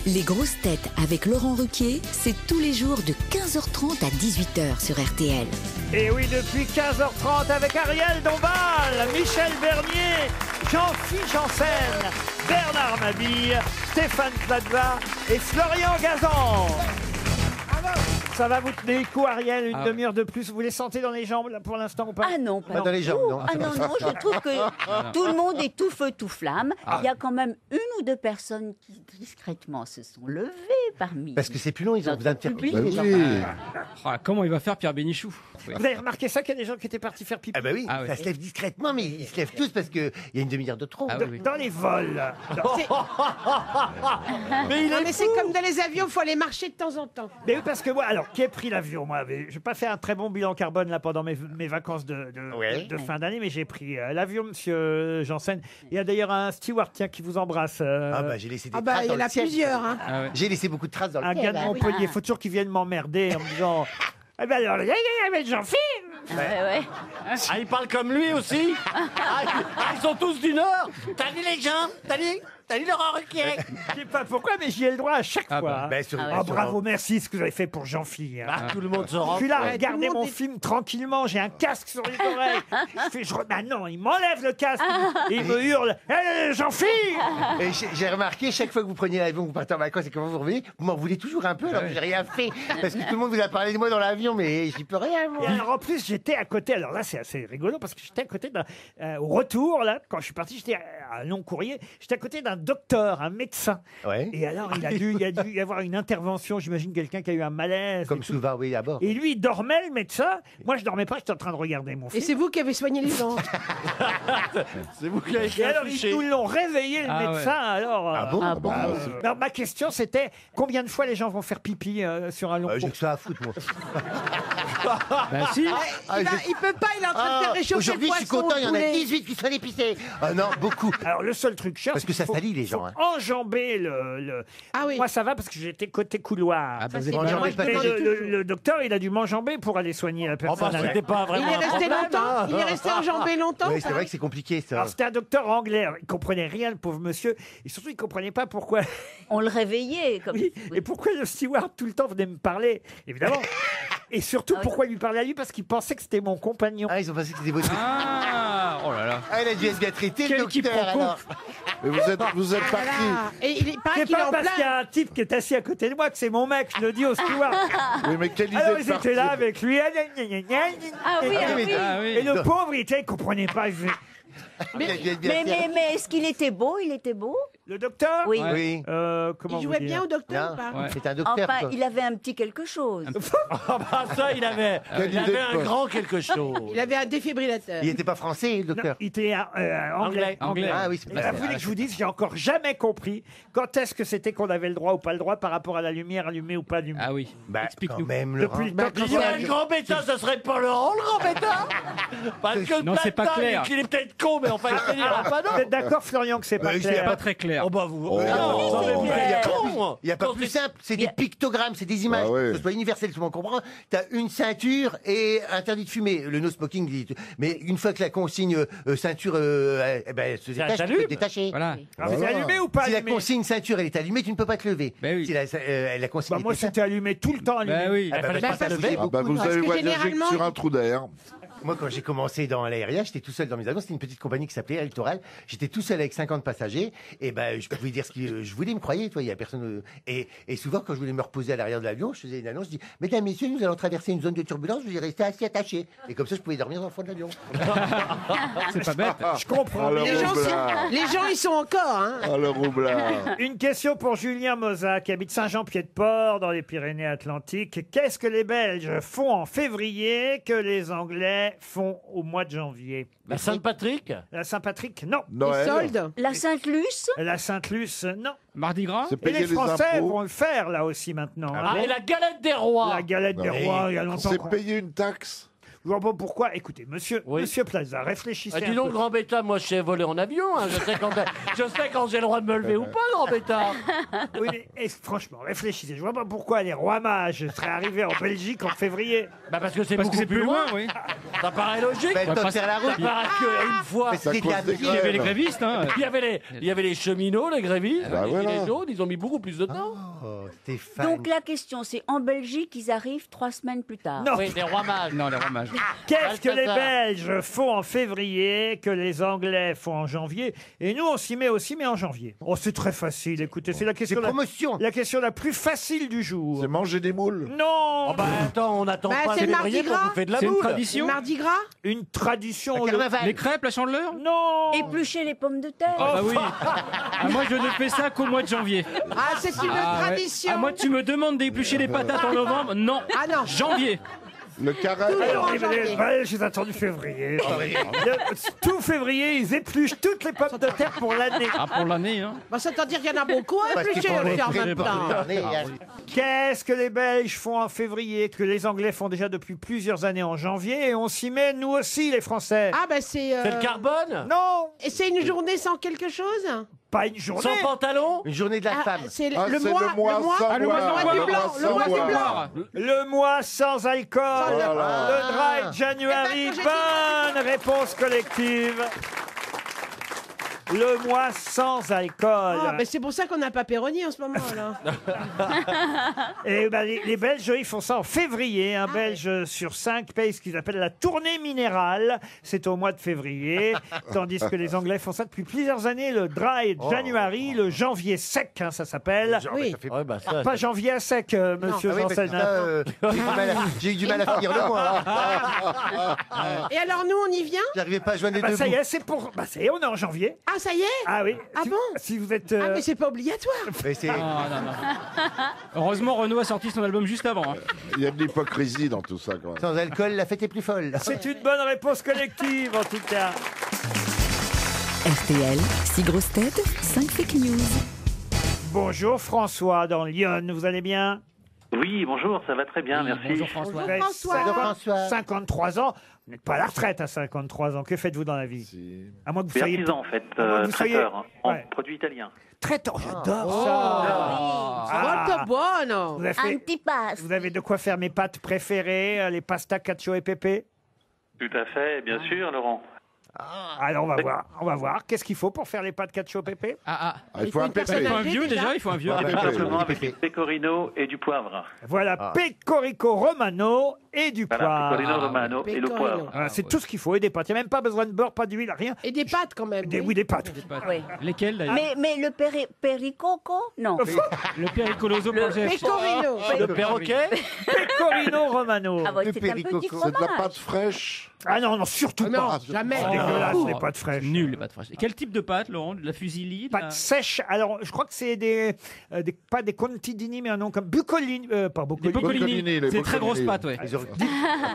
Les grosses têtes avec Laurent Ruquier, c'est tous les jours de 15h30 à 18h sur RTL. Et oui, depuis 15h30 avec Ariel Dombal, Michel Bernier, Jean-Philippe Janssen, Bernard Mabille, Stéphane Plaza et Florian Gazan. Ça va, vous tenez le coup, Ariel, une demi-heure de plus. Vous les sentez dans les jambes, là, pour l'instant, ou pas? Ah non, Pas dans les jambes, non. Ah non, je trouve que tout le monde est tout feu, tout flamme. Il y a quand même une ou deux personnes qui discrètement se sont levées parmi. Parce que c'est plus long, ils ont besoin de faire pipi. Comment il va faire Pierre Bénichou? Vous avez remarqué ça, qu'il y a des gens qui étaient partis faire pipi? Ah bah oui, Ah ouais. ça se lève discrètement, mais ils se lèvent tous parce qu'il y a une demi-heure de trop. Ah oui, oui. Dans les vols. Mais c'est comme dans les avions, il faut aller marcher de temps en temps. Mais oui, parce que moi, alors, qui a pris l'avion? Moi, je n'ai pas fait un très bon bilan carbone là pendant mes vacances de fin d'année, mais j'ai pris l'avion, monsieur Janssen. Il y a d'ailleurs un steward, tiens, qui vous embrasse. Ah bah j'ai laissé des Ah bah traces il y dans en le a ciel. plusieurs. Hein. Ah ouais. J'ai laissé beaucoup de traces dans le Un ciel. gars de Montpellier. Il faut toujours qu'il vienne m'emmerder en me disant... Eh ben alors, avec Jean-Philippe. Ouais. Ah, il parle comme lui aussi. Ils sont tous du Nord. Salut les gens. Salut Laurent Ruquier. Je sais pas pourquoi, mais j'y ai le droit à chaque Ah fois. bah. hein. Ben, sur- Ah, bravo, merci ce que vous avez fait pour Jean-Philippe. hein. Ah, tout le monde se rend. Je suis là à Ouais, regarder tout le monde mon est- film tranquillement, j'ai un casque sur les oreilles. Ah non, il m'enlève le casque et il me hurle Jean-Philippe. Et j'ai remarqué, chaque fois que vous preniez l'avion, que vous partez en vacances et que vous revenez, vous m'en voulez toujours un peu alors que j'ai rien fait. Parce que tout le monde vous a parlé de moi dans l'avion, mais j'y peux rien, moi. Et alors en plus j'étais à côté, alors là c'est assez rigolo parce que j'étais à côté au retour là, quand je suis parti, j'étais à un long courrier, j'étais à côté d'un docteur, un médecin. Ouais. Et alors il a dû y avoir une intervention, j'imagine quelqu'un qui a eu un malaise. Comme et tout. souvent, oui, à bord. Et lui il dormait, le médecin. Moi je dormais pas, j'étais en train de regarder mon Et film. c'est vous qui avez soigné les gens. C'est vous qui avez Et fait alors afficher. ils nous l'ont réveillé le Ah médecin. Alors, Ah bon Ah bon alors, ma question c'était combien de fois les gens vont faire pipi sur un long J'ai cours. que ça à foutre, moi. Bah si. Il peut pas, il est en train de faire réchauffer Aujourd'hui, le je suis poisson content, au il y en a poulet. 18 qui sont épicés. Ah non, beaucoup. Alors le seul truc cher, Parce que ça salit les gens, hein. enjamber le. Ah oui. Moi ça va parce que j'étais côté couloir. Ah bah, vous c'est êtes bien. bien. Moi, je Mais demandais toujours. le docteur il a dû m'enjamber pour aller soigner la Oh, personne. bah, c'était pas Il vraiment est un resté problème, longtemps. hein. Il est resté enjambé longtemps. Oui, c'est vrai que c'est compliqué, ça. Alors c'était un docteur anglais, alors, il comprenait rien le pauvre monsieur, et surtout il comprenait pas pourquoi. On le réveillait comme. Oui, et pourquoi le steward tout le temps venait me parler, évidemment. Et surtout pourquoi il lui parlait à lui, parce qu'il pensait que c'était mon compagnon. Ah, ils ont pensé que c'était votre... Ah, oh là là. Ah, il a dû être bien traité, le Quel docteur, quiproquo. alors. Et vous êtes parti. Voilà. Et il paraît C'est qu'il est pas en parce qu'il y plein. a un type qui est assis à côté de moi que c'est mon mec, je le dis au steward. Oui, mais quelle idée Alors de ils partir. étaient là avec lui. Ah oui, ah oui. Ah oui. Et le pauvre, il comprenait pas. Il faisait, Il a dû être bien traité. Mais est-ce qu'il était beau? Il était beau? Le docteur Oui. Oui. Comment Il vous jouait dire bien au docteur Non, ou pas Ouais. c'est un docteur, Enfin, quoi. il avait un petit quelque chose. Ah bah ça, il avait Quelle idée de un poste. grand quelque chose. Il avait un défibrillateur. Il n'était pas français, le Non, docteur. il était anglais. Anglais. Ah oui, c'est Mais vous voulez que je vous dise, j'ai encore jamais compris quand est-ce que c'était qu'on avait le droit ou pas le droit par rapport à la lumière allumée ou pas allumée. Ah oui. Bah, quand Explique-nous. même, Laurent. Depuis le temps qu'il Il y a le grand bêta, ça serait pas Laurent, le grand bêta. Parce que Non, c'est pas Platin, clair. qu'il est peut-être con, mais enfin, il dira pas Vous êtes non. d'accord, Florian, que c'est pas Oui, C'est clair pas très clair. Oh bah vous. Oh. Non, c'est mais clair. il y a con. Il n'y a pas Quand plus c'est- simple, c'est des pictogrammes, c'est des images. Ah ouais. Que ce soit universel, tout le monde comprend. Tu as une ceinture et interdit de fumer. Le no smoking, mais une fois que la consigne ceinture se détache, tu s'allume. peux te détacher. Voilà. Ah, c'est allumé ou pas Si la allumé consigne ceinture elle est allumée, tu ne peux pas te lever. Ben oui. Si la consigne Bah, moi, était c'était allumé tout le temps. Allumé. Bah oui. Ah bah, fallait bah, pas ça, se c'est lever. beaucoup. Ah bah, vous Parce avez que voyagé que généralement, sur un trou d'air. Moi, quand j'ai commencé dans l'aérien, j'étais tout seul dans mes avions. C'était une petite compagnie qui s'appelait Electoral. J'étais tout seul avec 50 passagers. Et ben, je pouvais dire ce que je voulais, ils me croyaient, toi. Il y a personne. Et souvent, quand je voulais me reposer à l'arrière de l'avion, je faisais une annonce. Je dis, mesdames, messieurs, nous allons traverser une zone de turbulence. Je vais rester assis attaché. Et comme ça, je pouvais dormir dans le fond de l'avion. C'est pas bête. Je comprends. Alors, Les gens, roublard. les gens, ils sont encore. Hein. Ah, le roublard. Une question pour Julien Moza, qui habite Saint-Jean-Pied-de-Port, dans les Pyrénées-Atlantiques. Qu'est-ce que les Belges font en février que les Anglais font au mois de janvier? La Saint-Patrick? La Saint-Patrick, non. Noël. Les soldes. La Sainte-Luce. La Sainte-Luce, non. Mardi Gras. C'est Et payer les les Français impôts. vont le faire, là aussi, maintenant. Ah, hein. et la galette des rois. La galette des rois, il y a longtemps. C'est qu'on- payer une taxe. Je vois pas pourquoi. Écoutez, monsieur Plaza, réfléchissez Ah, dis un donc, peu. grand bêta, moi je sais voler en avion. Hein. Je sais quand j'ai le droit de me lever ou pas, grand bêta. Oui, mais franchement, réfléchissez. Je vois pas pourquoi les rois mages seraient arrivés en Belgique en février. Bah parce que c'est Parce que beaucoup c'est plus loin, oui. Ça paraît logique. Ben, toi, faire la route. Ça paraît qu'une fois. Mais c'était de la cause des Il y avait les grèves. grévistes, hein. Il y avait les cheminots, les grévistes, Bah et voilà. les autres, ils ont mis beaucoup plus de temps. Oh, Stéphane. Donc la question, c'est en Belgique, ils arrivent 3 semaines plus tard. Non. Oui, les rois mages. Non, les rois mages. Qu'est-ce que les Balthazar. Belges font en février que les Anglais font en janvier? Et nous, on s'y met aussi, mais en janvier. Oh, c'est très facile. Écoutez, c'est la C'est question, promotion. la question la plus facile du jour. C'est manger des moules. Non. Oh bah attends, on n'attend Bah, pas c'est le février Mardi pour Gras. bouffer de la C'est une boule. tradition. Mardi Gras. Une tradition. Le carnaval. Les crêpes, la chandeleur. Non. Éplucher les pommes de terre. Ah bah oui. Ah, moi, je ne fais ça qu'au mois de janvier. Ah, c'est une Ah, ouais. tradition. Ah, moi, tu me demandes d'éplucher les patates en novembre? Non. Ah non. Janvier. Le carré. Alors, en les janvier. Belges, j'ai attendu février. Tout février, ils épluchent toutes les pommes de terre pour l'année. Ah, pour l'année, hein. Bah, ça veut dire qu'il y en a beaucoup à Parce qu'ils éplucher font les aussi en frais même de temps. journée, hein. Qu'est-ce que les Belges font en février, que les Anglais font déjà depuis plusieurs années en janvier, et on s'y met, nous aussi, les Français? Ah, bah, c'est. C'est le carbone? Non. Et c'est une journée sans quelque chose? Pas une journée. Sans pantalon? Une journée de la Ah, femme. c'est Ah, le c'est mois. le mois sans Ah, le mois boire. sans boire. du blanc. Le mois du boire. blanc. Le mois sans alcool. Voilà. Le Dry January. Eh ben, que j'ai Bonne réponse collective. Le mois sans alcool. Ah, bah, c'est pour ça qu'on n'a pas Péroni en ce moment, là. Et ben, les Belges, ils font ça en février. Un Belge sur 5 paye ce qu'ils appellent la tournée minérale. C'est au mois de février. Tandis que les Anglais font ça depuis plusieurs années. Le Dry January, le janvier sec, hein, ça s'appelle. Oui. Ouais, bah ça. Pas janvier à sec, monsieur Ah oui, parce que Janssen. ça, j'ai eu du mal à finir le mois. Et alors, nous, on y vient? J'arrivais pas à joindre les Bah, deux ça y bouts. est, c'est pour. Bah, ça y est, on est en janvier. Ah, ça y est? Ah oui. Ah si, bon? Si vous êtes. Ah, mais c'est pas obligatoire. Mais c'est- Non, non, non. Heureusement, Renaud a sorti son album juste avant. hein. Il y a de l'hypocrisie dans tout ça, quand même. Sans alcool, la fête est plus folle. C'est une bonne réponse collective, en tout cas. RTL, 6 grosses têtes, 5 fake news. Bonjour François dans Lyon, vous allez bien? Oui, bonjour, ça va très bien, merci. Bonjour François. Vous avez François. 53 ans. Vous n'êtes pas à la retraite à 53 ans. Que faites-vous dans la vie? À moins que vous soyez Artisan, en fait, à moins que vous soyez- traiteur, hein, en Ouais. produits italiens. Traiteur, j'adore Oh, ça. molto buono. Vous avez, fait- Antipasto. vous avez de quoi faire mes pâtes préférées, les pastas cacio et pepe? Tout à fait, bien sûr, Laurent. Alors on va voir. Qu'est-ce qu'il faut pour faire les pâtes cacio et pepe? Ah, Ah, il faut un pépé. Il faut un vieux déjà, il faut un vieux. Tout ouais, simplement ouais, avec du pecorino et du poivre. Voilà, pecorico romano et du Voilà, poivre. pecorino romano et le Pecorino. poivre. Voilà, c'est tout ce qu'il faut, et des pâtes. Il n'y a même pas besoin de beurre, pas d'huile, rien. Et des pâtes, quand même. Oui, des pâtes. Oui. Lesquels d'ailleurs? Mais le pericoco? Non. Le pericoloso pour le GF. Pecorino. Le perroquet? Pecorino romano. Ah, ouais, Le c'est un petit pericoco. C'est de la fromage. pâte fraîche. Ah non, non, surtout Non, pas. jamais. C'est dégueulasse, Oh. les pâtes fraîches. Nul, les pâtes fraîches. Et quel type de pâte, Laurent? De la fusilli? de la- Pâtes sèches. Alors, je crois que c'est pas des contadini, mais un nom comme bucolini. Pas Des bucolini. boccolini. Boccolini, les C'est très grosse boccolini. pâte,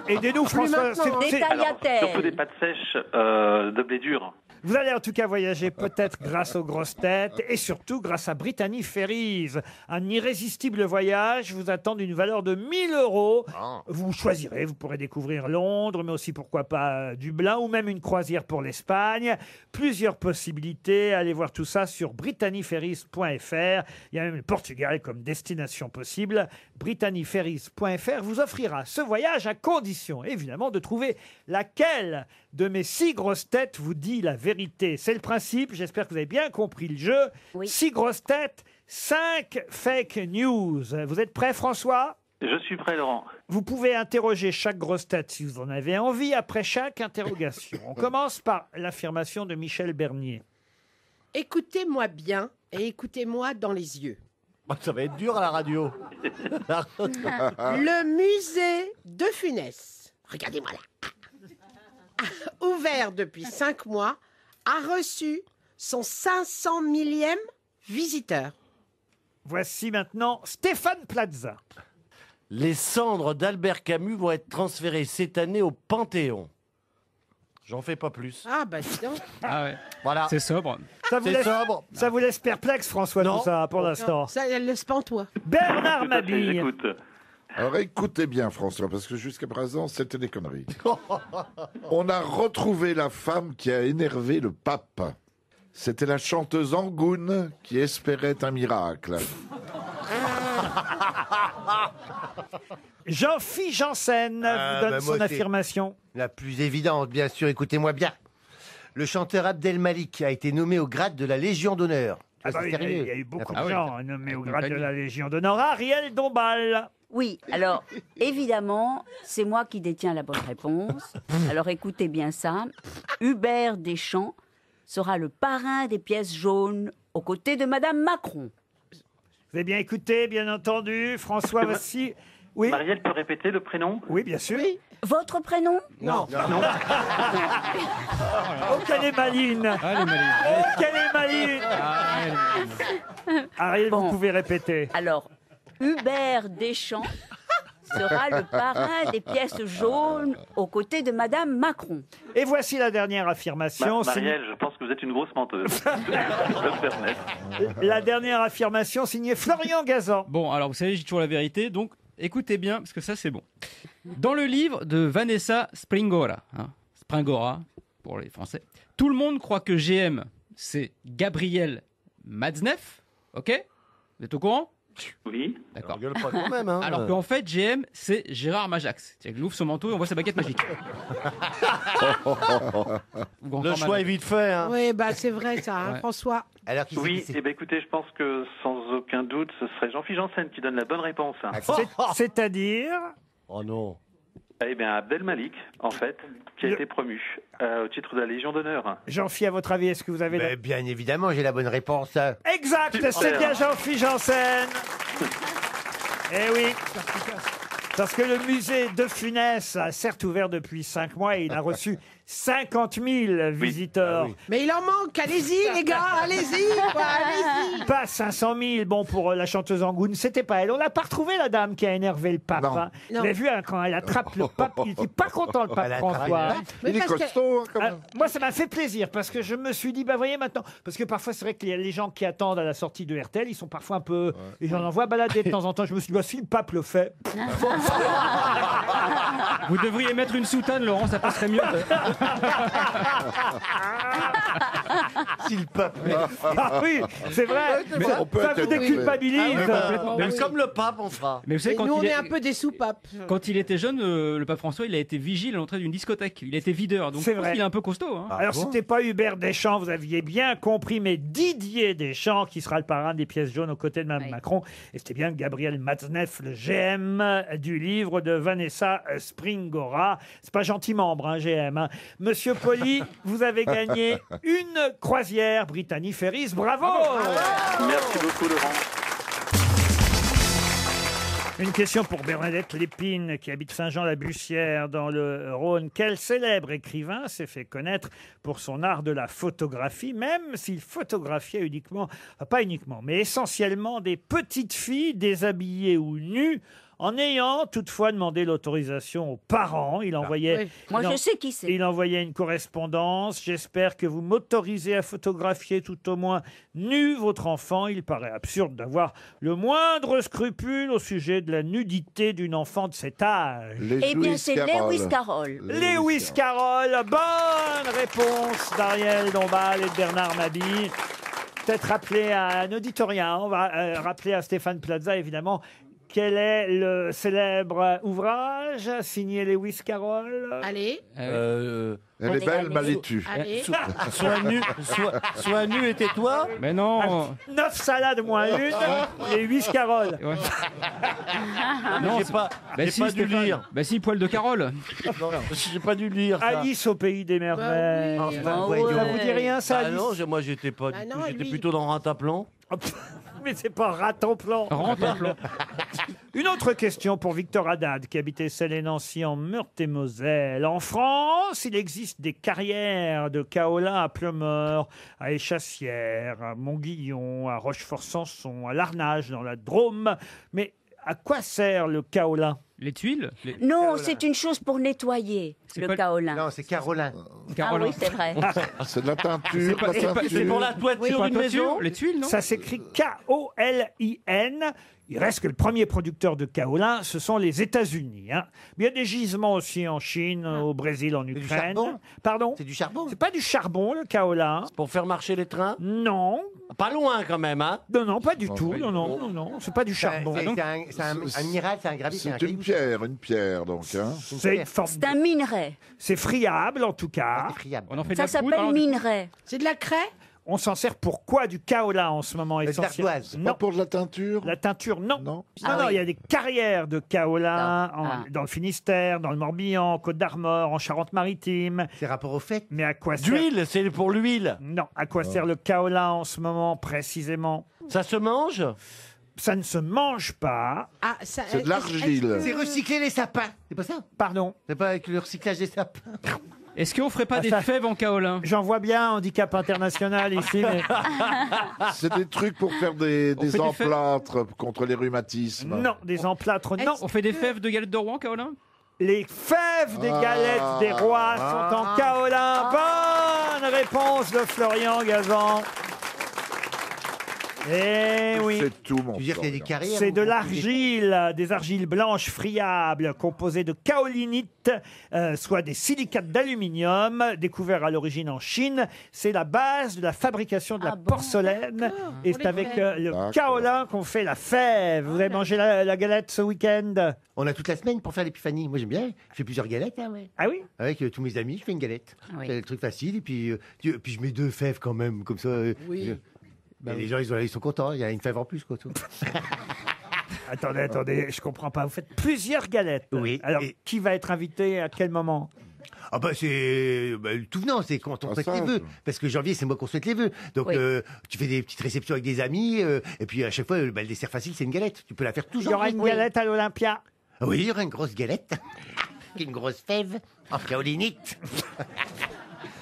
ouais. Aidez-nous, François. maintenant, Des Alors, surtout des tagliatelles. pâtes sèches de blé dur. Vous allez en tout cas voyager peut-être grâce aux grosses têtes et surtout grâce à Brittany Ferries. Un irrésistible voyage vous attend d'une valeur de 1 000 €. Vous choisirez, vous pourrez découvrir Londres, mais aussi pourquoi pas Dublin ou même une croisière pour l'Espagne. Plusieurs possibilités. Allez voir tout ça sur brittanyferries.fr. Il y a même le Portugal comme destination possible. brittanyferries.fr vous offrira ce voyage à condition, évidemment, de trouver laquelle de mes 6 grosses têtes vous dit la vérité. C'est le principe. J'espère que vous avez bien compris le jeu. Oui. 6 grosses têtes, 5 fake news. Vous êtes prêts, François? Je suis prêt, Laurent. Vous pouvez interroger chaque grosse tête si vous en avez envie après chaque interrogation. On commence par l'affirmation de Michel Bernier. Écoutez-moi bien et écoutez-moi dans les yeux. Ça va être dur à la radio. Le musée de Funès, regardez-moi là, ouvert depuis 5 mois, a reçu son 500 millième visiteur. Voici maintenant Stéphane Plaza. Les cendres d'Albert Camus vont être transférées cette année au Panthéon. J'en fais pas plus. Ah bah dis donc. Ah ouais. Voilà. C'est sobre. Ça vous, C'est laisse, sobre. ça vous laisse perplexe, François, Non. tout ça, pour l'instant. Non, ça, elle laisse pas en toi. Bernard Tout à fait, Mabille. j'écoute. Alors écoutez bien François, parce que jusqu'à présent c'était des conneries. On a retrouvé la femme qui a énervé le pape. C'était la chanteuse Angoune qui espérait un miracle. Jean-Philippe Janssen vous donne bah, son moi, c'est affirmation. La plus évidente, bien sûr, écoutez-moi bien. Le chanteur Abdel Malik a été nommé au grade de la Légion d'honneur. Ah bah C'est oui, il sérieux. y a eu beaucoup Ah de oui. gens nommés au grade de la Légion d'honneur. Ariel Dombal. Oui, alors évidemment, c'est moi qui détiens la bonne réponse. Alors écoutez bien ça. Hubert Deschamps sera le parrain des pièces jaunes aux côtés de Madame Macron. Vous avez bien écouté, bien entendu. François, voici. Oui. Marielle peut répéter le prénom? Oui, bien sûr. Votre prénom? Non. Oh, qu'elle est maline. Ah, elle est maline. Oh, qu'elle est maline. Ah, elle est maline. Ariel, Bon. vous pouvez répéter. Alors, Hubert Deschamps sera le parrain des pièces jaunes aux côtés de Madame Macron. Et voici la dernière affirmation. Marielle, je pense que vous êtes une grosse menteuse. Je peux me permettre. La dernière affirmation signée Florian Gazan. Bon, alors vous savez, j'ai toujours la vérité, donc écoutez bien, parce que ça c'est bon. Dans le livre de Vanessa Springora, Springora pour les Français, tout le monde croit que GM c'est Gabriel Matzneff, ok? Vous êtes au courant? Oui. D'accord. Gueule pas quand même, hein. Alors qu'en fait, GM c'est Gérard Majax. C'est-à-dire qu'il ouvre son manteau et on voit sa baguette magique. Le choix est vite fait. Hein. Oui, bah c'est vrai ça, hein, Ouais. François. Alors, qui Oui, et ben écoutez, je pense que sans aucun doute, ce serait Jean-Philippe Janssen qui donne la bonne réponse. C'est-à-dire? Oh non. Eh bien, Abdel Malik, en fait, qui a été promu au titre de la Légion d'honneur. Jean-Philippe, à votre avis, est-ce que vous avez... Mais bien évidemment, j'ai la bonne réponse. Exact, Super. c'est bien Jean-Philippe Janssen. Eh oui. Parce que le musée de Funès a certes ouvert depuis 5 mois et il a reçu 50 000 visiteurs. Ah oui. Mais il en manque, allez-y les gars, allez-y, quoi, allez-y. Pas 500 000. Bon, pour la chanteuse Angoune, c'était pas elle. On n'a pas retrouvé la dame qui a énervé le pape. Non. hein. Vous Non. avez vu hein, quand elle attrape le pape, il n'était pas content le pape Elle attrape François. le Mais Il est parce que- costaud hein, quand même. Moi, ça m'a fait plaisir parce que je me suis dit, bah voyez maintenant, parce que parfois c'est vrai que les gens qui attendent à la sortie de RTL, ils sont parfois un peu, et j'en envoie balader de temps en temps. Je me suis dit, bah, si le pape le fait, Vous devriez mettre une soutane, Laurent, ça passerait mieux. Si le peuple. ah oui, c'est vrai, on peut ça vous être- déculpabilise. Mais comme le pape, on fera. Mais vous savez, Et nous, on il est un peu des soupapes. quand il était jeune, le pape François, il a été vigile à l'entrée d'une discothèque. Il a été videur, donc C'est je pense vrai. qu'il est un peu costaud. Hein. Alors, c'était pas Hubert Deschamps, vous aviez bien compris, mais Didier Deschamps, qui sera le parrain des pièces jaunes aux côtés de Mme Oui. Macron. Et c'était bien Gabriel Matzneff, le GM du livre de Vanessa Springora. C'est pas gentil membre, hein, GM. hein. Monsieur Poli, vous avez gagné une croisière Brittany Ferries. Bravo! Merci beaucoup, Laurent. Une question pour Bernadette Lépine, qui habite Saint-Jean-la-Bussière dans le Rhône. Quel célèbre écrivain s'est fait connaître pour son art de la photographie, même s'il photographiait uniquement, enfin, pas uniquement, mais essentiellement des petites filles déshabillées ou nues, en ayant toutefois demandé l'autorisation aux parents. Il envoyait... oui. Moi, il je en- sais qui c'est. Il envoyait une correspondance. J'espère que vous m'autorisez à photographier tout au moins nu votre enfant. Il paraît absurde d'avoir le moindre scrupule au sujet de la nudité d'une enfant de cet âge. Eh bien, c'est Lewis Carroll. Lewis Carroll, bonne réponse d'Ariel Dombal et de Bernard Mabille. Peut-être rappeler à un auditorien, on va rappeler à Stéphane Plaza, évidemment, Quel est le célèbre ouvrage signé Lewis Carroll? Allez. Elle est belle, mal tue. Allez. Sois nu et tais-toi. Mais non. 9 salades moins une, et Lewis Carroll. Non, j'ai pas dû Stéphane. lire. Bah si, poil de Carole. Non, j'ai pas dû lire. Ça. Alice au pays des merveilles. Enfin, Ça vous dit rien, ça, Bah Alice? non, moi j'étais pas du tout. J'étais plutôt dans Rataplan. Mais c'est pas Rataplan. Rataplan. Une autre question pour Victor Haddad, qui habitait Celles et Nancy en Meurthe-et-Moselle. En France, il existe des carrières de kaolin à Pleumeur, à Échassières, à Montguillon, à Rochefort-Samson, à Larnage, dans la Drôme. Mais à quoi sert le kaolin? Les tuiles? Non, c'est une chose pour nettoyer, le kaolin. Non, c'est Carolin. Ah oui, c'est vrai. C'est de la teinture. C'est pour la toiture d'une maison. Les tuiles, non? Ça s'écrit K-O-L-I-N. Il reste que le premier producteur de kaolin, ce sont les États-Unis. Hein. Mais il y a des gisements aussi en Chine, au Brésil, en Ukraine. charbon? Pardon? C'est du charbon? C'est pas du charbon, le kaolin. Pour faire marcher les trains? Non. Pas loin quand même, hein? Non, pas du tout. Non. C'est pas du charbon. C'est un minéral, c'est un gravier, c'est un C'est une pierre donc. Hein. C'est un minerai. C'est friable en tout cas. On en fait de Ça la poudre, s'appelle alors, minerai. C'est de la craie? On s'en sert pour quoi du kaolin en ce moment essentiellement? Non, pour de la teinture. La teinture, non. Non, Ah non, oui. il y a des carrières de kaolin dans le Finistère, dans le Morbihan, en Côte d'Armor, en Charente-Maritime. C'est rapport au fait. Mais à quoi sert... D'huile, c'est pour l'huile. Non, à quoi sert le kaolin en ce moment précisément? Ça se mange? Ça ne se mange pas. Ah, C'est de l'argile. C'est recycler les sapins. C'est pas ça? Pardon. C'est pas avec le recyclage des sapins. Est-ce qu'on ferait pas des ça- fèves en kaolin? J'en vois bien, handicap international ici. Mais... C'est des trucs pour faire des fait des emplâtres contre les rhumatismes. Non, des emplâtres, non. On fait des fèves de galettes de roi en kaolin? Les fèves des galettes des rois sont en kaolin. Bonne réponse de Florian Gazan. Eh oui. C'est tout, mon Tu veux dire qu'il y a des carrières? C'est de où- l'argile, des argiles blanches friables composées de kaolinite, soit des silicates d'aluminium, découverts à l'origine en Chine. C'est la base de la fabrication de la porcelaine. Et c'est avec le D'accord. kaolin qu'on fait la fève. Vous avez mangé la galette ce week-end? On a toute la semaine pour faire l'épiphanie. Moi, j'aime bien. Je fais plusieurs galettes. Hein, ouais. Ah oui? Avec tous mes amis, je fais une galette. Oui. C'est le truc facile. Et puis je mets 2 fèves quand même, comme ça. Oui. Et les gens, ils sont contents. Il y a une fève en plus, quoi. Tout. Attendez, je comprends pas. Vous faites plusieurs galettes. Oui. Alors, qui va être invité à quel moment? Ah bah c'est tout venant, c'est quand on souhaite les vœux. Parce que janvier, c'est moi qu'on souhaite les vœux. Donc Oui. tu fais des petites réceptions avec des amis, et puis à chaque fois, le dessert facile, c'est une galette. Tu peux la faire Il toujours. y aura une Oui. galette à l'Olympia. Oui, il y aura une grosse galette. Une grosse fève en kaolinite.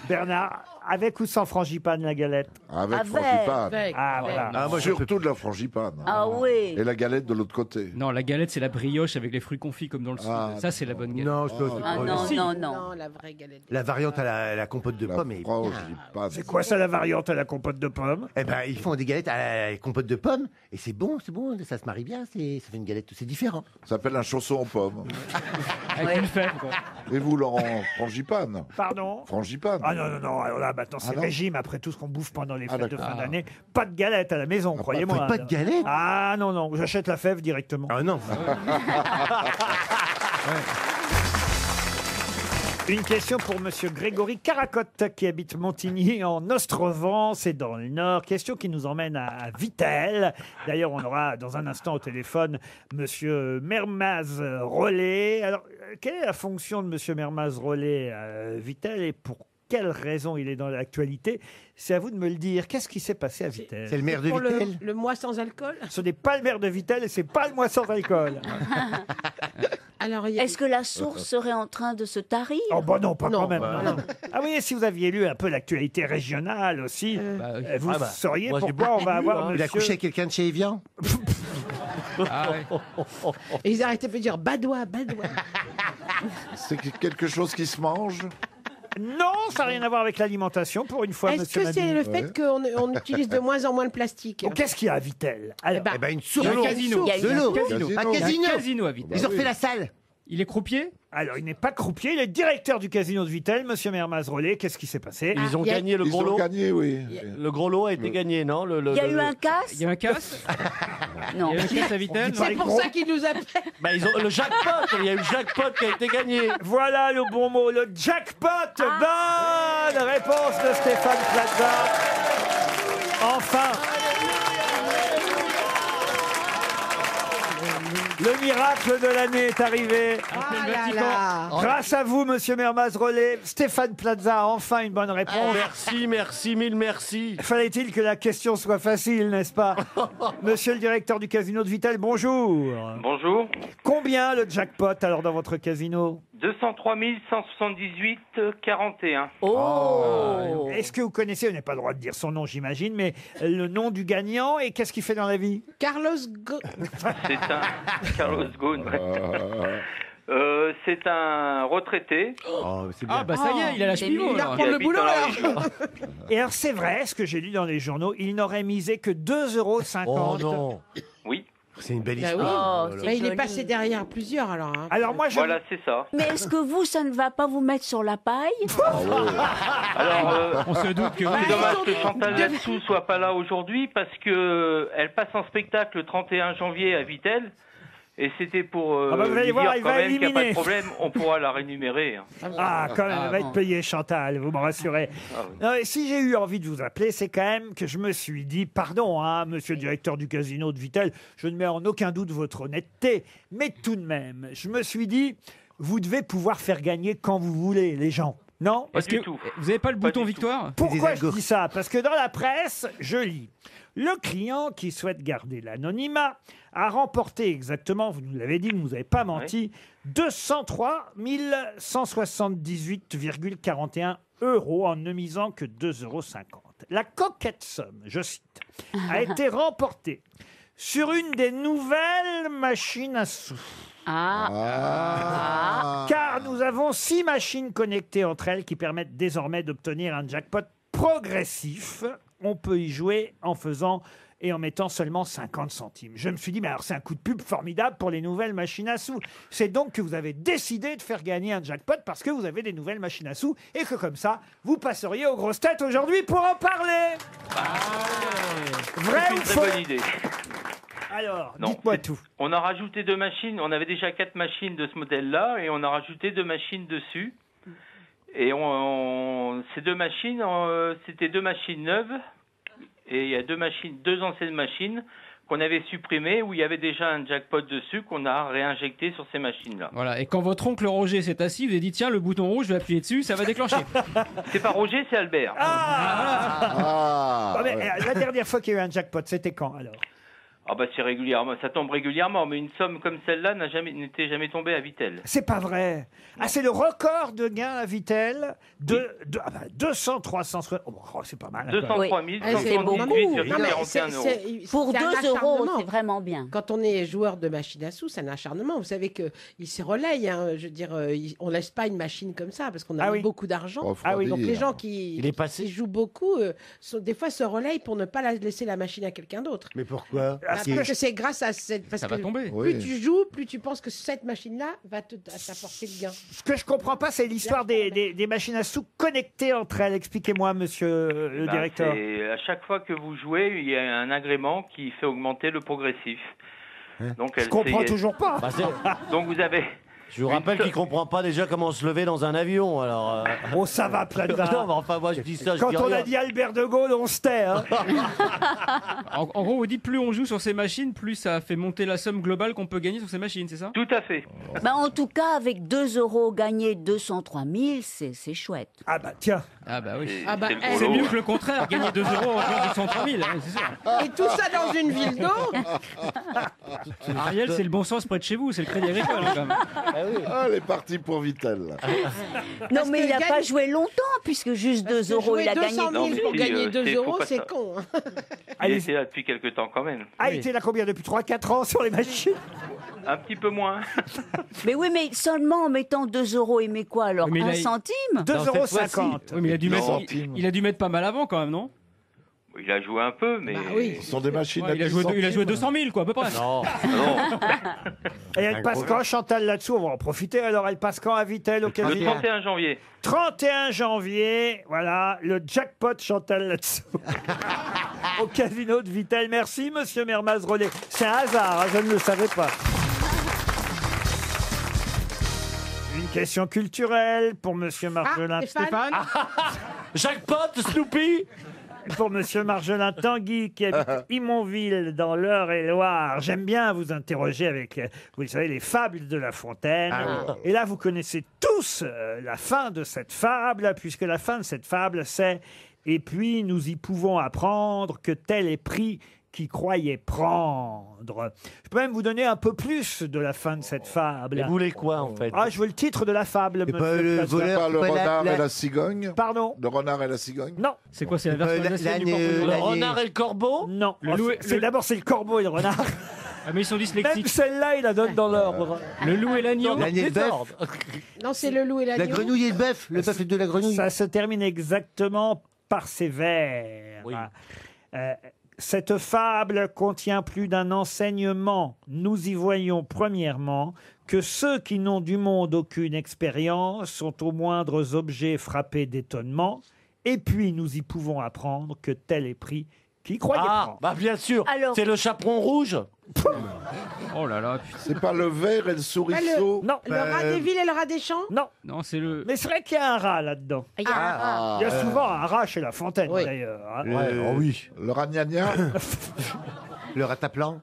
Bernard, avec ou sans frangipane la galette? Avec Avec. frangipane. Ah voilà. Ah, moi, surtout de la frangipane. Ah oui. Et la galette de l'autre côté. Non, la galette, c'est la brioche avec les fruits confits comme dans le sud. Ça, c'est la bonne galette. Non, je peux. Ah non, Si. non. Non, la vraie galette. La variante à la compote de pommes. frangipane. C'est quoi ça la variante à la compote de pommes? Eh ben, ils font des galettes à la compote de pommes, et c'est bon, ça se marie bien, ça fait une galette, c'est différent. Ça s'appelle un chausson aux pommes. Avec une fève, quoi. Et vous, Laurent, frangipane? Pardon? Frangipane. Ah non, alors là, maintenant, c'est non régime après tout ce qu'on bouffe pendant les fêtes de d'accord. fin d'année. Pas de galette à la maison, croyez-moi. Pas de galette? Ah non, j'achète la fève directement. Ah non. Une question pour Monsieur Grégory Caracotte qui habite Montigny en Ostrovent, c'est dans le Nord. Question qui nous emmène à Vittel. D'ailleurs, on aura dans un instant au téléphone Monsieur Mermaz Rollet. Alors, quelle est la fonction de Monsieur Mermaz Rollet à Vittel et pour quelle raison il est dans l'actualité? C'est à vous de me le dire. Qu'est-ce qui s'est passé à Vittel? C'est le maire de Pour Vittel. le mois sans alcool? Ce n'est pas le maire de Vittel et c'est pas le mois sans alcool. Alors, Est-ce que la source serait en train de se tarir? Oh bah non, pas Non, quand même. bah non. Ah oui, si vous aviez lu un peu l'actualité régionale aussi, vous Ah bah, sauriez moi, j'ai pourquoi on va beaucoup lu, avoir hein. Il a monsieur... couché avec quelqu'un de chez Evian. Ah ouais. Et ils arrêtaient de dire badois. C'est quelque chose qui se mange? Non, ça n'a rien à voir avec l'alimentation pour une fois, Est-ce monsieur que c'est Mabille. le fait qu'on utilise de moins en moins le plastique? Oh, qu'est-ce qu'il y a à Vittel? Alors, Eh ben, Eh ben, une source. Il y a un casino. Il y a De l'eau. Casino. Un Il y a casino. un casino à Vittel. Ils ont fait la salle. Il est croupier? Alors, il n'est pas croupier, il est directeur du casino de Vittel, monsieur Mermaz-Rollet. Qu'est-ce qui s'est passé? Ils ont gagné le gros lot. Ils ont gagné, oui. Le gros lot a été gagné, non? Il y a eu un casse? Il y a eu un casse? Non. Il y a eu un casse à Vittel? C'est pour ça qu'ils nous appellent. Bah, ils ont le jackpot. Il y a eu le jackpot qui a été gagné. Voilà le bon mot, le jackpot. Bonne réponse de Stéphane Plaza. Enfin. Le miracle de l'année est arrivé. Grâce à vous, monsieur Mermaz-Rollet, Stéphane Plaza a enfin une bonne réponse. Merci, mille merci. Fallait-il que la question soit facile, n'est-ce pas? Monsieur le directeur du casino de Vittel, bonjour. Bonjour. Combien le jackpot alors dans votre casino? 203 178 41. Oh. Est-ce que vous connaissez, vous n'avez pas le droit de dire son nom j'imagine, mais le nom du gagnant et qu'est-ce qu'il fait dans la vie? Carlos Ghosn. C'est un Carlos Ghosn. C'est un retraité. Ah bah ça y est, il a l'âge pivot. Il va reprendre le boulot alors. Et alors c'est vrai, ce que j'ai lu dans les journaux, il n'aurait misé que 2,50 €. Oh non. Oui. C'est une belle Bah oui. histoire. Bah, il est passé derrière plusieurs alors. Hein. Alors moi je... Voilà, c'est ça. Mais est-ce que vous, ça ne va pas vous mettre sur la paille? Alors, On se doute que c'est dommage que Chantal Latsou soit pas là aujourd'hui parce que elle passe en spectacle le 31 janvier à Vittel. Et c'était pour Ah bah vous allez lui voir, dire il quand va même qu'il n'y a pas éliminer. de problème, on pourra la rémunérer. Ah, quand même, elle va être payée, Chantal, vous me rassurez. Non, et si j'ai eu envie de vous appeler, c'est quand même que je me suis dit, pardon, hein, monsieur le directeur du casino de Vittel, je ne mets en aucun doute votre honnêteté, mais tout de même, je me suis dit, vous devez pouvoir faire gagner quand vous voulez les gens. Non? Pas du tout. Vous n'avez pas le bouton victoire? Pourquoi je dis ça? Parce que dans la presse, je lis. Le client qui souhaite garder l'anonymat a remporté exactement, vous nous l'avez dit, vous ne nous avez pas menti, 203 178,41 € en ne misant que 2,50 €. La coquette somme, je cite, a été remportée sur une des nouvelles machines à sous. Car nous avons 6 machines connectées entre elles qui permettent désormais d'obtenir un jackpot progressif. On peut y jouer en faisant et en mettant seulement 50 centimes. Je me suis dit, mais alors c'est un coup de pub formidable pour les nouvelles machines à sous. C'est donc que vous avez décidé de faire gagner un jackpot parce que vous avez des nouvelles machines à sous et que comme ça, vous passeriez aux grosses têtes aujourd'hui pour en parler. Vrai C'est ou une faux? très bonne idée. Alors, Non, dites-moi tout. On a rajouté 2 machines. On avait déjà 4 machines de ce modèle-là et on a rajouté 2 machines dessus. Et ces 2 machines, c'était 2 machines neuves. Et il y a 2 anciennes machines qu'on avait supprimées où il y avait déjà un jackpot dessus qu'on a réinjecté sur ces machines-là. Voilà, et quand votre oncle Roger s'est assis, vous avez dit tiens, le bouton rouge, je vais appuyer dessus, ça va déclencher. C'est pas Roger, c'est Albert. Ah, mais, la dernière fois qu'il y a eu un jackpot, c'était quand alors? Ah bah c'est régulièrement, ça tombe régulièrement, mais une somme comme celle-là n'était jamais tombée à Vittel. C'est pas vrai. Ah, c'est le record de gains à Vittel de 200, 300, oh, c'est pas mal. 203 178,41 €. Pour C'est un 2 €, acharnement. c'est vraiment bien. Quand on est joueur de machine à sous, c'est un acharnement. Vous savez qu'il se relaye. Hein. Je veux dire, on laisse pas une machine comme ça parce qu'on a mis beaucoup d'argent. Donc les gens qui jouent beaucoup, des fois se relayent pour ne pas laisser la machine à quelqu'un d'autre. Mais pourquoi? Parce que c'est grâce à cette. Parce Ça que va tomber. Plus Oui. tu joues, plus tu penses que cette machine-là va t'apporter le gain. Ce que je comprends pas, c'est l'histoire des machines à sous connectées entre elles. Expliquez-moi, monsieur le directeur. À chaque fois que vous jouez, il y a un agrément qui fait augmenter le progressif. Donc, Je comprends toujours pas. Donc vous avez... Je vous rappelle qu'il comprend pas déjà comment se lever dans un avion, alors... Oh, ça va, Plaza. Non, mais enfin, moi, je dis ça, je Quand dis on rien. a dit Albert de Gaulle, on se tait. Hein. En gros, vous dites plus on joue sur ces machines, plus ça fait monter la somme globale qu'on peut gagner sur ces machines, c'est ça? Tout à fait. Bah, en tout cas, avec 2 € gagnés 203 000, c'est chouette. Ah bah tiens. Ah bah oui. Ah bah, C'est mieux que le contraire, gagner 2 € en gagnant 203 000, hein, c'est sûr. Et tout ça dans une ville d'eau. Ariel, c'est le bon sens près de chez vous, c'est le crédit agricole hein, quand même. Ah, elle est partie pour Vittel. Non, mais il n'a pas joué longtemps, puisque juste 2 €, il a gagné. 200 000 pour gagner 2 faut €, pas c'est ça. con. Hein. Il était là depuis quelques temps quand même. Ah, il était là combien? Depuis 3-4 ans sur les machines? Un petit peu moins. Mais oui, mais seulement en mettant 2 €, il met quoi alors? Mais il 1 a- centime? 2,50 €. Oui, mais il a dû mettre, Centime. il a dû mettre pas mal avant quand même, non? Il a joué un peu, mais. Ce sont des machines Ouais, à il a 10 joué centimes. 200 000, quoi, à peu près. Non. Et elle passe quand, Chantal, là-dessous? On va en profiter. Alors, elle passe quand à Vitel au Le casino? 31 janvier. 31 janvier, voilà, le jackpot Chantal là-dessous. Au casino de Vitel. Merci, monsieur Mermaz-Rollet. C'est un hasard, hein, je ne le savais pas. Une question culturelle pour monsieur Marjolin. Stéphane Jackpot, Snoopy. Pour monsieur Marjolin Tanguy, qui habite Imonville, dans l'Eure-et-Loire. J'aime bien vous interroger avec, vous le savez, les fables de La Fontaine. Et là, vous connaissez tous la fin de cette fable, puisque la fin de cette fable, c'est « Et puis, nous y pouvons apprendre que tel est pris qui croyait prendre ». Je peux même vous donner un peu plus de la fin de cette fable. Et vous voulez quoi, en fait? Ah, je veux le titre de la fable, monsieur le Plaza. voleur, pas le renard et la cigogne? Pardon? Le renard et la cigogne? Non. C'est quoi, c'est la version du Le renard et le corbeau? Non. Le loup et- D'abord, c'est le corbeau et le renard. Ah, mais ils sont Même dyslexiques. celle-là, il la donne dans l'ordre. Le loup et l'agneau. L'agneau et le bœuf. Non, c'est le loup et l'agneau. La grenouille et le bœuf. Le bœuf et de la grenouille. Ça se termine exactement par ces vers. Cette fable contient plus d'un enseignement. Nous y voyons premièrement que ceux qui n'ont du monde aucune expérience sont aux moindres objets frappés d'étonnement. Et puis nous y pouvons apprendre que tel est pris qui croyait prendre. Bah bien sûr, Alors- c'est le chaperon rouge. Oh là là, putain. C'est pas le ver et le souriceau? Non. Le rat des villes et le rat des champs? Non. Non, c'est le. Mais c'est vrai qu'il y a un rat là-dedans. Il y a un rat. Il y a souvent un rat chez La Fontaine, d'ailleurs. hein. Oui. Le ragnagna? Le rataplan.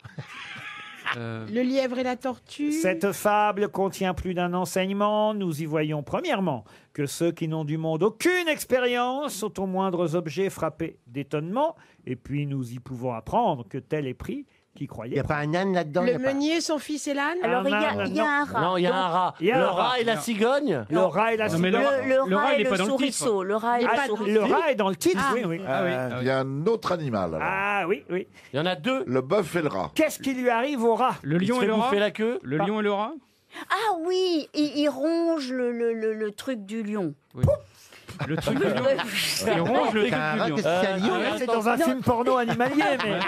Le lièvre et la tortue? Cette fable contient plus d'un enseignement. Nous y voyons premièrement que ceux qui n'ont du monde aucune expérience sont aux moindres objets frappés d'étonnement. Et puis nous y pouvons apprendre que tel est pris qui Il croyait. n'y a pas un âne là-dedans? Le meunier, son fils et l'âne? Alors, il y a non. un rat. Non, il y a un rat. il y a Le un rat rat. et la cigogne. Le rat et la Non, mais cigogne. Le rat il et est le pas dans le titre. souriceau. Le rat et Ah, le le souriceau. rat est dans le titre, oui, oui. Ah oui. Il y a un autre animal, alors. Ah oui, oui. Il y en a deux. Le bœuf et le rat. Qu'est-ce qui lui arrive au rat? Le Il se lion fait et le rat. bouffer la queue. Le lion et le rat. Ah oui, il ronge le truc du lion. Le truc du lion. Il ronge le truc du lion. C'est dans un film porno animalier, mais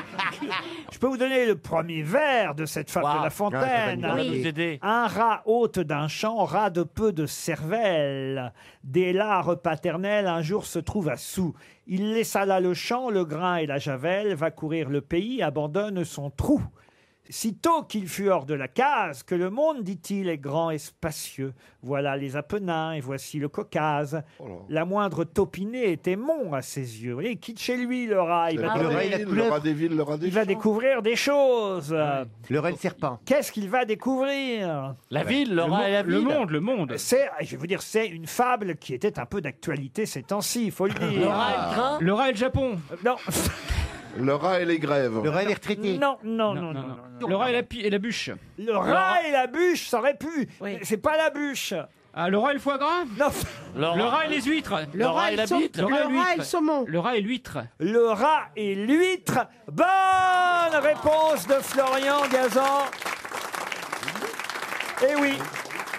je peux vous donner le premier vers de cette fable de La Fontaine. On va nous aider. Un rat hôte d'un champ, rat de peu de cervelle. Dès l'art paternel, un jour se trouve à Sous. Il laissa là le champ, le grain et la javel, va courir le pays, abandonne son trou. Sitôt qu'il fut hors de la case, que le monde, dit-il, est grand et spacieux. Voilà les Apennins et voici le Caucase. La moindre taupinée était mon à ses yeux. Et il quitte chez lui le rat. Il va, Le rat des villes, le rat des il va champs. découvrir des choses. Le rat et le serpent. Qu'est-ce qu'il va découvrir? La ville, le rat et la Le ville. monde, le monde. C'est, je vais vous dire, c'est une fable qui était un peu d'actualité ces temps-ci, il faut le Le dire. rat et le train. Le rat et le Japon. Non, Le rat et les grèves. Le rat et les retraités. non, non, non, non, non. Le rat et la bûche. Le rat et la bûche, ça aurait pu. Oui. C'est pas la bûche. Ah, le rat et le foie gras. Non. Le rat et les huîtres. Le rat et la le bite. le rat et le saumon? Le rat et l'huître. Le rat et l'huître. Bonne réponse de Florian Gazan. Eh oui.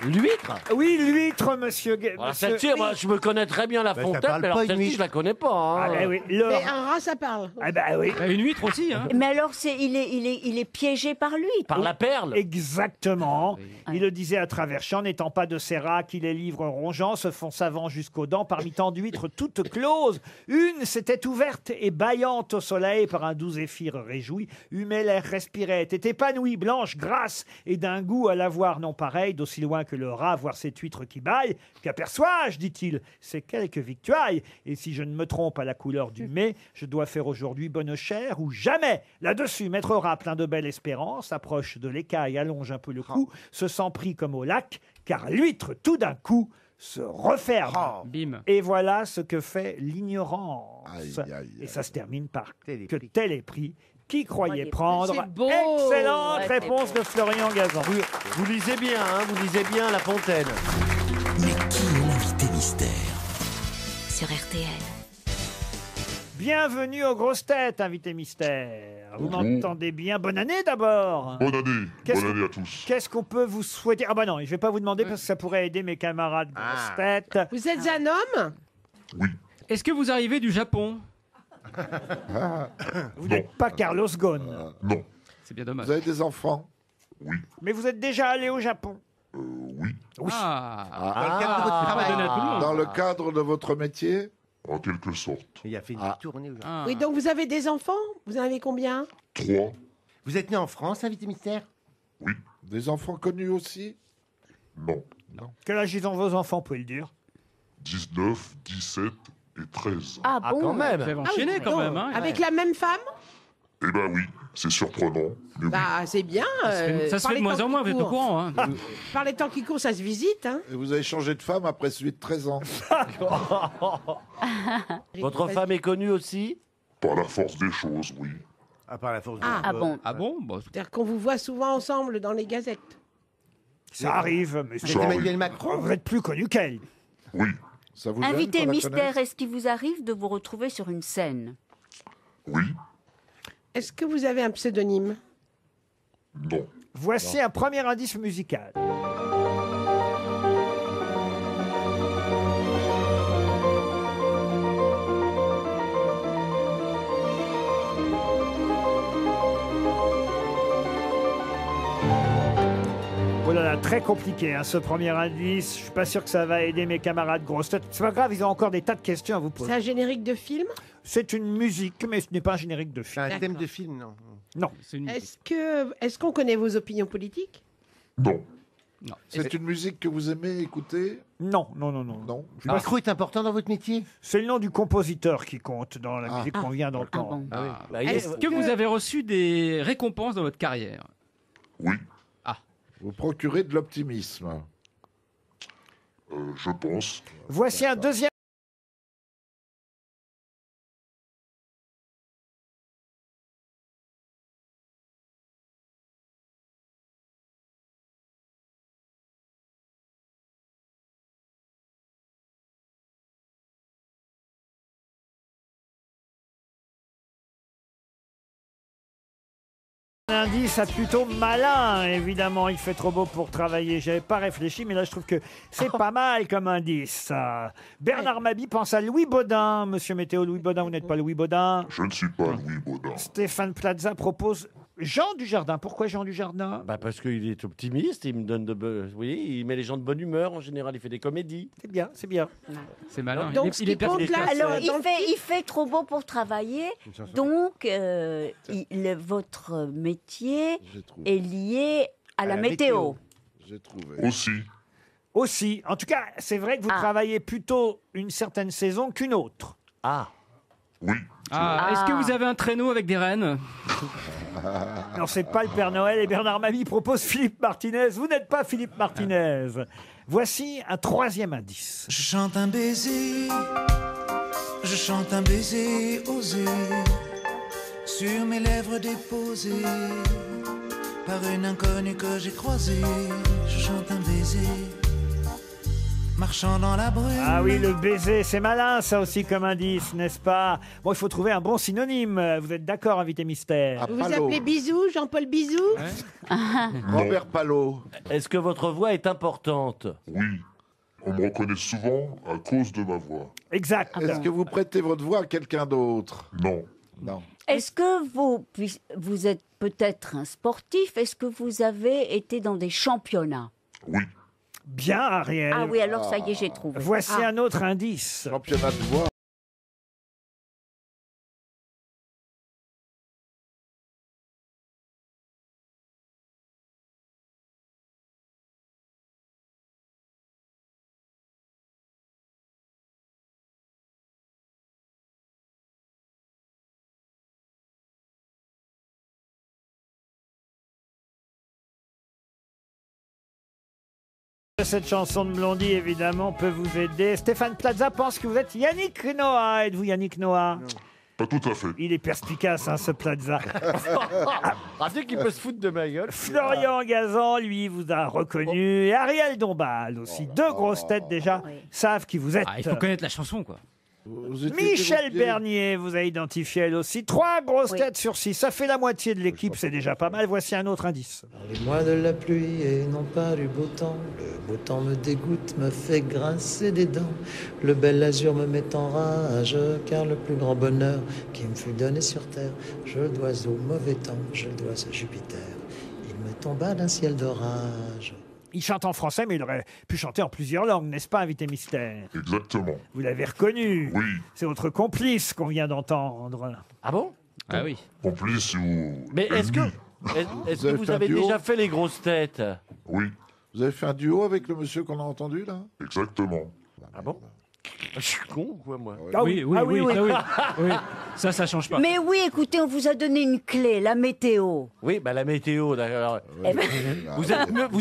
L'huître. Oui, l'huître, monsieur. Voilà, monsieur- celle-ci, moi, je me connais très bien la ça Fontaine, parle mais alors pas une celle-ci, huître. je la connais pas. hein. Ah, eh oui, le Mais rat. un rat, ça parle. Ah bah oui. Une huître aussi, hein. Mais alors, il est piégé par lui. Par la perle. Exactement. Il le disait à travers champs, n'étant pas de ces rats qui les livrent rongeants, se font savants jusqu'aux dents, parmi tant d'huîtres toutes closes. Une s'était ouverte et bâillante au soleil par un doux zéphyr réjoui, humait l'air respirait, était épanouie, blanche, grasse, et d'un goût à la voir non pareil, d'aussi loin que le rat voir cette huître qui bâille, qu'aperçois-je, dit-il, c'est quelque victuaille, et si je ne me trompe à la couleur du mets, je dois faire aujourd'hui bonne chère ou jamais. Là-dessus, maître rat, plein de belle espérance, approche de l'écaille, allonge un peu le cou, se sent pris comme au lac, car l'huître, tout d'un coup, se referme. Bim. Et voilà ce que fait l'ignorance. Aïe, aïe, Et ça se termine par Tel est que pris. tel est pris. Qui croyait prendre? C'est beau. Excellente Ouais, réponse de Florian Gazan. Vous lisez bien, hein, vous lisez bien La Fontaine. Mais qui est l'invité mystère? Sur RTL. Bienvenue aux grosses têtes, invité mystère. Vous m'entendez bien? Bonne année d'abord. Bonne année, Qu'est-ce bonne que- année à tous. Qu'est-ce qu'on peut vous souhaiter? Ah bah non, je vais pas vous demander parce que ça pourrait aider mes camarades grosses têtes. Vous êtes un homme? Est-ce que vous arrivez du Japon? Vous n'êtes pas Carlos Ghosn. Non. C'est bien dommage. Vous avez des enfants? Mais vous êtes déjà allé au Japon? Oui. Ah. Dans le cadre de votre métier? En quelque sorte. Il a fait une tournée au Japon. Oui, donc vous avez des enfants? Vous en avez combien? 3. Vous êtes né en France, invité mystère? Des enfants connus aussi? Non. Quel âge ils ont vos enfants, vous pouvez le dire? 19, 17 et 13. Ah bon? quand même. Vous avez enchaîné quand même. Hein. Avec la même femme? Eh ben oui, c'est surprenant. Mais Bah, c'est bien. Ça se par fait de les moins temps en moins, qui vous êtes au courent. courant. Hein. Par les temps qui courent, ça se visite. Hein. Et vous avez changé de femme après celui de 13 ans. Votre femme est connue aussi? Par la force des choses, oui. À part la force Ah bon. Ah bon bah, C'est-à-dire qu'on vous voit souvent ensemble dans les gazettes. Ça arrive, mais Vous êtes Emmanuel Macron? vous êtes plus connu qu'elle. Oui. Ça vous gêne Invité qu'on la mystère, connaisse? est-ce qu'il vous arrive de vous retrouver sur une scène? Est-ce que vous avez un pseudonyme? Non. Voici un premier indice musical. Oh là là, très compliqué hein, ce premier indice. Je suis pas sûr que ça va aider mes camarades grosses têtes. C'est pas grave, ils ont encore des tas de questions à vous poser. C'est un générique de film? C'est une musique, mais ce n'est pas un générique de film. Un thème de film, non? Non. Est-ce qu'on connaît vos opinions politiques? Non. Non. C'est une musique que vous aimez écouter? Non, non, non, non. Non. Le micro est important dans votre métier? C'est le nom du compositeur qui compte dans la musique qu'on vient d'entendre. Est-ce que vous avez reçu des récompenses dans votre carrière? Oui. Ah. Vous procurez de l'optimisme? Je pense. Voici un deuxième. L'indice a plutôt malin, évidemment. Il fait trop beau pour travailler. J'avais pas réfléchi, mais là, je trouve que c'est pas mal comme indice. Bernard Mabie pense à Louis Baudin. Monsieur Météo, Louis Baudin, vous n'êtes pas Louis Baudin. Je ne suis pas Louis Baudin. Stéphane Plaza propose Jean Dujardin. Pourquoi Jean Dujardin? Bah parce qu'il est optimiste, il me donne vous voyez, il met les gens de bonne humeur en général, il fait des comédies. C'est bien, c'est bien. C'est malin. Donc, il ce est qui hyper compte là, efficace. Alors, il fait trop beau pour travailler, donc votre métier est lié à la météo. J'ai trouvé. Aussi. En tout cas, c'est vrai que vous travaillez plutôt une certaine saison qu'une autre. Ah. Est-ce que vous avez un traîneau avec des rennes? Non, c'est pas le Père Noël et Bernard Mabie propose Philippe Martinez. Vous n'êtes pas Philippe Martinez. Voici un troisième indice. Je chante un baiser osé sur mes lèvres déposées par une inconnue que j'ai croisée. Je chante un baiser marchant dans la brume. Ah oui, le baiser, c'est malin ça aussi comme indice, n'est-ce pas? Bon, il faut trouver un bon synonyme. Vous êtes d'accord, invité mystère? Vous vous appelez Bisou, Jean-Paul Bisou? Robert Palot. Est-ce que votre voix est importante? Oui. On me reconnaît souvent à cause de ma voix. Exact. Est-ce que vous prêtez votre voix à quelqu'un d'autre? Non. Non. Est-ce que vous êtes peut-être un sportif? Est-ce que vous avez été dans des championnats? Oui. Bien, Ariel. Ah oui, alors ça y est, j'ai trouvé. Voici un autre indice. Championnat de voix. Cette chanson de Blondie, évidemment, peut vous aider. Stéphane Plaza pense que vous êtes Yannick Noah. Êtes-vous Yannick Noah? Pas tout à fait. Il est perspicace, hein, ce Plaza. Rappelez qu'il peut se foutre de ma gueule. Florian Gazan, lui, vous a reconnu. Et Ariel Dombal aussi. Deux grosses têtes déjà savent qui vous êtes. Il faut connaître la chanson, quoi. Michel Bernier vous a identifié elle aussi. 3 grosses têtes sur 6. Ça fait la moitié de l'équipe, c'est déjà pas mal. Voici un autre indice. Parlez-moi de la pluie et non pas du beau temps. Le beau temps me dégoûte, me fait grincer des dents. Le bel azur me met en rage, car le plus grand bonheur qui me fut donné sur terre, je le dois au mauvais temps, je le dois à Jupiter. Il me tomba d'un ciel d'orage. Il chante en français, mais il aurait pu chanter en plusieurs langues, n'est-ce pas, invité mystère? Exactement. Vous l'avez reconnu. Oui. C'est votre complice qu'on vient d'entendre. Ah bon? Ah oui. Complice ou... Mais est-ce que vous avez déjà fait les grosses têtes? Oui. Vous avez fait un duo avec le monsieur qu'on a entendu, là? Exactement. Ah bon? Je suis con, quoi, moi. Ah oui, oui, oui, ça, oui. Oui. Ça change pas. Mais oui, écoutez, on vous a donné une clé, la météo. Oui, bah la météo, d'accord. Eh ben- Vous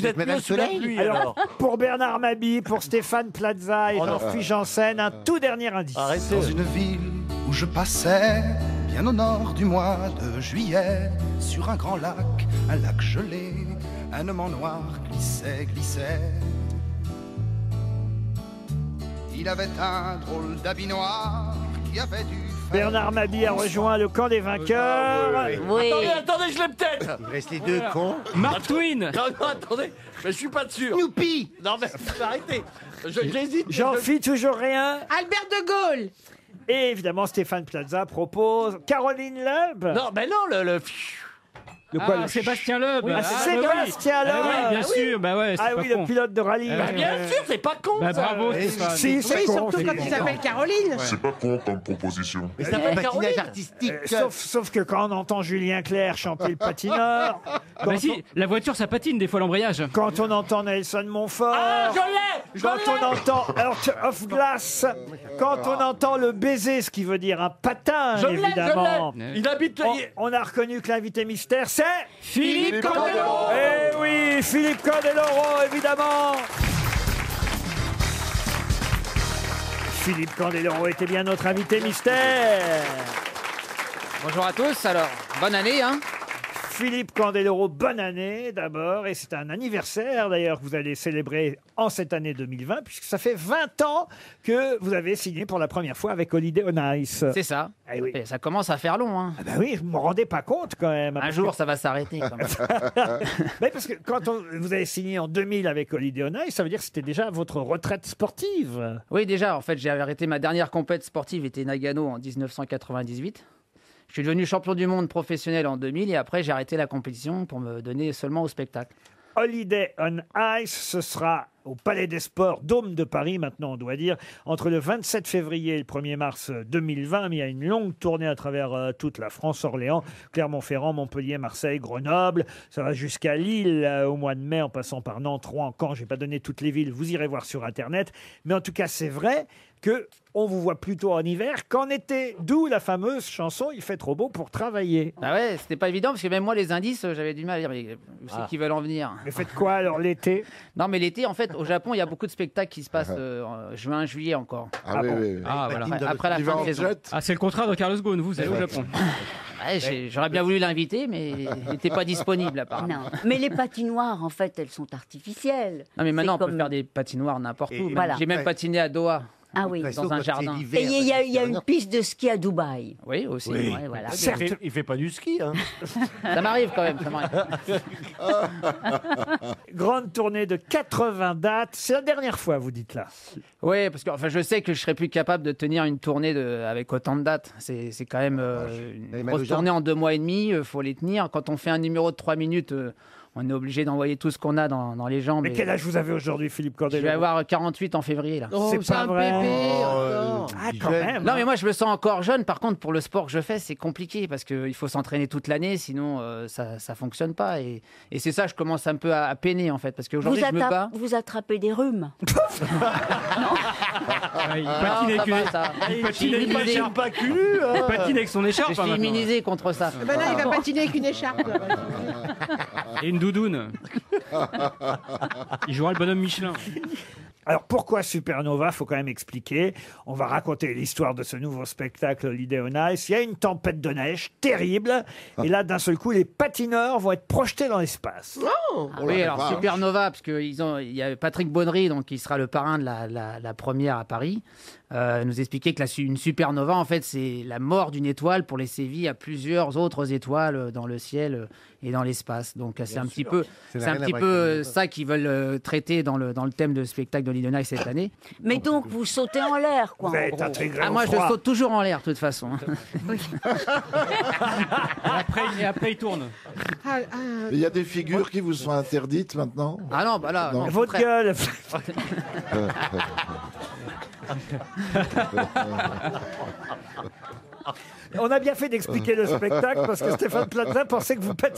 êtes mieux sous la pluie, alors. Pour Bernard Mabie, pour Stéphane Plaza et Oh non. Jean-Philippe Janssen, un tout dernier indice. Dans une ville où je passais, bien au nord du mois de juillet, sur un grand lac, un lac gelé, un homme en noir glissait, glissait. Il avait un drôle d'habit noir qui avait dû Bernard Mabie a rejoint le camp des vainqueurs. Oui. Attendez, je l'ai peut-être. Il reste les deux cons. Mark Twain. Non, attendez, mais je suis pas sûr. Youpi. Non, mais arrêtez. J'hésite. Jean-Philippe, toujours rien. Albert de Gaulle. Et évidemment, Stéphane Plaza propose Caroline Loeb. Non, mais non, le... De quoi, le- Sébastien Loeb. Ah, Sébastien bah oui, Loeb. bien sûr, bah ouais, c'est Ah pas oui, con. le pilote de rallye. Bah, Bien sûr, c'est pas con, Bah ça. bravo, Stéphane. Si, c'est Oui, con. surtout quand il s'appelle Caroline. C'est pas con comme proposition. Mais c'est un peu patinage artistique. Sauf que quand on entend Julien Clerc chanter le patineur, Ah quand, bah si, la voiture ça patine des fois l'embrayage. quand on entend Nelson Montfort, Ah, je l'ai. quand on entend Heart of Glass, quand on entend le baiser, ce qui veut dire un patin, Je l'ai, évidemment. je l'ai. Il habite... On a reconnu que l'invité mystère, c'est Philippe Candeloro. Eh oui, Philippe Candeloro, évidemment. Philippe Candeloro était bien notre invité mystère. Bonjour à tous, alors, bonne année, hein. Philippe Candeloro, bonne année d'abord, et c'est un anniversaire d'ailleurs que vous allez célébrer en cette année 2020, puisque ça fait 20 ans que vous avez signé pour la première fois avec Holiday on Ice. C'est ça. Eh oui. Et ça commence à faire long, hein. Ah bah oui, vous ne me rendez pas compte quand même. Un jour, ça va s'arrêter, quand même. Mais parce que quand vous avez signé en 2000 avec Holiday on Ice, ça veut dire que c'était déjà votre retraite sportive. Oui, déjà, en fait, j'ai arrêté ma dernière compète sportive, était Nagano en 1998. Je suis devenu champion du monde professionnel en 2000 et après, j'ai arrêté la compétition pour me donner seulement au spectacle. Holiday on Ice, ce sera au Palais des Sports, Dôme de Paris, maintenant on doit dire, entre le 27 février et le 1er mars 2020. Mais il y a une longue tournée à travers toute la France, Orléans, Clermont-Ferrand, Montpellier, Marseille, Grenoble. Ça va jusqu'à Lille au mois de mai, en passant par Nantes, Rouen, Caen. Je n'ai pas donné toutes les villes, vous irez voir sur Internet. Mais en tout cas, c'est vrai que on vous voit plutôt en hiver qu'en été. D'où la fameuse chanson « Il fait trop beau pour travailler ». Ah ouais, c'était pas évident parce que même moi, les indices, j'avais du mal à dire, mais où c'est qu'ils veulent en venir? Mais faites quoi alors l'été? Non, mais l'été, en fait, au Japon, il y a beaucoup de spectacles qui se passent en juin, juillet encore. Ah oui, bon oui, oui. Ah, voilà. Après la Il va fin en de saison. jet. Ah, c'est le contraire de Carlos Ghosn, vous allez au Japon. Ouais, j'aurais bien voulu l'inviter, mais il n'était pas disponible, apparemment. Non, mais les patinoires, en fait, elles sont artificielles. Non, mais maintenant, on C'est peut comme- faire des patinoires n'importe où. Voilà. J'ai même patiné à Doha. Ah oui. Dans un jardin. Et il y a une piste de ski à Dubaï. Oui, aussi. Oui. Ouais, voilà. Il fait pas du ski, hein. Ça m'arrive quand même. Ça m'arrive. Grande tournée de 80 dates. C'est la dernière fois, vous dites là. Oui, parce que enfin, je sais que je serais plus capable de tenir une tournée avec autant de dates. C'est quand même une mal aux grosse jambes. tournée en 2 mois et demi. Il faut les tenir. Quand on fait un numéro de 3 minutes, on est obligé d'envoyer tout ce qu'on a dans les jambes. Mais Et quel âge vous avez aujourd'hui, Philippe je Candeloro? vais avoir 48 en février. Là. Oh, C'est pas un vrai. bébé encore. Ah, quand même. Non, mais moi, je me sens encore jeune. Par contre, pour le sport que je fais, c'est compliqué parce qu'il faut s'entraîner toute l'année, sinon ça fonctionne pas. Et c'est ça, je commence un peu à peiner en fait, parce qu'aujourd'hui, je me bats. Vous attrapez des rhumes. Ah, il patine avec ça va, une- ça. il Je patine suis avec une immunisé. écharpe à cul, hein. Il patine avec son écharpe, Je suis hein, maintenant. immunisé contre ça. Eh ben là, il va patiner avec une écharpe. Et une doudoune. Il jouera le bonhomme Michelin. Alors pourquoi Supernova? Faut quand même expliquer. On va raconter l'histoire de ce nouveau spectacle Holiday on Ice. Il y a une tempête de neige terrible. Et là, d'un seul coup, les patineurs vont être projetés dans l'espace. non. Oui, alors Supernova, parce qu'il y a Patrick Bonnery, donc qui sera le parrain de la première à Paris, nous expliquait que une supernova, en fait, c'est la mort d'une étoile pour laisser vie à plusieurs autres étoiles dans le ciel et dans l'espace. Donc c'est un petit peu, ça qu'ils veulent traiter dans le thème de spectacle de Lidonnac cette année. Mais donc, vous sautez en l'air, quoi. en gros. Moi, je saute toujours en l'air, de toute façon. Et après, il tourne. Il y a des figures qui vous sont interdites maintenant? Ah non, bah là, non, Votre gueule. On a bien fait d'expliquer le spectacle parce que Stéphane Plaza pensait que vous pète